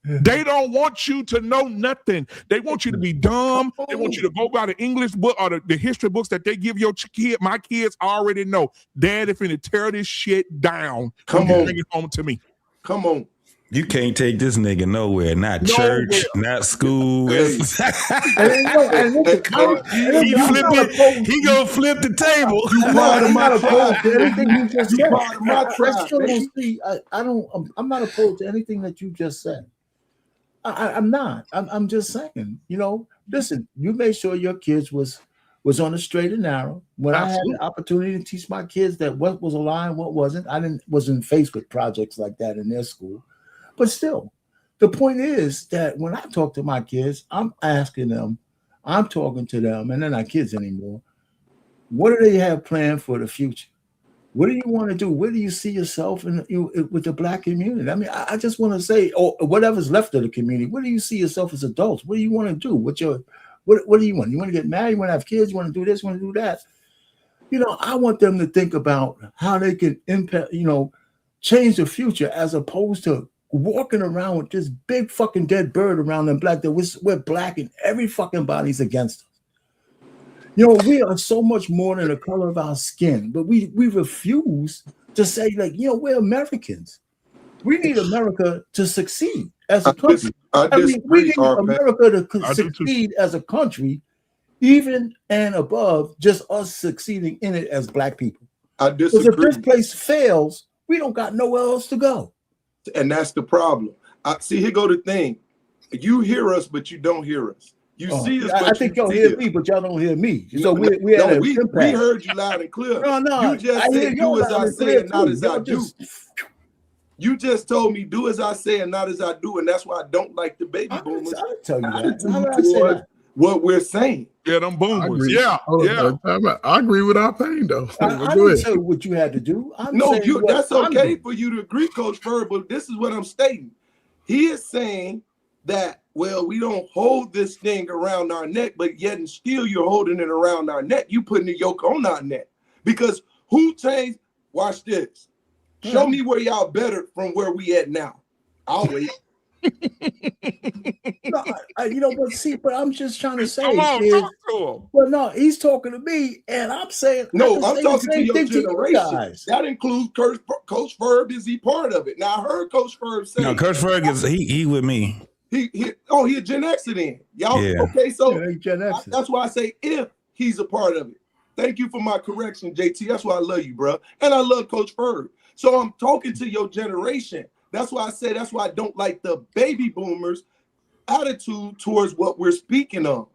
They don't want you to know nothing. They want you to be dumb. They want you to go by the English book or the history books that they give your kid. My kids already know. Dad, if you tear this shit down, come on, bring it home to me. Come on. You can't take this nigga nowhere. Not church, not school. He gonna flip the table. I'm not opposed to anything you just said. I'm not opposed to anything that you just said. I'm not. I'm just saying. Listen. You made sure your kids was on the straight and narrow. When Absolutely. I had the opportunity to teach my kids that what was a lie and what wasn't, wasn't faced with projects like that in their school. But still, the point is that when I talk to my kids, I'm asking them, I'm talking to them, and they're not kids anymore. What do they have planned for the future? What do you want to do? Where do you see yourself with the Black community? I mean, I just want to say, or whatever's left of the community, where do you see yourself as adults? What do you want to do? What do you want? You want to get married? You want to have kids? You want to do this? You want to do that? I want them to think about how they can impact, change the future as opposed to walking around with this big fucking dead bird around them black that we're black and every fucking body's against us. We are so much more than the color of our skin, but we refuse to say we're Americans. We need America to succeed as a country. We need America to succeed as a country, even and above just us succeeding in it as black people. I disagree. Because if this place fails, we don't got nowhere else to go. And that's the problem. See, here go the thing. You hear us, but you don't hear us. You see us, but I think y'all hear me, but y'all don't hear me. So we heard you loud and clear. No, you just said do as I say and not as I do. You just told me do as I say and not as I do, and that's why I don't like the baby boomers. I tell you that. What we're saying. Yeah, them boomers. Yeah. I agree with our pain, though. I didn't say what you had to do. That's okay for you to agree, Coach Ferb, but this is what I'm stating. He is saying that, well, we don't hold this thing around our neck, but yet and still you're holding it around our neck. You putting the yoke on our neck. Because who changed? Watch this. Show me where y'all better from where we at now. I'll wait. But I'm just trying to say, talk to him. Well, no, he's talking to me, and I'm saying, no, I'm talking to your generation. That includes Coach Ferb. Is he part of it? Now I heard Coach Ferb say, no, Coach Ferb is he with me. He a Gen X then. Y'all okay? So that's why I say if he's a part of it. Thank you for my correction, JT. That's why I love you, bro, and I love Coach Ferb. So I'm talking to your generation. That's why I don't like the baby boomers attitude towards what we're speaking of.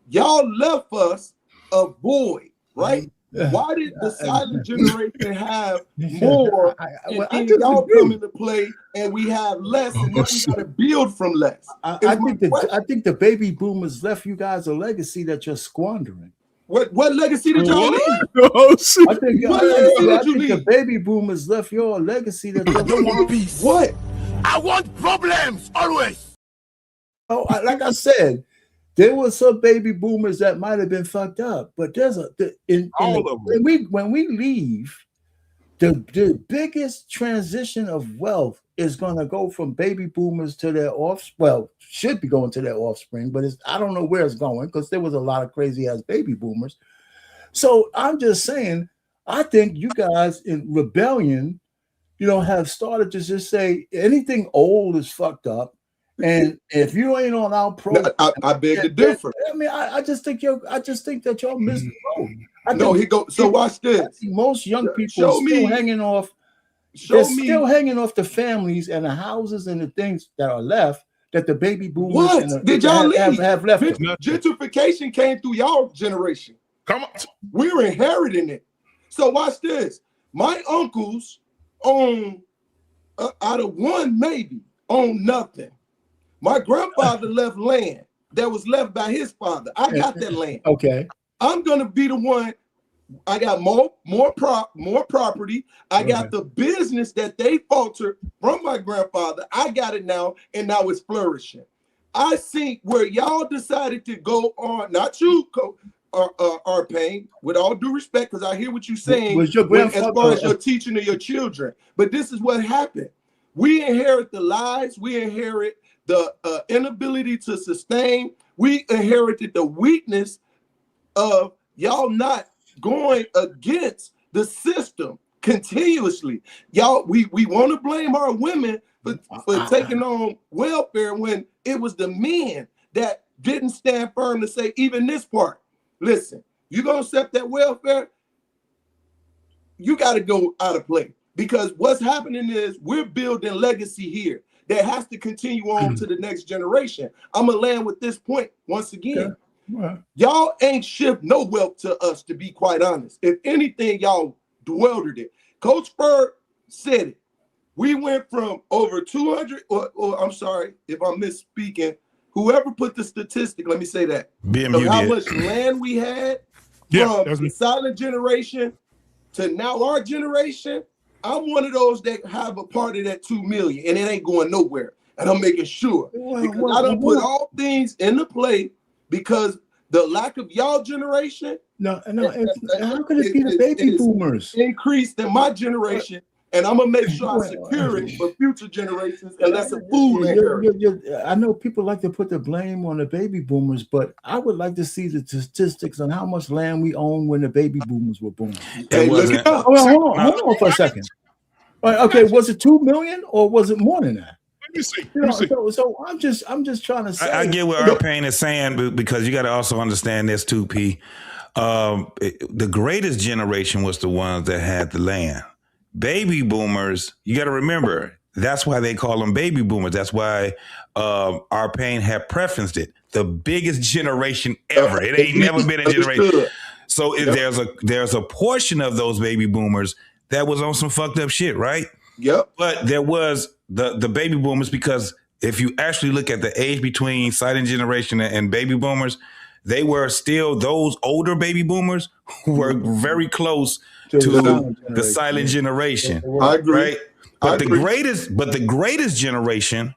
Y'all left us a void, right? Why did the silent generation have more and then y'all come into play and we have less and now we got to build from less? I think the baby boomers left you guys a legacy that you're squandering. What legacy did y'all leave? I think the baby boomers left you a legacy that I don't want peace. What? I want problems always. Oh, like I said, there were some baby boomers that might have been fucked up, but there's when we leave, the biggest transition of wealth is going to go from baby boomers to their offspring. Well, should be going to their offspring, but I don't know where it's going because there was a lot of crazy ass baby boomers. So I'm just saying, I think you guys in rebellion, have started to just say anything old is fucked up. And if you ain't on our program, I beg to differ. I mean, I just think that y'all missed the boat. No, he go. So watch this. Most young people are still hanging off. They're still hanging off the families and the houses and the things that are left that the baby boomers did y'all have left. Gentrification came through y'all generation. Come on, we're inheriting it. So watch this. My uncles own out of one maybe own nothing. My grandfather left land that was left by his father. I got that land. Okay. I'm gonna be the one. I got more property. I got the business that they faltered from my grandfather. I got it now, and now it's flourishing. I see where y'all decided to go on, not you, our pain, with all due respect, because I hear what you're saying as far as your teaching of your children. But this is what happened. We inherit the lies. We inherit the inability to sustain. We inherited the weakness of y'all not going against the system continuously. Y'all, we want to blame our women for taking on welfare when it was the men that didn't stand firm to say even this part. Listen, you're gonna accept that welfare, you got to go out of play, because what's happening is we're building legacy here that has to continue on to the next generation. I'm gonna land with this point once again. Y'all ain't shipped no wealth to us, to be quite honest. If anything, y'all dwelled it. Coach Bird said it. We went from over 200, or I'm sorry if I'm misspeaking, whoever put the statistic, let me say that, of how much land we had from the silent generation to now our generation. I'm one of those that have a part of that 2 million, and it ain't going nowhere. And I'm making sure, because I don't put all things into play, because the lack of y'all generation. No, how could it be the baby boomers increased in my generation? And I'm gonna make sure I secure it for future generations, unless a fool inherits. I know people like to put the blame on the baby boomers, but I would like to see the statistics on how much land we owned when the baby boomers were born. Hey, look it up. Hold on for a second. Okay, was it 2 million or was it more than that? Let me see. So I'm just trying to say. I get what our pain is saying, because you got to also understand this too, P. The greatest generation was the ones that had the land. Baby boomers, you got to remember, that's why they call them baby boomers. That's why our pain had preferenced it. The biggest generation ever. It ain't never been a generation. So there's a portion of those baby boomers that was on some fucked up shit, right? Yep. But there was the baby boomers, because if you actually look at the age between silent generation and baby boomers, they were still, those older baby boomers were very close to the silent generation. I agree. Right? But the greatest generation,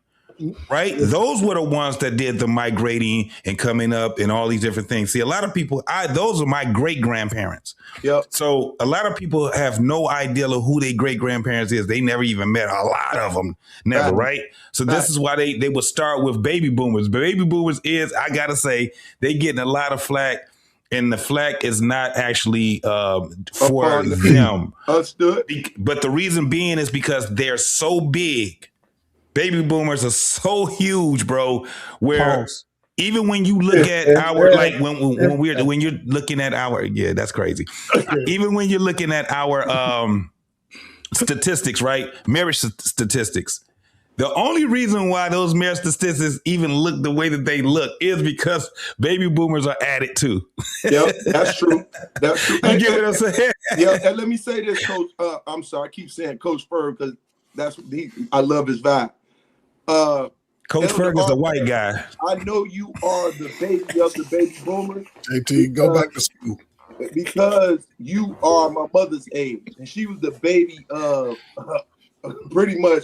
right? Those were the ones that did the migrating and coming up and all these different things. See, a lot of people, those are my great grandparents. Yep. So a lot of people have no idea of who their great grandparents is. They never even met a lot of them, never, right? So this is why they would start with baby boomers. Baby boomers is, I gotta say, they getting a lot of flack. And the flack is not actually for them. Understood. But the reason being is because they're so big. Baby boomers are so huge, bro. Where even when you look at our, like when you're looking at our, that's crazy. Even when you're looking at our statistics, right? Marriage statistics. The only reason why those marriage statistics even look the way that they look is because baby boomers are at it too. Yep, that's true. That's true. You get what I'm saying? Yeah, and let me say this, Coach. I'm sorry, I keep saying Coach Ferg because I love his vibe. Coach Ferg is a white guy. I know you are the baby of the baby boomers. JT, go back to school. Because you are my mother's age, and she was the baby of pretty much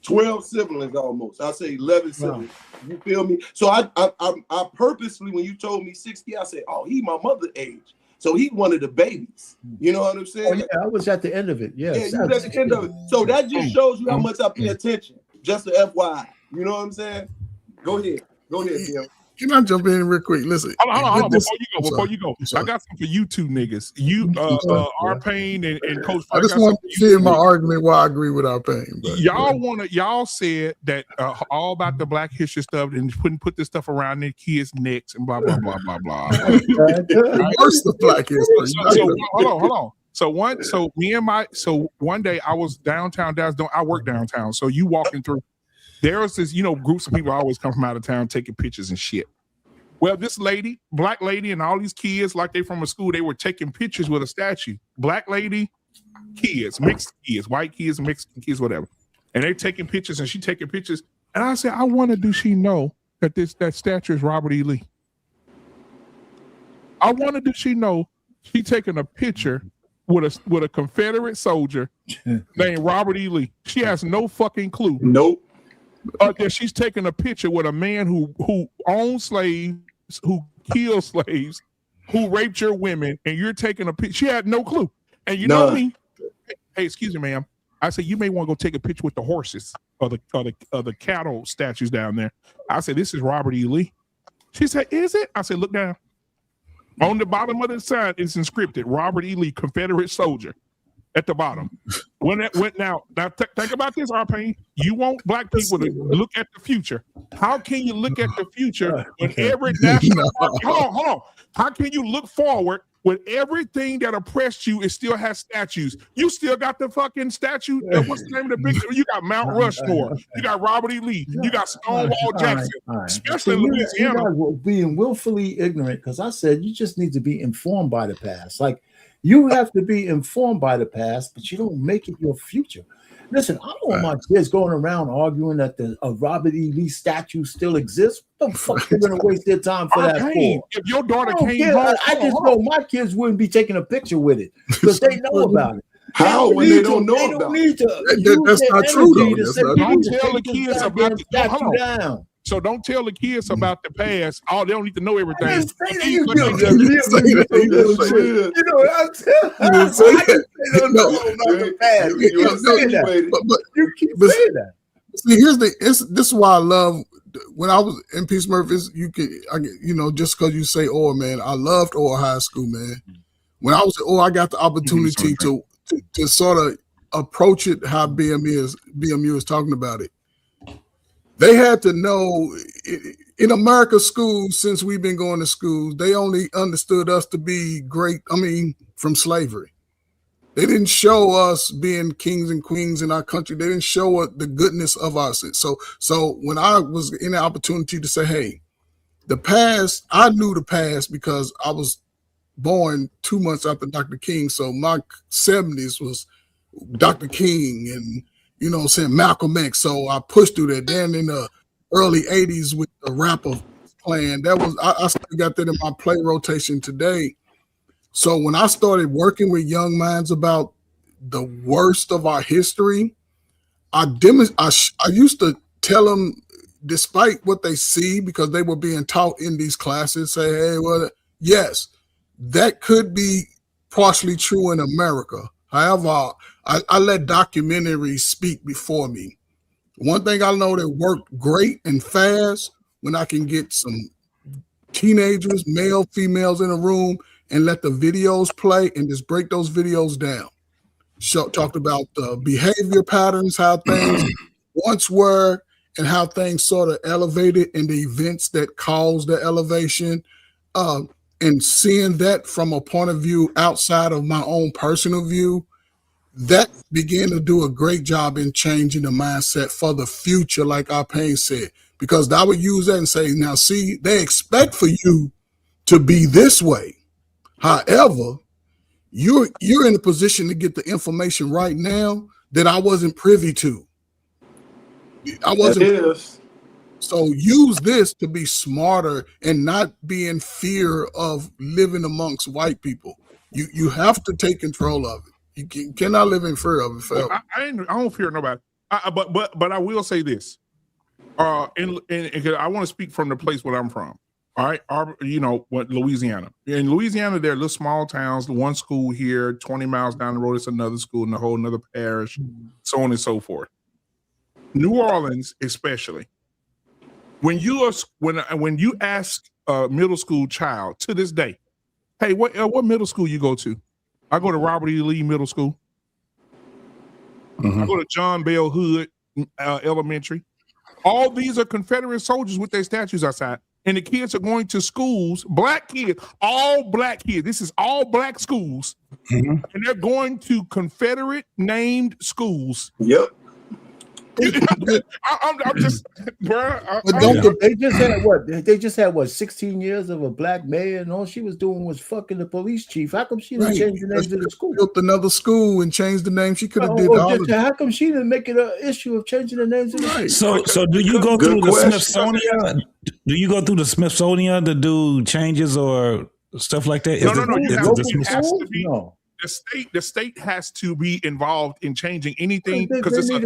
12 siblings almost. I say 11 siblings. You feel me? So I purposely, when you told me 60, I said, oh, he my mother age. So he one of the babies. You know what I'm saying? Oh, yeah, I was at the end of it. Yes. Yeah, you was at the end of it. So that just shows you how much I pay attention. Just the FYI. You know what I'm saying? Go ahead. Go ahead, Tim. Can I jump in real quick? Listen. Hold on. Before you go, I got something for you two niggas. You, R-Pain and Coach Ferg. I just want to share my argument why I agree with R-Pain. Y'all said that all about the Black history stuff and put this stuff around their kids' necks and blah, blah, blah, blah, blah. Worse the Black history. So hold on. So one day I was downtown Dallas. I work downtown. So you walking through, there was this, groups of people always come from out of town taking pictures and shit. Well, this lady, black lady, and all these kids, like they from a school, they were taking pictures with a statue. Black lady, kids, mixed kids, white kids, Mexican kids, whatever. And they're taking pictures, and she taking pictures. And I said, I wonder, do she know that that statue is Robert E. Lee? I wonder, do she know she taking a picture with a Confederate soldier named Robert E. Lee? She has no fucking clue. Nope. That she's taking a picture with a man who owned slaves, who killed slaves, who raped your women, and you're taking a picture. She had no clue. And you know me? Hey, excuse me, ma'am. I said, you may want to go take a picture with the horses or the cattle statues down there. I said, this is Robert E. Lee. She said, is it? I said, look down. On the bottom of the sign, it's inscripted, Robert E. Lee, Confederate soldier. At the bottom. When that went now think about this, R-Pain. You want black people to look at the future. How can you look at the future when every national hold on. How can you look forward when everything that oppressed you still has statues? You still got the fucking statue. What's the name of the big? You got Mount Rushmore. You got Robert E. Lee. You got Stonewall Jackson. Especially in Louisiana. You guys were being willfully ignorant because I said you just need to be informed by the past. Like, you have to be informed by the past, but you don't make it your future. Listen, I don't want my kids going around arguing that the Robert E. Lee statue still exists. What the fuck are you going to waste their time for that for? If your daughter came home, I just know my kids wouldn't be taking a picture with it because they know about it. How when they don't know about it? That's not true, though. Don't tell the kids about the statue down. So don't tell the kids about the past. Oh, they don't need to know everything. You know what I'm saying? You keep saying that. See, this is why I love when I was in Peace Murphy. Just because you say, "Oh man, I loved Orr High School, man." When I was at Orr, I got the opportunity to sort of approach it how BMU is talking about it. They had to know in America's schools, since we've been going to schools, they only understood us to be great. I mean, from slavery. They didn't show us being kings and queens in our country. They didn't show us the goodness of us. So when I was in the opportunity to say, hey, the past, I knew the past because I was born 2 months after Dr. King. So my 70s was Dr. King and Malcolm X. So I pushed through that. Then in the early 80s with the rapper plan, I still got that in my play rotation today. So when I started working with young minds about the worst of our history, I used to tell them, despite what they see, because they were being taught in these classes, say, hey, well, yes, that could be partially true in America. However, I let documentaries speak before me. One thing I know that worked great and fast when I can get some teenagers, male, females in a room and let the videos play and just break those videos down. Talked about the behavior patterns, how things once were and how things sort of elevated and the events that caused the elevation. And seeing that from a point of view outside of my own personal view, that began to do a great job in changing the mindset for the future, like our Payne said, because I would use that and say, now see, they expect for you to be this way. However, you're in a position to get the information right now that I wasn't privy to. I wasn't. Yes. So use this to be smarter and not be in fear of living amongst white people. You have to take control of it. You cannot live in fear of it forever. Well, I don't fear nobody. But I will say this. And I want to speak from the place where I'm from. All right, Louisiana. In Louisiana, there are little small towns. One school here, 20 miles down the road, it's another school in a whole another parish, so on and so forth. New Orleans, especially, when you ask a middle school child to this day, hey, what middle school you go to? I go to Robert E. Lee Middle School. I go to John Bell Hood Elementary. All these are Confederate soldiers with their statues outside. And the kids are going to schools, black kids, all black kids. This is all black schools. And they're going to Confederate named schools. Yep. I'm just, bro. They just had what? They just had what? 16 years of a black mayor, and all she was doing was fucking the police chief. How come she didn't change the names of the school? Built another school and changed the name. She could have did all of How come she didn't make it an issue of changing the names of the school? So do you go through the Smithsonian? Do you go through the Smithsonian to do changes or stuff like that? No. The state has to be involved in changing anything because it's a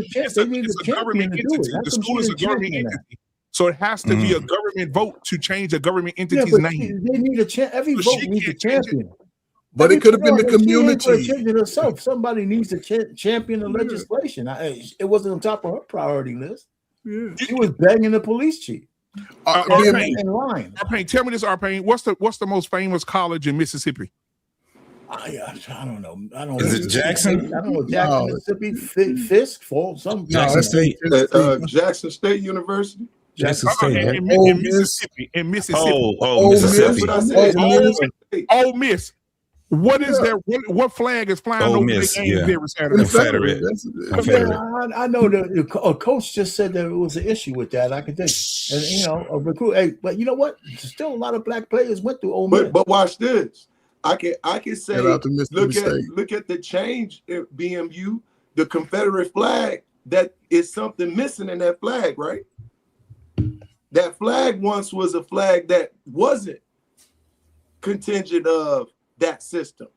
government entity. The school is a government entity. So it has to be a government vote to change a government entity's name. They need every vote needs a champion. But it could have been the community. She ain't herself. Somebody needs to champion the legislation. It wasn't on top of her priority list. Yeah. She was banging the police chief. In line. Arpain, tell me this, Arpain. What's the most famous college in Mississippi? I don't know. I don't know. Is it Jackson? I don't know. Jackson, Mississippi, Fisk, Fall, something. Jackson State. Jackson State University. Jackson State. In Mississippi. Oh, Mississippi. Ole Miss. What is there? What flag is flying over the game every Saturday? Confederate. I know a coach just said there was an issue with that. I can think, and a recruit. Hey, but you know what? Still a lot of black players went through Ole Miss. But watch this. I can say look at the change at BMU, the Confederate flag. That is something missing in that flag, right? That flag once was a flag that wasn't contingent of that system.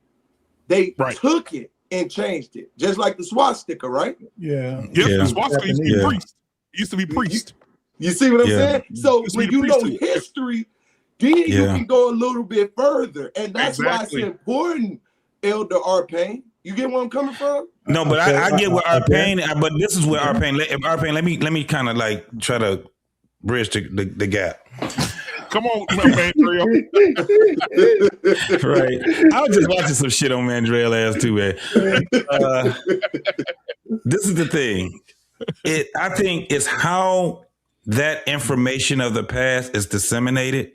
They took it and changed it, just like the swastika, right? Yeah. The swastika used to be priest. It used to be priest. You see what I'm saying? So when you know history, then you can go a little bit further, and that's why it's important, Elder Arpain. You get where I'm coming from? No, but I get where Arpain. But this is where Arpain. Let me kind of like try to bridge the gap. Come on, Mandrell. Right. I was just watching some shit on Mandrell ass too, man. This is the thing. I think it's how that information of the past is disseminated.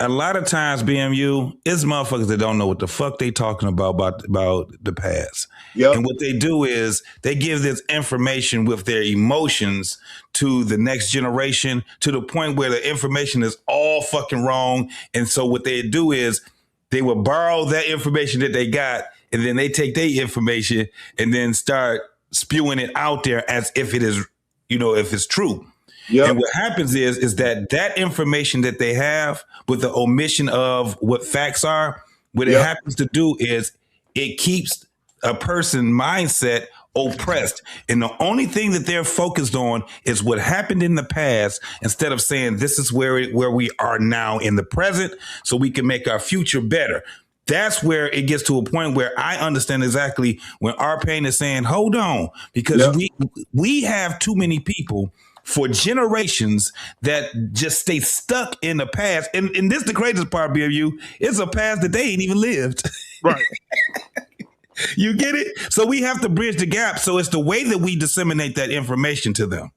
A lot of times, BMU is motherfuckers that don't know what the fuck they talking about the past. Yep. And what they do is they give this information with their emotions to the next generation to the point where the information is all fucking wrong. And so what they do is they will borrow that information that they got, and then they take their information and then start spewing it out there as if it is, if it's true. Yep. And what happens is that information that they have with the omission of what facts are, what it happens to do is it keeps a person's mindset oppressed. And the only thing that they're focused on is what happened in the past, instead of saying this is where we are now in the present so we can make our future better. That's where it gets to a point where I understand exactly when Arpain is saying, hold on, because we have too many people for generations that just stay stuck in the past. And this the craziest part, BMU, it's a past that they ain't even lived. Right. You get it? So we have to bridge the gap. So it's the way that we disseminate that information to them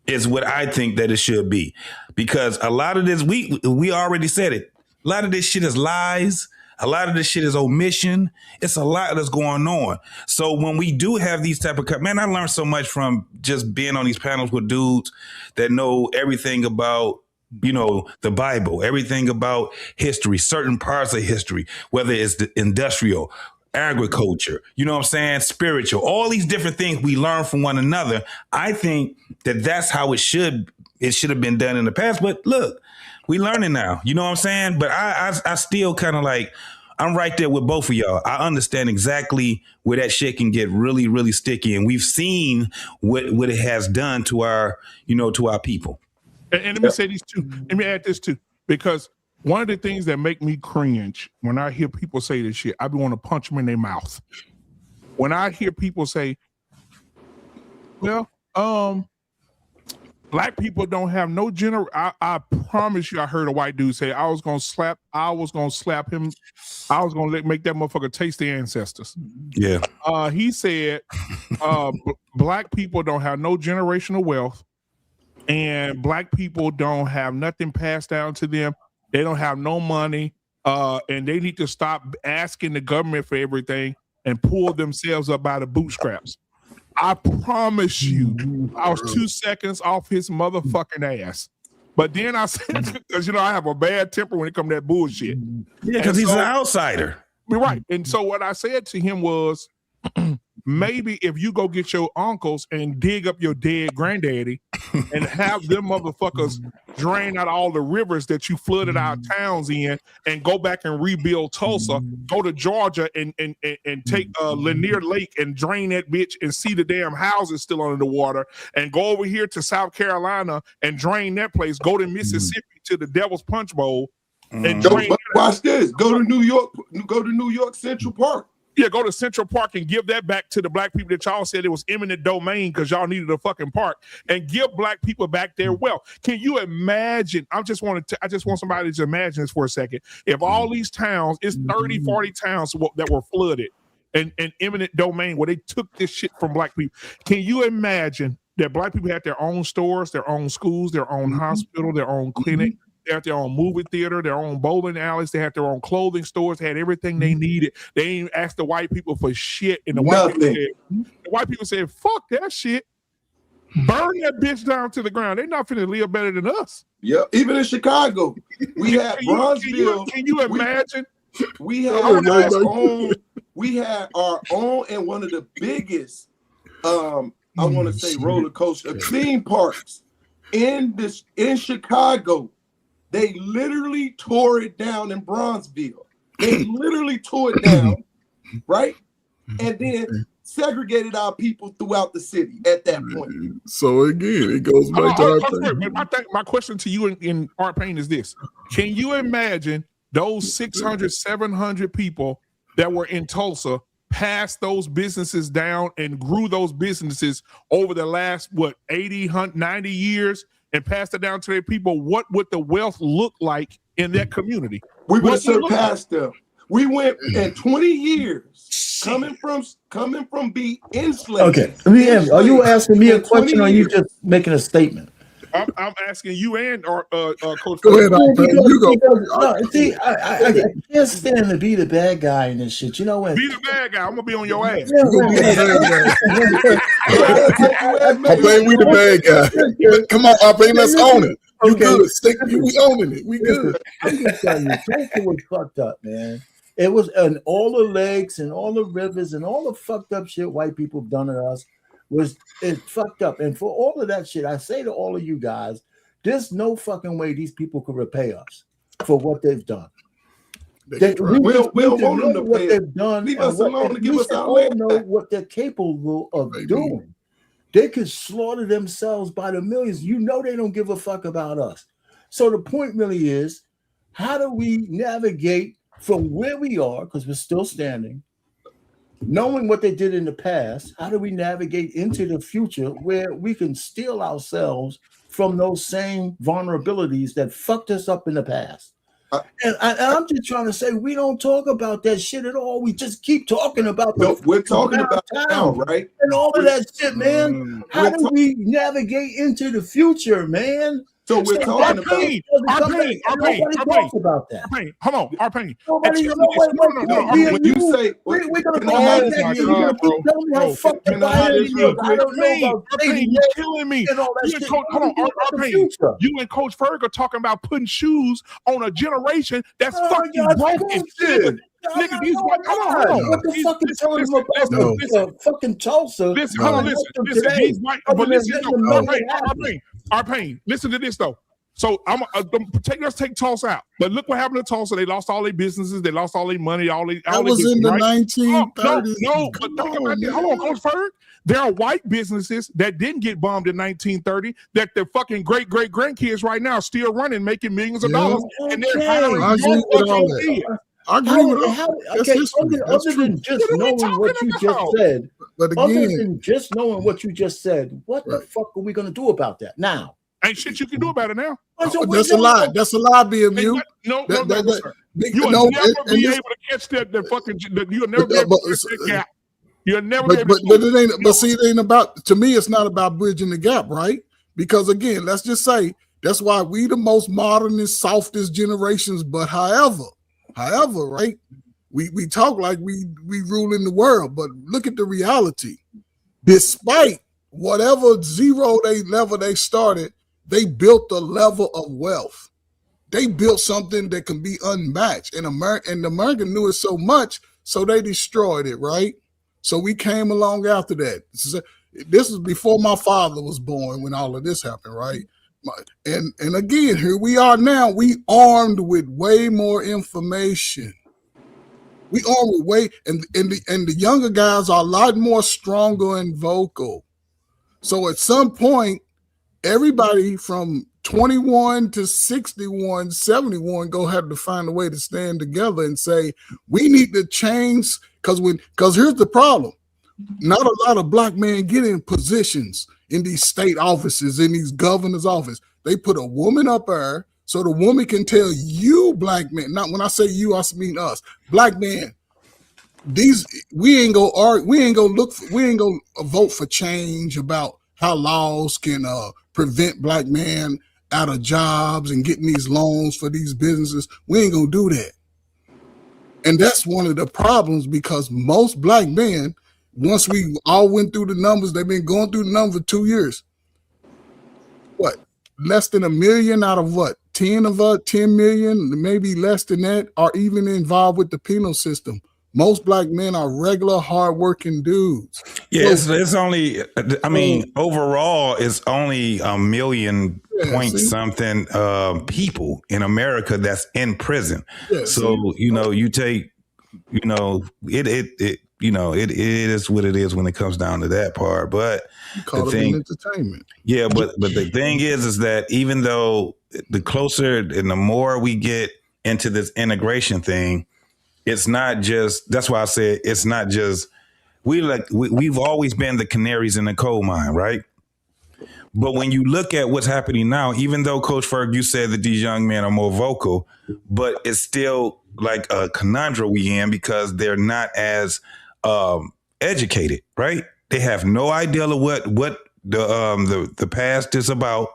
is what I think that it should be. Because a lot of this, we already said it. A lot of this shit is lies. A lot of this shit is omission. It's a lot that's going on. So when we do have these type of, man, I learned so much from just being on these panels with dudes that know everything about, you know, the Bible, everything about history, certain parts of history, whether it's the industrial, agriculture, you know what I'm saying, spiritual, all these different things we learn from one another. I think that that's how it should have been done in the past. But look, we learning now, you know what I'm saying? But I still kind of like, I'm right there with both of y'all. I understand exactly where that shit can get really, really sticky. And we've seen what it has done to our, you know, to our people. And let me say these two. Let me add this too, because one of the things that make me cringe when I hear people say this shit, I be want to punch them in their mouth. When I hear people say, well, black people don't have no I promise you, I heard a white dude say, I was gonna slap him. I was gonna make that motherfucker taste the ancestors. Yeah. He said, black people don't have no generational wealth, and black people don't have nothing passed down to them. They don't have no money, and they need to stop asking the government for everything and pull themselves up by the bootstraps. I promise you, I was 2 seconds off his motherfucking ass. But then I said, because, you know, I have a bad temper when it comes to that bullshit. Yeah, because he's an outsider. Right. And so what I said to him was, maybe if you go get your uncles and dig up your dead granddaddy and have them motherfuckers drain out all the rivers that you flooded our towns in and go back and rebuild Tulsa, go to Georgia and take Lanier Lake and drain that bitch and see the damn houses still under the water, and go over here to South Carolina and drain that place, go to Mississippi to the Devil's Punch Bowl and drain watch this. Go to New York Central Park. Yeah, go to Central Park and give that back to the black people that y'all said it was eminent domain because y'all needed a fucking park, and give black people back their wealth. Can you imagine? I just want somebody to imagine this for a second. If all these towns, it's 30, 40 towns that were flooded and eminent domain where they took this shit from black people. Can you imagine that black people had their own stores, their own schools, their own hospital, their own clinic? They had their own movie theater, their own bowling alleys. They had their own clothing stores, had everything they needed. They didn't ask the white people for shit. And the white people said, fuck that shit. Burn that bitch down to the ground. They're not finna live better than us. Yeah, even in Chicago. We had Bronzeville. Can you imagine? We had our own and one of the biggest, I want to say roller coaster theme parks in Chicago. They literally tore it down in Bronzeville. They literally tore it down, right? And then segregated our people throughout the city at that point. So again, it goes back to my question to you in Art Pain is this. Can you imagine those 600, 700 people that were in Tulsa passed those businesses down and grew those businesses over the last, 80, 90 years? And passed it down to their people, what would the wealth look like in that community? We would have surpassed them. We went in 20 years coming from being enslaved. Okay. Are you asking me a question or are you just making a statement? I'm asking you and Coach. Go ahead, you go. See, I can't stand to be the bad guy in this shit. You know what? Be the bad guy. I'm gonna be on your ass. I think we the bad guy. Come on, I let's own it. You good? We owning it. We good. I'm just telling you, Tulsa was fucked up, man. It was, and all the lakes and all the rivers and all the fucked up shit white people have done to us. It fucked up. And for all of that shit, I say to all of you guys, there's no fucking way these people could repay us for what they've done. We don't want them to what pay. they've done. Leave us alone to give us our land. Know what they're capable of doing. They could slaughter themselves by the millions. You know they don't give a fuck about us. So the point really is, how do we navigate from where we are, because we're still standing, knowing what they did in the past, how do we navigate into the future where we can steal ourselves from those same vulnerabilities that fucked us up in the past? And I'm just trying to say, we don't talk about that shit at all. We just keep talking about we're talking about now, right? And all of that shit, man. How do we navigate into the future, man? So we're talking about Nobody talks about that. Hold on, Arpain. Nobody. When you say, we're gonna can I have this you're real gonna quick? keep telling me how fucked Can I have this real quick? I don't know about dating you killing me. and all that You shit. Arpain, you and Coach Ferg are talking about putting shoes on a generation that's fucking broke and shit. Nigga, these white. Hold on. What the fuck is telling them about fucking Tulsa? Listen, hold on, listen. These white, but listen, Arpain, listen to this though. So let's take Tulsa out. But look what happened to Tulsa. They lost all their businesses. They lost all their money. That was in the 1930s. No, but think about it. Hold on, Coach Ferg. There are white businesses that didn't get bombed in 1930 that their fucking great grandkids right now still running, making millions of dollars, and they're hiring I agree with all that. I agree with that. Other than just knowing what you just said, but again, other than just knowing what you just said, what the fuck are we going to do about that now? Ain't shit you can do about it now. That's a lie. That's a lie, BMU. No, sir. You will never be able to catch that fucking. You'll never be able to catch that gap. You'll never be able to. But it ain't. But see, it ain't about. To me, it's not about bridging the gap, right? Because again, let's just say that's why we the most modernest, softest generations. But however, right? We talk like we ruling the world, but look at the reality. Despite whatever level they started, they built a level of wealth. They built something that can be unmatched. And America knew it so much, so they destroyed it, right? So we came along after that. This is before my father was born when all of this happened, right? And again, here we are now. We armed with way more information. We armed with way, and the younger guys are a lot more stronger and vocal. So at some point, everybody from 21 to 61, 71 go have to find a way to stand together and say, we need to change, because here's the problem. Not a lot of black men get in positions in these state offices, in these governor's office. They put a woman up there so the woman can tell you, black men, not when I say you, I mean us, black men, we ain't gonna vote for change about how laws can prevent black men out of jobs and getting these loans for these businesses. We ain't gonna do that. And that's one of the problems, because most black men, once we all went through the numbers, they've been going through the numbers for 2 years. What? Less than 1 million out of what? 10 million, maybe less than that, are even involved with the penal system. Most black men are regular, hardworking dudes. Yeah, it's only, I mean, overall, it's only 1 million point something people in America that's in prison. Yeah, so, you take, it is what it is when it comes down to that part. But the thing, entertainment. Yeah, but the thing is that even though the closer and the more we get into this integration thing, it's not just, that's why I said it's not just, we've always been the canaries in the coal mine, right? But when you look at what's happening now, even though Coach Ferg, you said that these young men are more vocal, but it's still like a conundrum we in, because they're not as educated, right? They have no idea of what the past is about.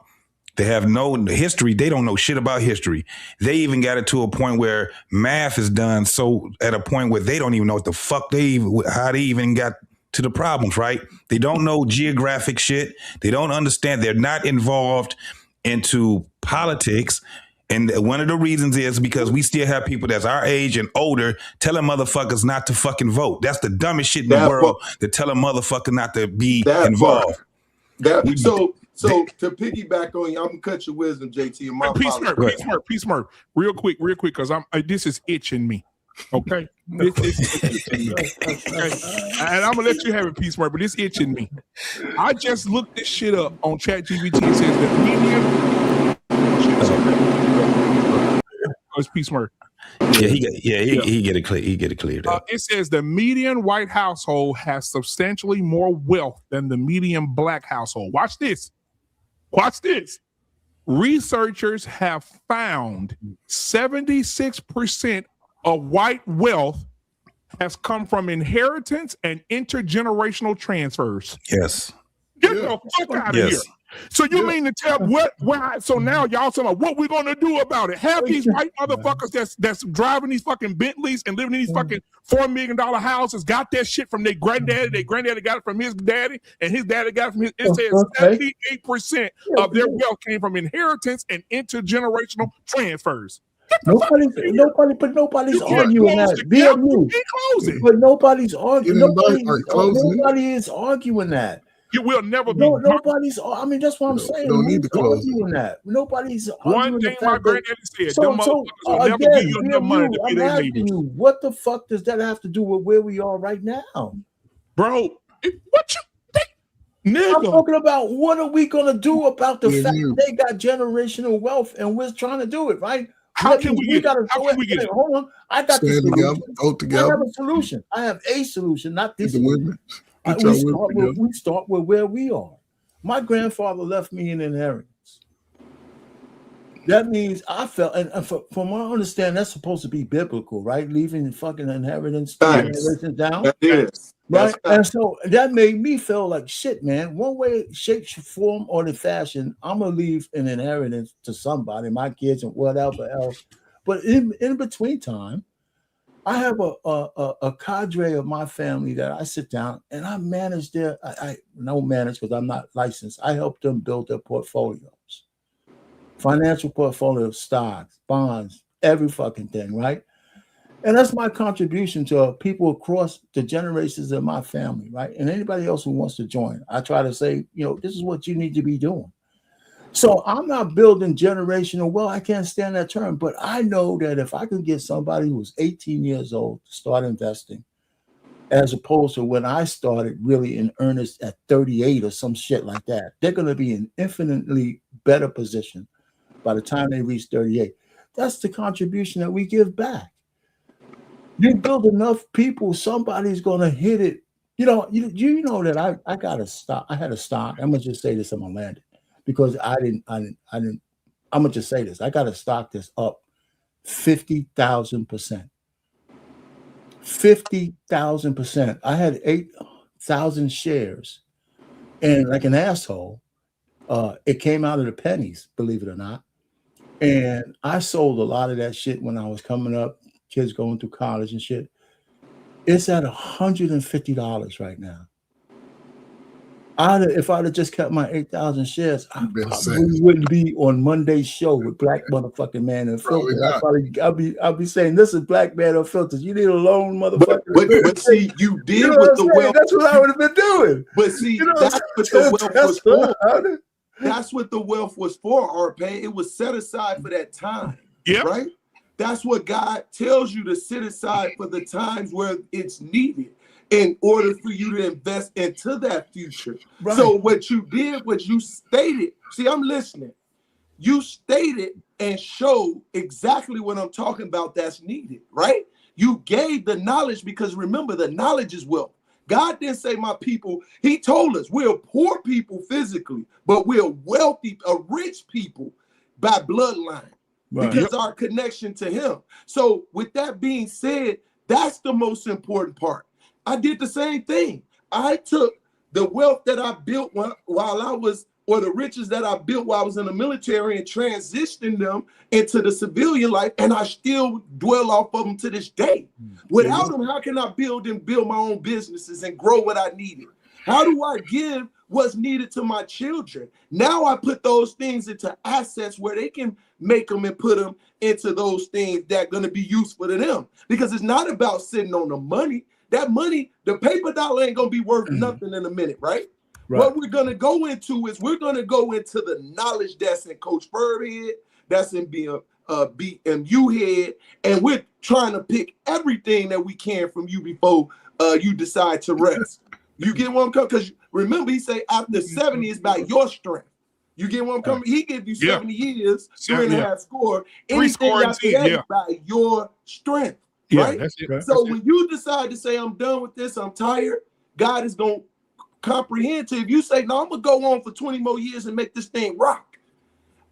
They have no history. They don't know shit about history. They even got it to a point where math is done so at a point where they don't even know what the fuck how they even got to the problems, right? They don't know geographic shit. They don't understand. They're not involved into politics. And one of the reasons is because we still have people that's our age and older telling motherfuckers not to fucking vote. That's the dumbest shit in the world, to tell a motherfucker not to be involved. So to piggyback on you, I'm gonna cut your wisdom, JT. And my Peace Murph, real quick, because this is itching me. Okay, this is itching me. Okay? And I'm gonna let you have it, Peace Murph, but it's itching me. I just looked this shit up on ChatGPT. It says the median. It's Peace Murph. He get it clear. He get it cleared up. It says the median white household has substantially more wealth than the median black household. Watch this. Researchers have found 76% of white wealth has come from inheritance and intergenerational transfers. Yes. Get the fuck out of here. So you mean to tell so now y'all talking about what we're gonna do about it? Have these white motherfuckers that's driving these fucking Bentleys and living in these fucking $4 million houses got that shit from their granddaddy. Their granddaddy got it from his daddy, and his daddy got it from his. It says 78% of their wealth came from inheritance and intergenerational transfers. Nobody's arguing that. But nobody's arguing. Nobody is arguing that. You will never be. Nobody's. I mean, that's what I'm saying. Don't need to close arguing that. Nobody's one arguing thing the my fact granddaddy said. So them motherfuckers will never give you enough money to be their neighbors. What the fuck does that have to do with where we are right now, bro? What you think, nigga? I'm talking about what are we gonna do about the fact that they got generational wealth and we're trying to do it, right? How can we get it? Hold on, I got the solution. Go together. I have a solution. I have a solution, not this. We start with where we are. My grandfather left me an inheritance. That means I felt, and from what I understand, that's supposed to be biblical, right? Leaving the fucking inheritance generations down. That is. Right. And so that made me feel like shit, man. One way, shape, form, or the fashion, I'm gonna leave an inheritance to somebody, my kids and whatever else. But in between time, I have a cadre of my family that I sit down and I manage I don't manage because I'm not licensed. I help them build their portfolios, financial portfolios, stocks, bonds, every fucking thing, right? And that's my contribution to people across the generations of my family, right? And anybody else who wants to join, I try to say, this is what you need to be doing. So I'm not building generational wealth. I can't stand that term, but I know that if I could get somebody who's 18 years old to start investing, as opposed to when I started really in earnest at 38 or some shit like that, they're going to be in infinitely better position by the time they reach 38. That's the contribution that we give back. You build enough people, somebody's going to hit it. You know that I got a stock. I had a stock. I'm going to just say this, I'm going to land it. Because I didn't. I'm gonna just say this. I got a stock that's up 50,000%. 50,000%. I had 8,000 shares, and like an asshole, it came out of the pennies, believe it or not. And I sold a lot of that shit when I was coming up, kids going through college and shit. It's at $150 right now. If I'd have just kept my 8,000 shares, I probably wouldn't be on Monday's show with Black Motherfucking Man Unfiltered. I'll be saying, this is Black Man Unfiltered. You need a loan, motherfucker. But see, you did with the wealth. That's what I would have been doing. But see, that's what the wealth was for. That's what the wealth was for, Arpay. It was set aside for that time. Yeah. Right? That's what God tells you to set aside for the times where it's needed, in order for you to invest into that future. Right. So what you did, what you stated, see, I'm listening. You stated and showed exactly what I'm talking about that's needed, right? You gave the knowledge, because remember, the knowledge is wealth. God didn't say my people. He told us we're poor people physically, but we're wealthy, rich people by bloodline, right, because our connection to him. So with that being said, that's the most important part. I did the same thing. I took the wealth that I built while I was, or the riches that I built while I was in the military, and transitioned them into the civilian life, and I still dwell off of them to this day. Without them, how can I build my own businesses and grow what I needed? How do I give what's needed to my children? Now I put those things into assets where they can make them and put them into those things that are going to be useful to them. Because it's not about sitting on the money. That money, the paper dollar ain't going to be worth nothing in a minute, right? What we're going to go into is we're going to go into the knowledge that's in Coach Bird head, that's in BMU head, and we're trying to pick everything that we can from you before you decide to rest. You get what I'm coming? Because remember, he say after 70 is by your strength. You get what I'm coming? He gives you 70 years, 3.5 score. Anything after that is by your strength. Right? That's it. So when you decide to say, I'm done with this, I'm tired, God is going to comprehend to you. If you say, no, I'm going to go on for 20 more years and make this thing rock,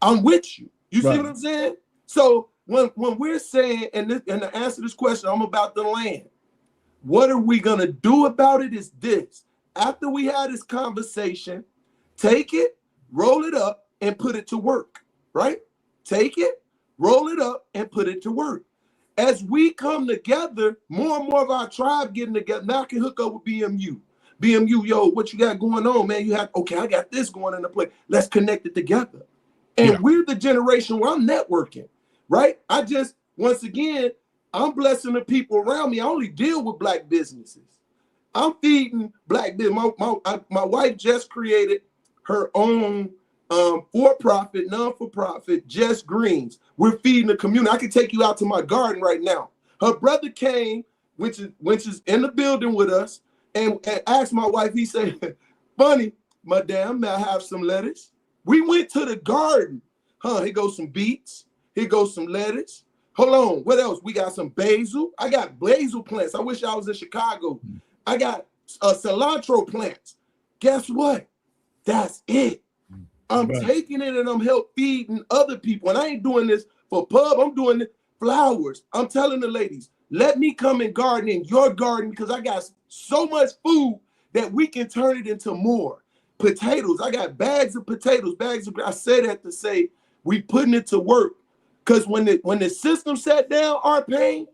I'm with you. You see what I'm saying? So when we're saying, and to answer this question, I'm about to land. What are we going to do about it is this. After we had this conversation, take it, roll it up, and put it to work, right? Take it, roll it up, and put it to work. As we come together, more and more of our tribe getting together. Now I can hook up with BMU. BMU, yo, what you got going on, man? You have, okay, I got this going into play. Let's connect it together. And we're the generation where I'm networking, right? Once again, I'm blessing the people around me. I only deal with Black businesses. I'm feeding Black business. My wife just created her own for-profit, non-for-profit, Just Greens. We're feeding the community. I can take you out to my garden right now. Her brother came, which is in the building with us, and asked my wife, he said, funny, madam, may I have some lettuce? We went to the garden. Here goes some beets. Here goes some lettuce. Hold on, what else? We got some basil. I got basil plants. I wish I was in Chicago. I got cilantro plants. Guess what? That's it. I'm taking it and I'm help feeding other people. And I ain't doing this for pub. I'm doing it flowers. I'm telling the ladies, let me come and garden in your garden because I got so much food that we can turn it into more. Potatoes. I got bags of potatoes, I say that to say we putting it to work. Because when the system sat down, our pain,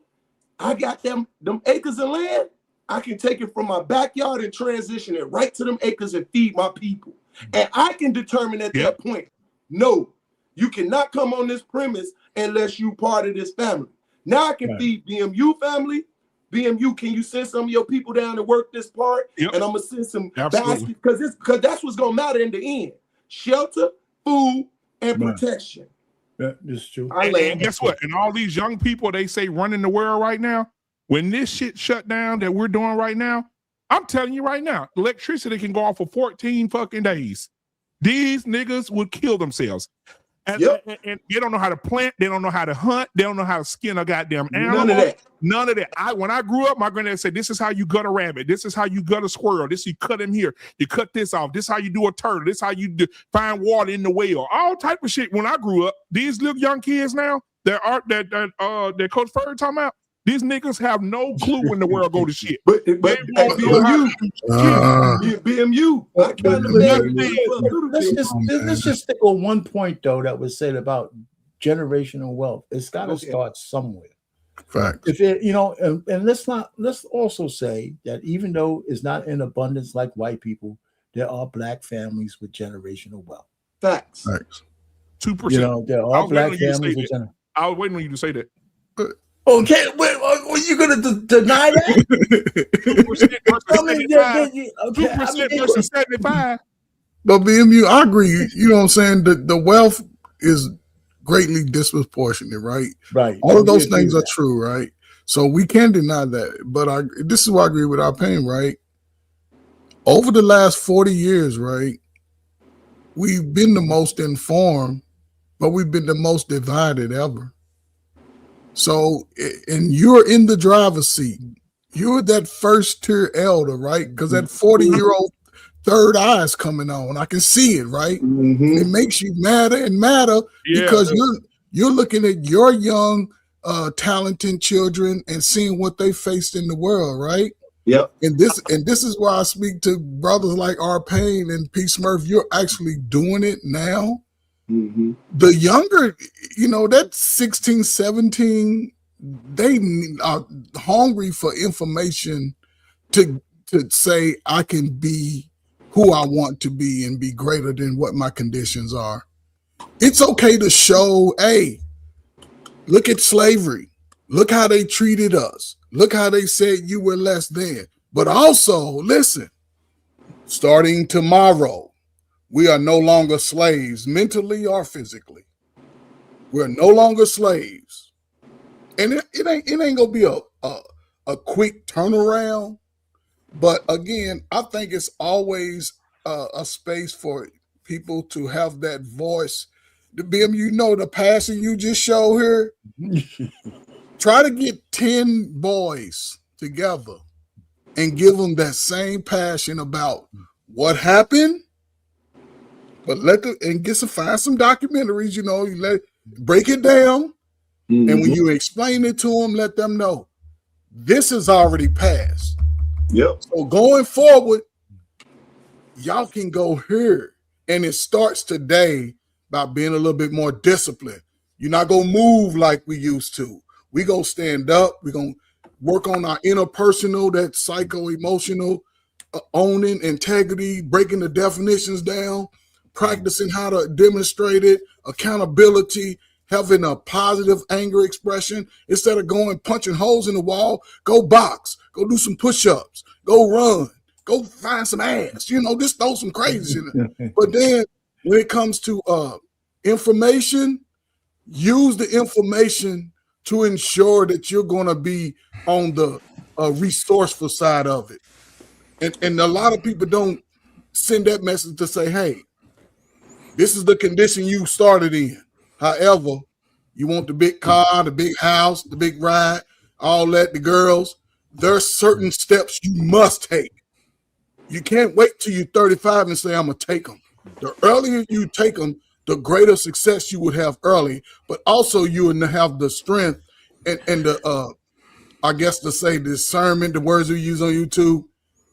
I got them acres of land. I can take it from my backyard and transition it right to them acres and feed my people. And I can determine at that point, no, you cannot come on this premise unless you part of this family. Now I can feed BMU family. BMU, can you send some of your people down to work this part? And I'm gonna send some baskets because that's what's gonna matter in the end. Shelter, food, and protection. That's true. And guess what? And all these young people, they say running the world right now, when this shit shut down that we're doing right now, I'm telling you right now, electricity can go off for 14 fucking days. These niggas would kill themselves. And they don't know how to plant. They don't know how to hunt. They don't know how to skin a goddamn animal. None of that. When I grew up, my granddad said, this is how you gut a rabbit. This is how you gut a squirrel. This, you cut him here. You cut this off. This is how you do a turtle. This is how you find water in the well. All type of shit. When I grew up, these little young kids now, that Coach Furry talking about, these niggas have no clue when the world go to shit. But BMU, let's just stick on one point though that was said about generational wealth. It's got to start somewhere. Fact. If it, and let's also say that even though it's not in abundance like white people, there are Black families with generational wealth. Facts. 2%. There are Black families with generational. I was waiting on you to say that. Okay, wait, are you going to deny that? 2% versus 75. But BMU, I agree. You know what I'm saying? The wealth is greatly disproportionate, right? Right. All of those things are true, right? So we can't deny that. But this is why I agree with our pain, right? Over the last 40 years, right, we've been the most informed, but we've been the most divided ever. So, and you're in the driver's seat. You're that first tier elder, right? Because that 40-year-old third eye is coming on. I can see it, right? Mm-hmm. It makes you madder and madder because you're looking at your young, talented children and seeing what they faced in the world, right? Yep. And this is why I speak to brothers like R. Payne and P. Smurf. You're actually doing it now. Mm-hmm. The younger, that 16, 17, they are hungry for information to say I can be who I want to be and be greater than what my conditions are. It's okay to show, hey, look at slavery. Look how they treated us. Look how they said you were less than. But also, listen, starting tomorrow, we are no longer slaves, mentally or physically. We're no longer slaves. And it ain't gonna be a quick turnaround. But again, I think it's always a space for people to have that voice. The BM, the passion you just show here. Try to get 10 boys together and give them that same passion about what happened. But find some documentaries, break it down. Mm-hmm. And when you explain it to them, let them know this is already passed. Yep. So going forward, y'all can go here And it starts today by being a little bit more disciplined. You're not going to move like we used to. We going to stand up. We're going to work on our interpersonal, that psycho-emotional, owning integrity, breaking the definitions down, practicing how to demonstrate it, accountability, having a positive anger expression. Instead of going punching holes in the wall, go box, go do some push-ups, go run, go find some ass, just throw some crazy shit. But then when it comes to information, use the information to ensure that you're going to be on the resourceful side of it. And a lot of people don't send that message to say, hey, this is the condition you started in. However, you want the big car, the big house, the big ride, all that, the girls. There's certain steps you must take. You can't wait till you're 35 and say, I'm going to take them. The earlier you take them, the greater success you would have early, but also you would have the strength and the, I guess to say discernment, the words we use on YouTube,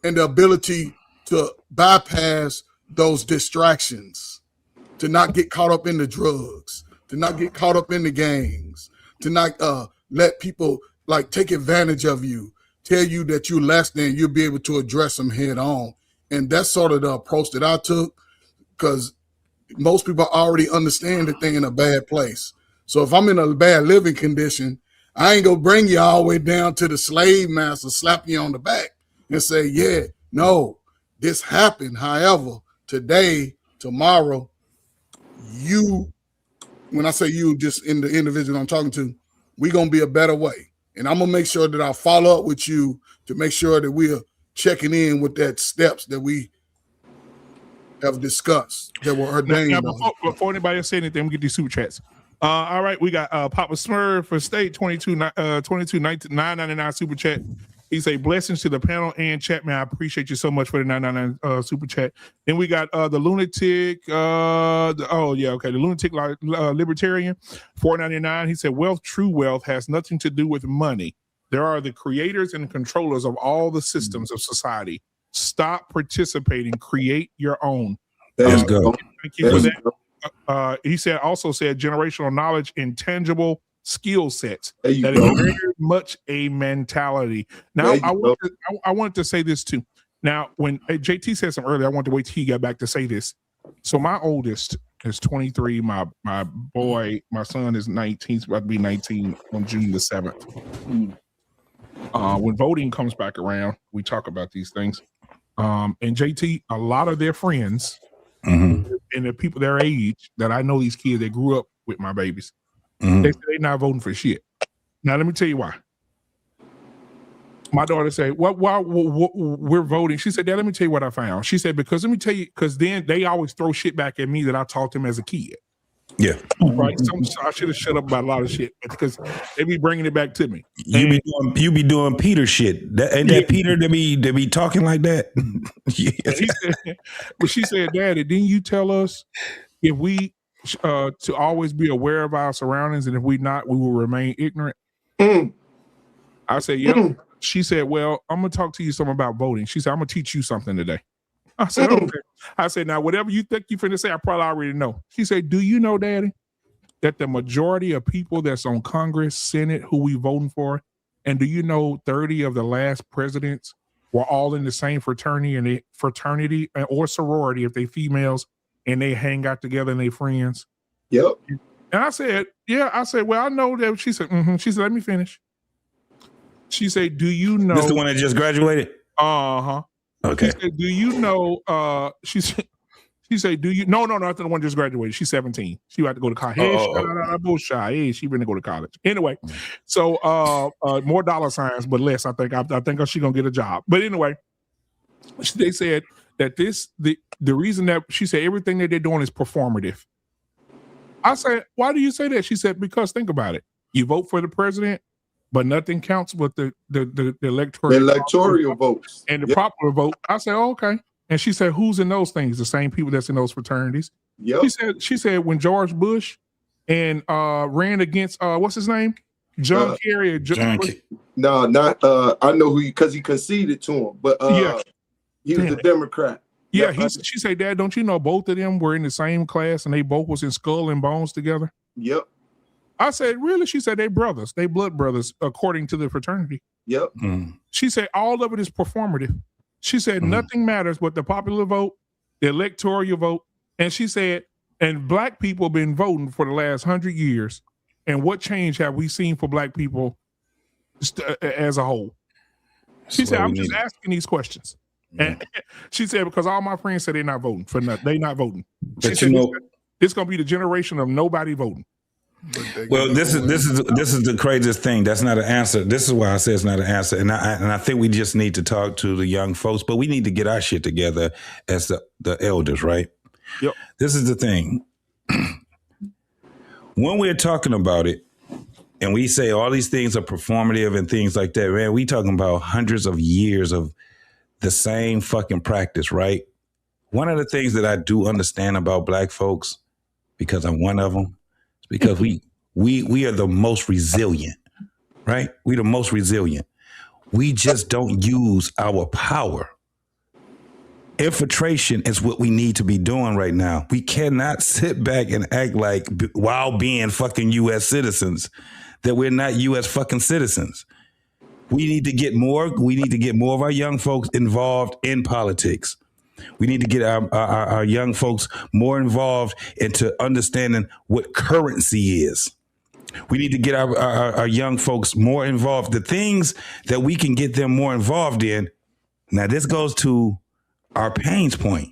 and the ability to bypass those distractions, to not get caught up in the drugs, to not get caught up in the gangs, to not let people like take advantage of you, tell you that you're less than, you'll be able to address them head on. And that's sort of the approach that I took, because most people already understand that they're in a bad place. So if I'm in a bad living condition, I ain't gonna bring you all the way down to the slave master, slap you on the back and say, yeah, no, this happened. However, today, tomorrow, you, when I say you, just in the individual I'm talking to, we're gonna be a better way. And I'm gonna make sure that I follow up with you to make sure that we are checking in with that steps that we have discussed that were ordained. Now, before anybody else say anything, we get these super chats. All right, we got Papa Smurf for State 999 super chat. He say blessings to the panel and chat, man. I appreciate you so much for the 999 super chat. Then we got the lunatic. The lunatic libertarian 499. He said true wealth has nothing to do with money. There are the creators and controllers of all the systems of society. Stop participating. Create your own. Let's go. Thank you for that. He also said generational knowledge, intangible skill sets. That is very much a mentality. Now, I wanted to say this too. Now, when JT said something earlier, I wanted to wait till he got back to say this. So my oldest is 23. My son is 19. He's about to be 19 on June the 7th. When voting comes back around, we talk about these things. And JT, a lot of their friends and the people their age that I know, these kids that grew up with my babies, they say they're not voting for shit. Now, let me tell you why. My daughter said, why we're voting? She said, Dad, let me tell you what I found. She said, because then they always throw shit back at me that I taught them as a kid. Yeah. Right. I should have shut up about a lot of shit because they be bringing it back to me. You be doing Peter shit. Ain't that Peter that be talking like that? But she said, Daddy, didn't you tell us if we to always be aware of our surroundings, and if we not, we will remain ignorant? I said, yep. She said, well, I'm gonna talk to you something about voting. She said, I'm gonna teach you something today. I said, okay. I said, now, whatever you think you're finna say, I probably already know. She said, do you know, Daddy, that the majority of people that's on Congress, Senate, who we voting for, and do you know 30 of the last presidents were all in the same fraternity or sorority if they females, and they hang out together and they friends? Yep. And I said, yeah. I said, well, I know that. She said, She said, let me finish. She said, do you know? This the one that just graduated? Uh-huh. Okay. She said, do you know? She said, do you? No, not the one just graduated. She's 17. She about to go to college. Hey, she gonna go to college. Anyway, so more dollar signs, but less. I think she's gonna get a job. But anyway, they said that the reason that she said everything that they're doing is performative. I said, why do you say that? She said, because think about it. You vote for the president, but nothing counts but the electoral votes and the popular vote. I said, oh, okay. And she said, who's in those things? The same people that's in those fraternities. Yep. She said when George Bush and ran against what's his name? John Kerry. No, not I know who, because he conceded to him, but he was a Democrat. Yeah, she said, Dad, don't you know both of them were in the same class and they both was in Skull and Bones together? Yep. I said, really? She said, they brothers, they blood brothers, according to the fraternity. Yep. She said, all of it is performative. She said, nothing matters but the popular vote, the electoral vote. And she said, and black people have been voting for the last 100 years. And what change have we seen for black people as a whole? She said, I'm just asking these questions. And she said, because all my friends said they're not voting for nothing. They're not voting. She said, this is going to be the generation of nobody voting. Well, this is the craziest thing. That's not an answer. This is why I say it's not an answer. And I think we just need to talk to the young folks, but we need to get our shit together as the elders, right? Yep. This is the thing. When we're talking about it, and we say all these things are performative and things like that, man, we talking about hundreds of years of the same fucking practice, right? One of the things that I do understand about black folks, because I'm one of them, is because we are the most resilient, right? We the most resilient. We just don't use our power. Infiltration is what we need to be doing right now. We cannot sit back and act like while being fucking U.S. citizens that we're not U.S. fucking citizens. We need to get more of our young folks involved in politics. We need to get our young folks more involved into understanding what currency is. We need to get our young folks more involved. The things that we can get them more involved in. Now, this goes to our pains point.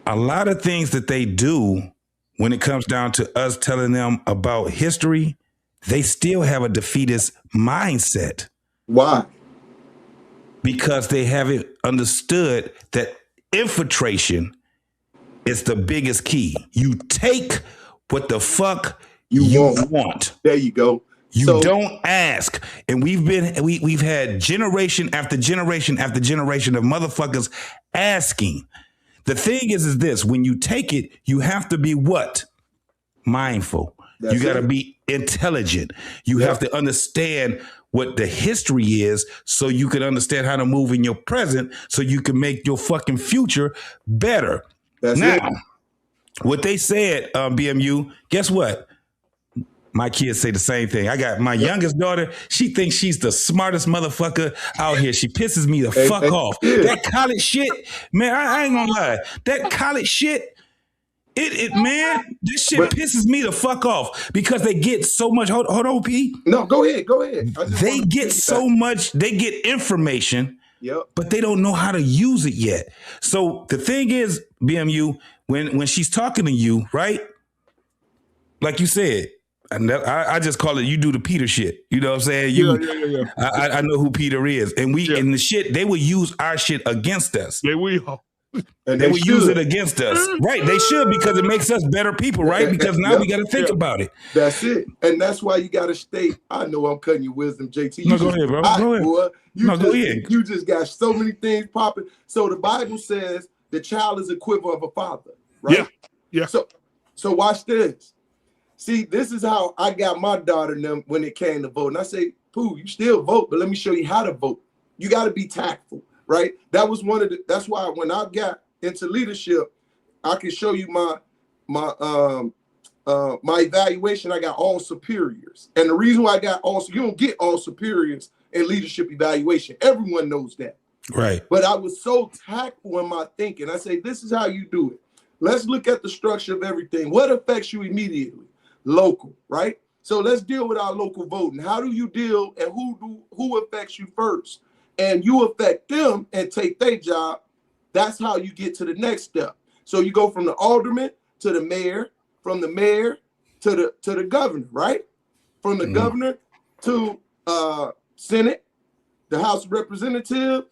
A lot of things that they do when it comes down to us telling them about history, they still have a defeatist mindset. Why? Because they haven't understood that infiltration is the biggest key. You take what the fuck you want. There you go. You don't ask. And we've had generation after generation after generation of motherfuckers asking. The thing is this, when you take it, you have to be what? Mindful. You got to be intelligent. You have to understand what the history is so you can understand how to move in your present so you can make your fucking future better. What they said, BMU, guess what? My kids say the same thing. I got my youngest daughter. She thinks she's the smartest motherfucker out here. She pisses me the fuck off. That college shit, man, I ain't gonna lie. That college shit, man, this shit pisses me the fuck off because they get so much. Hold on, P. No, go ahead. They get so much. They get information, but they don't know how to use it yet. So the thing is, BMU, when she's talking to you, right? Like you said. And I just call it, you do the Peter shit. You know what I'm saying? I know who Peter is. And in the shit, they will use our shit against us. They will. And they will use it against us. Right. They should, because it makes us better people, right? Because now we got to think about it. That's it. And that's why you got to stay. I know I'm cutting your wisdom, JT. No, go ahead, bro. Go ahead. Boy, go ahead. You just got so many things popping. So the Bible says the child is equivalent of a father, right? Yeah. So watch this. See, this is how I got my daughter when it came to voting. I say, Pooh, you still vote, but let me show you how to vote. You got to be tactful, right? That was that's why when I got into leadership, I can show you my evaluation. I got all superiors. And the reason why I got you don't get all superiors in leadership evaluation. Everyone knows that. Right. But I was so tactful in my thinking. I say, this is how you do it. Let's look at the structure of everything. What affects you immediately? Local, right? So let's deal with our local voting. How do you deal and who affects you first? And you affect them and take their job. That's how you get to the next step. So you go from the alderman to the mayor, from the mayor to the governor, right? From the governor to Senate, the House of Representatives,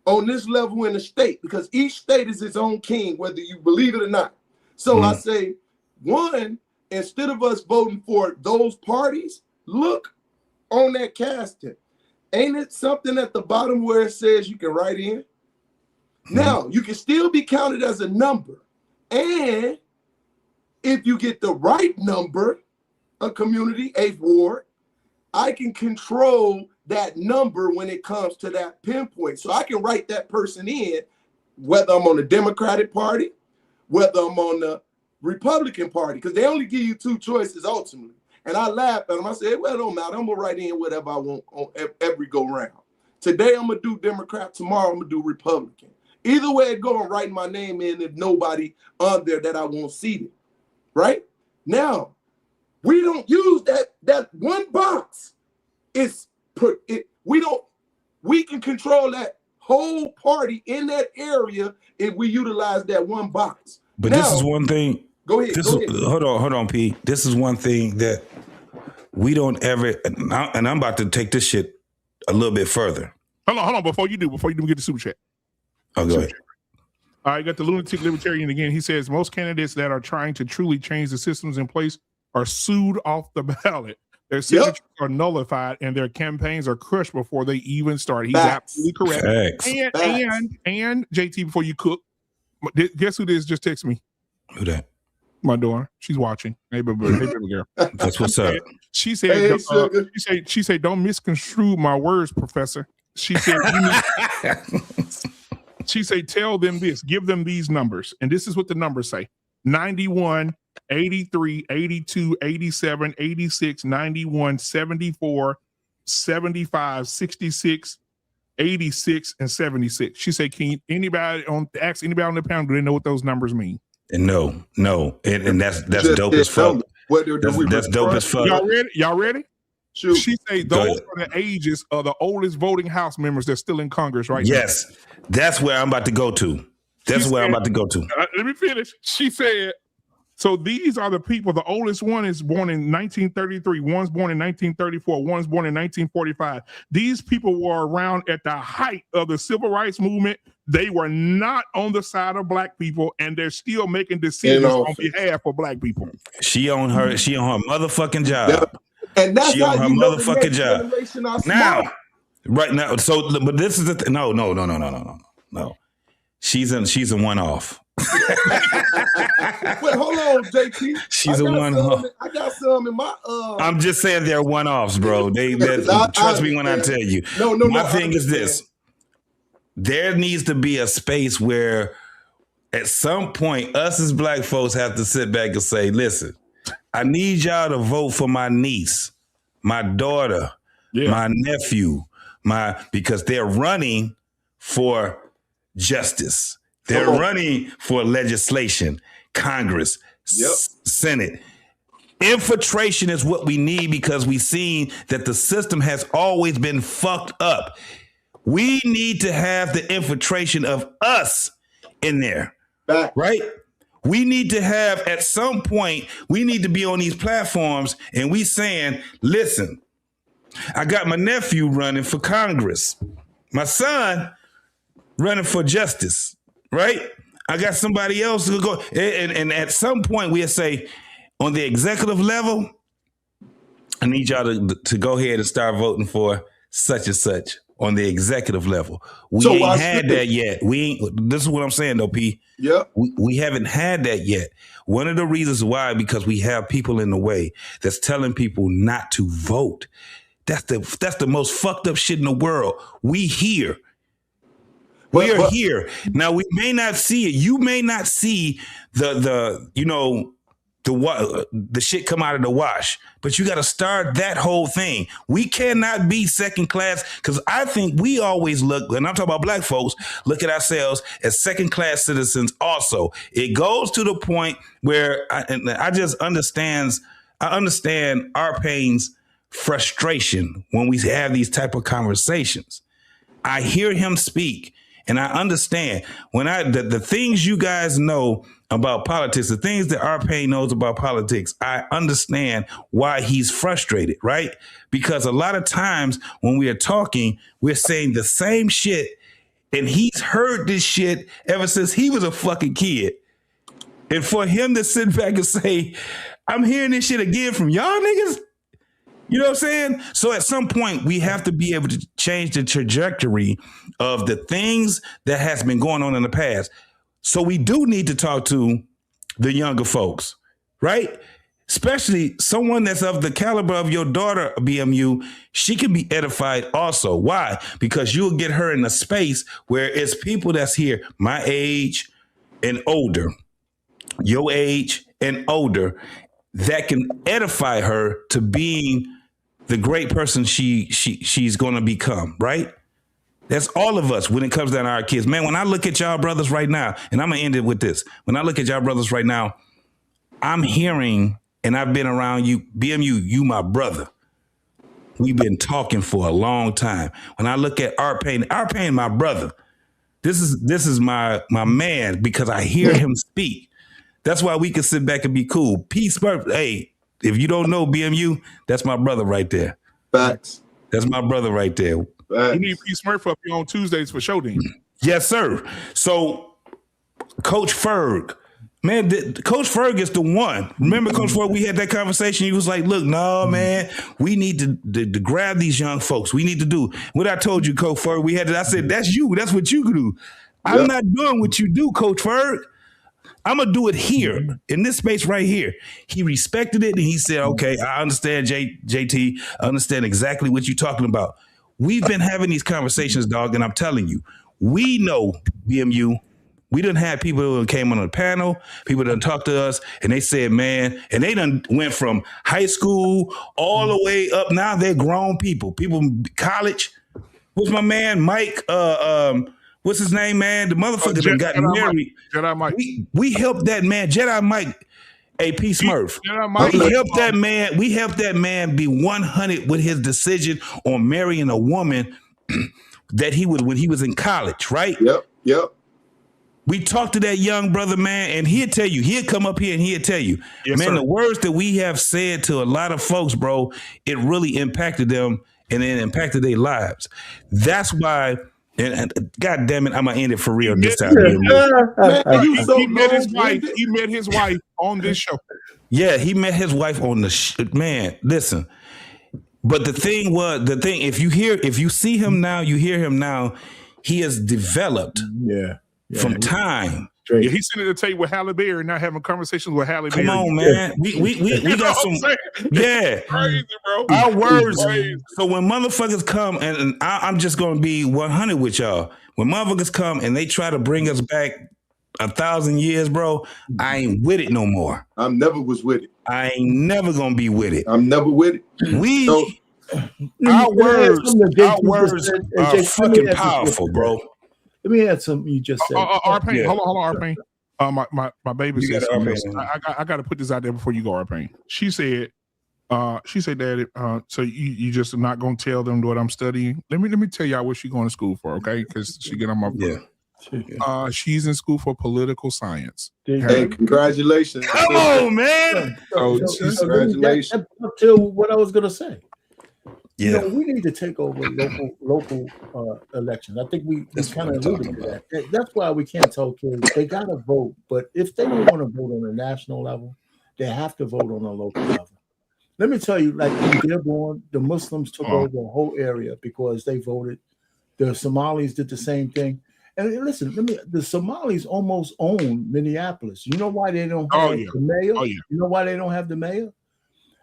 on this level in the state, because each state is its own king, whether you believe it or not. So I say, one, instead of us voting for those parties, look on that casting. Ain't it something at the bottom where it says you can write in? Now, you can still be counted as a number. And if you get the right number, a community, a ward, I can control that number when it comes to that pinpoint. So I can write that person in whether I'm on the Democratic Party, whether I'm on the Republican Party, because they only give you two choices ultimately. And I laughed at them. I said, well, it don't matter. I'm going to write in whatever I want on every go round. Today, I'm going to do Democrat. Tomorrow, I'm going to do Republican. Either way it go, I'm writing my name in if nobody on there that I won't see it. Right? Now, we don't use that one box. We can control that whole party in that area if we utilize that one box. But now, this is one thing. Go ahead. Hold on, P. This is one thing that we don't ever, and I'm about to take this shit a little bit further. Hold on. Before you do, get the super chat. Oh, go ahead. All right, got the lunatic libertarian again. He says most candidates that are trying to truly change the systems in place are sued off the ballot. Their signatures are nullified and their campaigns are crushed before they even start. He's absolutely correct. And JT, before you cook, guess who this just texted me? Who that? My daughter. She's watching. Hey, baby girl. That's what's up. She said, she said, don't misconstrue my words, Professor. She said, she said, tell them this, give them these numbers. And this is what the numbers say. 91, 83, 82, 87, 86, 91, 74, 75, 66, 86, and 76. She said, can anybody ask anybody on the panel, do they know what those numbers mean? And no. And that's dope as fuck. That's dope as fuck. Y'all ready? Shoot. She said those are the ages of the oldest voting House members that's still in Congress right now. Yes, that's where I'm about to go to. Let me finish. She said, so these are the people. The oldest one is born in 1933. One's born in 1934. One's born in 1945. These people were around at the height of the civil rights movement. They were not on the side of black people, and they're still making decisions on behalf of black people. She on her motherfucking job. Yep. And that's she how on her you know motherfucking job. Now, right now. So, but this is the no. She's a one-off. Wait, hold on, JT. She's a one-off. I got some in my. I'm just saying they're one-offs, bro. Trust me when I tell you. My thing is this: there needs to be a space where, at some point, us as black folks have to sit back and say, "Listen, I need y'all to vote for my niece, my daughter, my nephew, because they're running for justice. They're running for legislation, Congress, Senate. Infiltration is what we need because we've seen that the system has always been fucked up. We need to have the infiltration of us in there, right? We need to have, at some point, we need to be on these platforms and we saying, listen, I got my nephew running for Congress. My son running for justice. Right? I got somebody else who go, and at some point we'll say, on the executive level, I need y'all to go ahead and start voting for such and such on the executive level. We ain't had that yet. This is what I'm saying though, P. Yeah. We haven't had that yet. One of the reasons why, because we have people in the way that's telling people not to vote. That's the most fucked up shit in the world. We here. We are here. Now we may not see it. You may not see the shit come out of the wash, but you got to start that whole thing. We cannot be second class, because I think we always look, and I'm talking about black folks, look at ourselves as second class citizens also. It goes to the point where I understand our pain's frustration when we have these type of conversations. I hear him speak. And I understand when the things you guys know about politics, the things that Arpain knows about politics, I understand why he's frustrated, right? Because a lot of times when we are talking, we're saying the same shit, and he's heard this shit ever since he was a fucking kid. And for him to sit back and say, I'm hearing this shit again from y'all niggas, you know what I'm saying? So at some point, we have to be able to change the trajectory of the things that has been going on in the past. So we do need to talk to the younger folks, right? especially someone that's of the caliber of your daughter, BMU, she can be edified also. Why? Because you'll get her in a space where it's people that's here, my age and older, your age and older, that can edify her to being the great person she's going to become, right? That's all of us when it comes down to our kids. Man, when I look at y'all brothers right now, and I'm going to end it with this. When I look at y'all brothers right now, I'm hearing, and I've been around you, BMU, you my brother. We've been talking for a long time. When I look at Art Payne, my brother. This is my man because I hear him speak. That's why we can sit back and be cool. Peace, hey, if you don't know BMU, that's my brother right there. Facts. That's my brother right there. You need P. Smurf up here on Tuesdays for show then. Yes, sir. So, Coach Ferg, man, Coach Ferg is the one. Remember, Coach Ferg, we had that conversation. He was like, look, no, man, we need to grab these young folks. We need to do what I told you, Coach Ferg. I said, that's you. That's what you do. I'm not doing what you do, Coach Ferg. I'm going to do it here in this space right here. He respected it and he said, okay, I understand, JT. I understand exactly what you're talking about. We've been having these conversations, dog, and I'm telling you, we know, BMU, we done had people who came on the panel, people done talked to us, and they said, man, and they done went from high school all the way up. Now they're grown people in college. What's my man, Mike, what's his name, man? The motherfucker that got married. Jedi Mike. We helped that man, Jedi Mike, AP Smurf. We helped that man be 100 with his decision on marrying a woman that he was when he was in college, right? Yep. We talked to that young brother, man, and he'll come up here and he'll tell you, yes, man, sir. The words that we have said to a lot of folks, bro, it really impacted them and it impacted their lives. That's why. And God damn it, I'm gonna end it for real this time. He met his wife on this show. Yeah, he met his wife on the man. Listen, but the thing, if you see him now, you hear him now, he has developed. From time. Yeah, he's sitting at the table with Halle Berry and not having conversations with Halle Berry. Come on, man. We got some. Yeah, crazy, bro. Our words. So when motherfuckers come, and I'm just gonna be 100 with y'all. When motherfuckers come and they try to bring us back 1,000 years, bro, I ain't with it no more. I never was with it. I ain't never gonna be with it. I'm never with it. Our words are fucking powerful, bro. Let me add something you just said. Arpain, hold on, Arpain. My baby said something. I got to put this out there before you go, Arpain. She said, Daddy, so you just not gonna tell them what I'm studying? Let me tell y'all what she's going to school for, okay? Because she get on my she's in school for political science. Hey, congratulations! Come on, man. Congratulations. That's up to what I was gonna say. Yeah, we need to take over local elections. I think we kind of alluded to that. That's why we can't tell kids they got to vote, but if they don't want to vote on a national level, they have to vote on a local level. Let me tell you, like in Dearborn, the Muslims took over the whole area because they voted. The Somalis did the same thing. And listen, the Somalis almost own Minneapolis. You know why they don't have the mayor? You know why they don't have the mayor?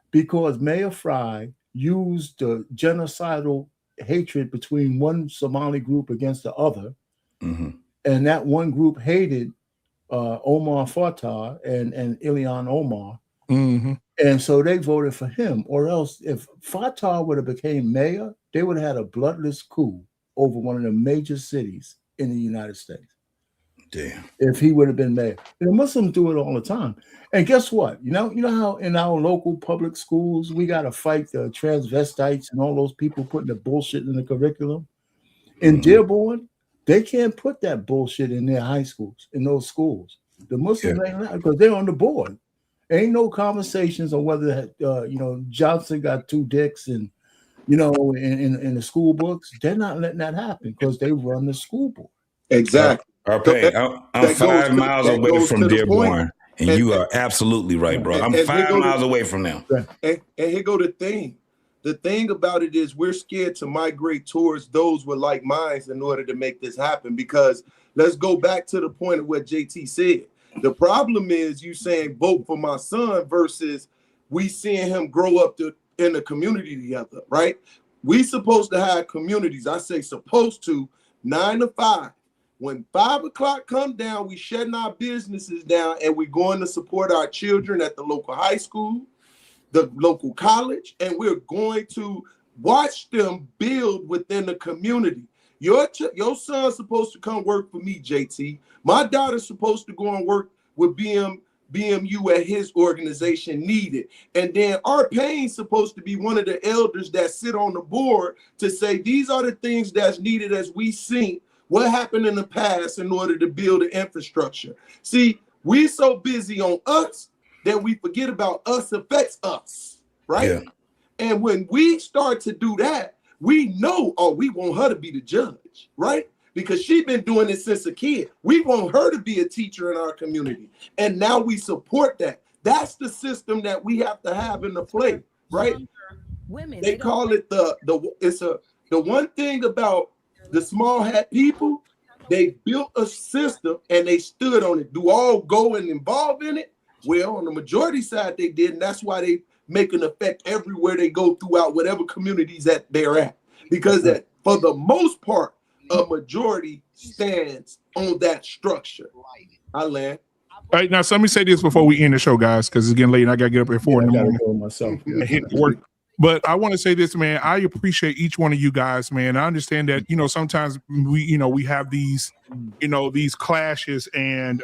Because Mayor Fry used the genocidal hatred between one Somali group against the other. Mm-hmm. And that one group hated Omar Fatah and Ilhan Omar. Mm-hmm. And so they voted for him. Or else if Fatah would have became mayor, they would have had a bloodless coup over one of the major cities in the United States. Damn. If he would have been mayor. The Muslims do it all the time. And guess what? You know how in our local public schools, we got to fight the transvestites and all those people putting the bullshit in the curriculum? In Dearborn, they can't put that bullshit in their high schools, in those schools. The Muslims ain't allowed because they're on the board. Ain't no conversations on whether, Johnson got 2 dicks and, in the school books. They're not letting that happen because they run the school board. Exactly. I'm 5 miles away from Dearborn, and you are absolutely right, bro. I'm 5 miles away from them. And here go the thing. The thing about it is we're scared to migrate towards those with like minds in order to make this happen. Because let's go back to the point of what JT said. The problem is you saying vote for my son versus we seeing him grow up in the community together, right? We supposed to have communities. I say supposed to 9 to 5. When 5 o'clock come down, we shutting our businesses down and we going to support our children at the local high school, the local college, and we're going to watch them build within the community. Your son's supposed to come work for me, JT. My daughter's supposed to go and work with BMU at his organization Needed. And then our Payne's supposed to be one of the elders that sit on the board to say, these are the things that's needed as we see what happened in the past in order to build an infrastructure. See, we're so busy on us that we forget about us affects us, right? Yeah. And when we start to do that, we know, we want her to be the judge, right? Because she's been doing it since a kid. We want her to be a teacher in our community. And now we support that. That's the system that we have to have in the play, right? Women, they call it the one thing about the small hat people, they built a system and they stood on it. Do all go and involve in it? Well, on the majority side, they did, and that's why they make an effect everywhere they go throughout whatever communities that they're at. Because that, for the most part, a majority stands on that structure. I land. All right, now so let me say this before we end the show, guys, because it's getting late and I got to get up at 4 in the morning. Go myself. Hit work. But I want to say this, man. I appreciate each one of you guys, man. I understand that, sometimes we have these, these clashes and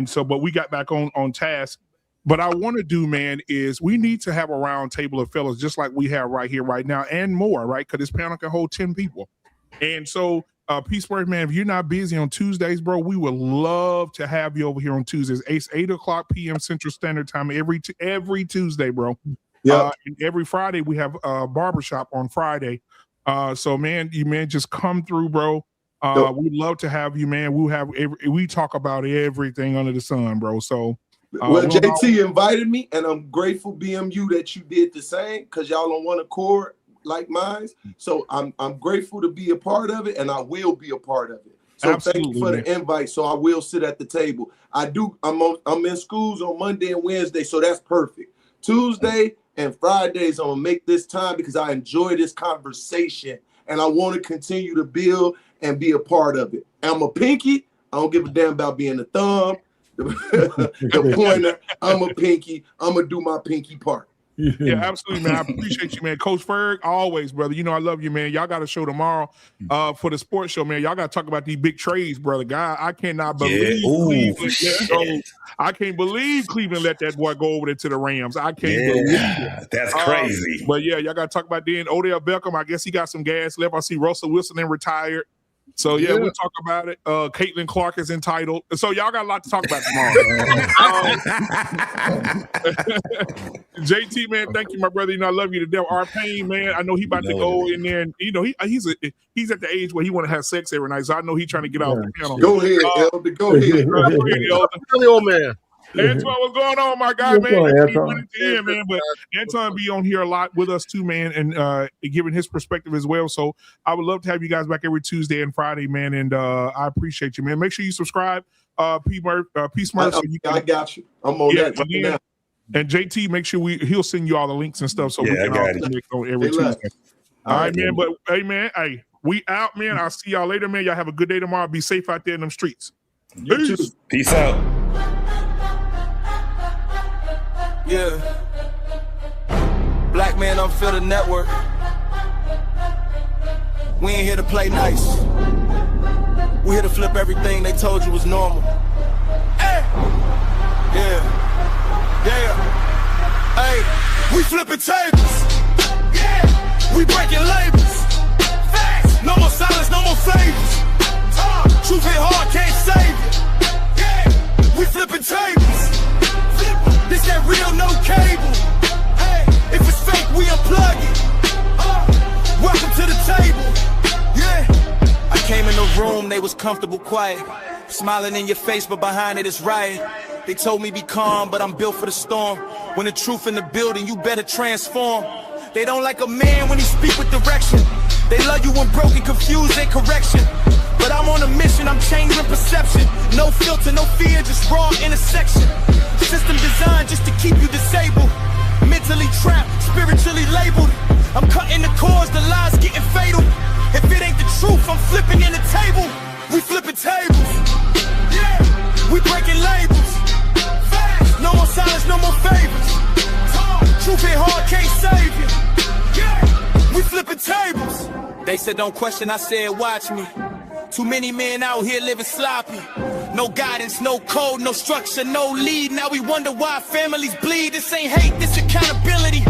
so, but we got back on task. But I want to do, man, is we need to have a round table of fellas just like we have right here, right now, and more, right? Because this panel can hold 10 people. And so, Peace Word, man, if you're not busy on Tuesdays, bro, we would love to have you over here on Tuesdays. It's 8 o'clock p.m. Central Standard Time every Tuesday, bro. Yeah. And every Friday we have barbershop on Friday. So man, just come through, bro. We'd love to have you, man. We talk about everything under the sun, bro. So JT invited me, and I'm grateful, BMU, that you did the same, because y'all on one accord like mine. So I'm grateful to be a part of it, and I will be a part of it. So absolutely, thank you for the invite. So I will sit at the table. I'm in schools on Monday and Wednesday, so that's perfect. Tuesday and Fridays, I'm gonna make this time because I enjoy this conversation and I want to continue to build and be a part of it. I'm a pinky. I don't give a damn about being the thumb, the pointer. I'm a pinky. I'm gonna do my pinky part. Yeah, absolutely, man. I appreciate you, man. Coach Ferg, always, brother. I love you, man. Y'all got a show tomorrow for the sports show, man. Y'all got to talk about these big trades, brother. God, I cannot believe Cleveland. I can't believe Cleveland let that boy go over there to the Rams. I can't believe it. That's crazy. But yeah, y'all got to talk about then Odell Beckham. I guess he got some gas left. I see Russell Wilson then retired. So yeah, we'll talk about it. Caitlin Clark is entitled. So y'all got a lot to talk about tomorrow. JT, man, thank you, my brother. I love you to death. Our Payne, man, I know he about to go in there, and he's at the age where he want to have sex every night. So I know he's trying to get off the panel. Go ahead, Elder. Go ahead, Elder. Old man. Antoine, what's going on, my guy, man? But Antoine be on here a lot with us too, man, and giving his perspective as well. So I would love to have you guys back every Tuesday and Friday, man. And I appreciate you, man. Make sure you subscribe, Peace Mercy. I got you. I'm on that right now. And JT, make sure he'll send you all the links and stuff so we can all connect on every Tuesday. All right, man. But hey, we out, man. I'll see y'all later, man. Y'all have a good day tomorrow. Be safe out there in them streets. Peace out. Yeah. Black Man Unfiltered Network. We ain't here to play nice. We here to flip everything they told you was normal. Hey! Yeah. Hey, we flipping tables. Yeah. We breaking labels. Facts. No more silence, no more favors. Truth hit hard, can't save it. Yeah. We flipping tables. This that real, no cable. Hey, if it's fake, we unplug it. Welcome to the table. Yeah. I came in the room, they was comfortable, quiet. Smiling in your face, but behind it is riot. They told me be calm, but I'm built for the storm. When the truth in the building, you better transform. They don't like a man when he speak with direction. They love you when broken, confused, and correction. But I'm on a mission, I'm changing perception. No filter, no fear, just raw intersection. System designed just to keep you disabled. Mentally trapped, spiritually labeled. I'm cutting the cords, the lies getting fatal. If it ain't the truth, I'm flipping in the table. We flipping tables. Yeah, we breaking labels. Fast, no more silence, no more favors. Truth hit hard, can't save you. Yeah, we flipping tables. They said don't question, I said watch me. Too many men out here living sloppy. No guidance, no code, no structure, no lead. Now we wonder why families bleed. This ain't hate, this accountability.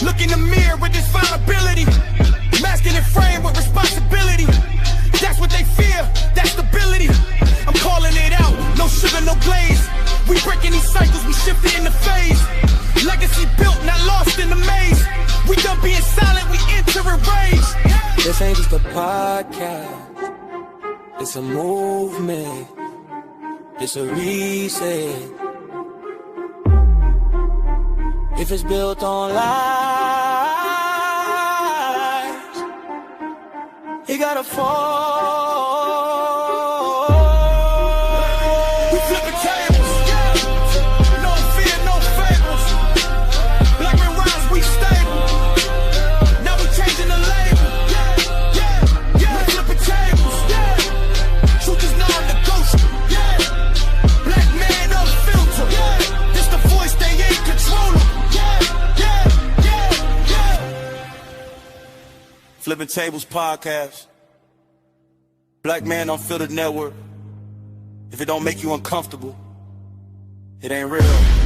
Look in the mirror with this vulnerability. Masking and frame with responsibility. That's what they fear, that stability. I'm calling it out, no sugar, no glaze. We breaking these cycles, we shifting in the phase. Legacy built, not lost in the maze. We done being silent, we enter a rage. This ain't just a podcast. It's a movement, it's a reset. If it's built on lies, it gotta fall. We flipping tables, no fear, no fables. Black men rise, we stable. Now we changing the label. We flipping tables. Truth is non-negotiable. Black man unfiltered. This the voice they ain't controlling. Flipping Tables podcast. Black Man Unfiltered Network. If it don't make you uncomfortable, it ain't real.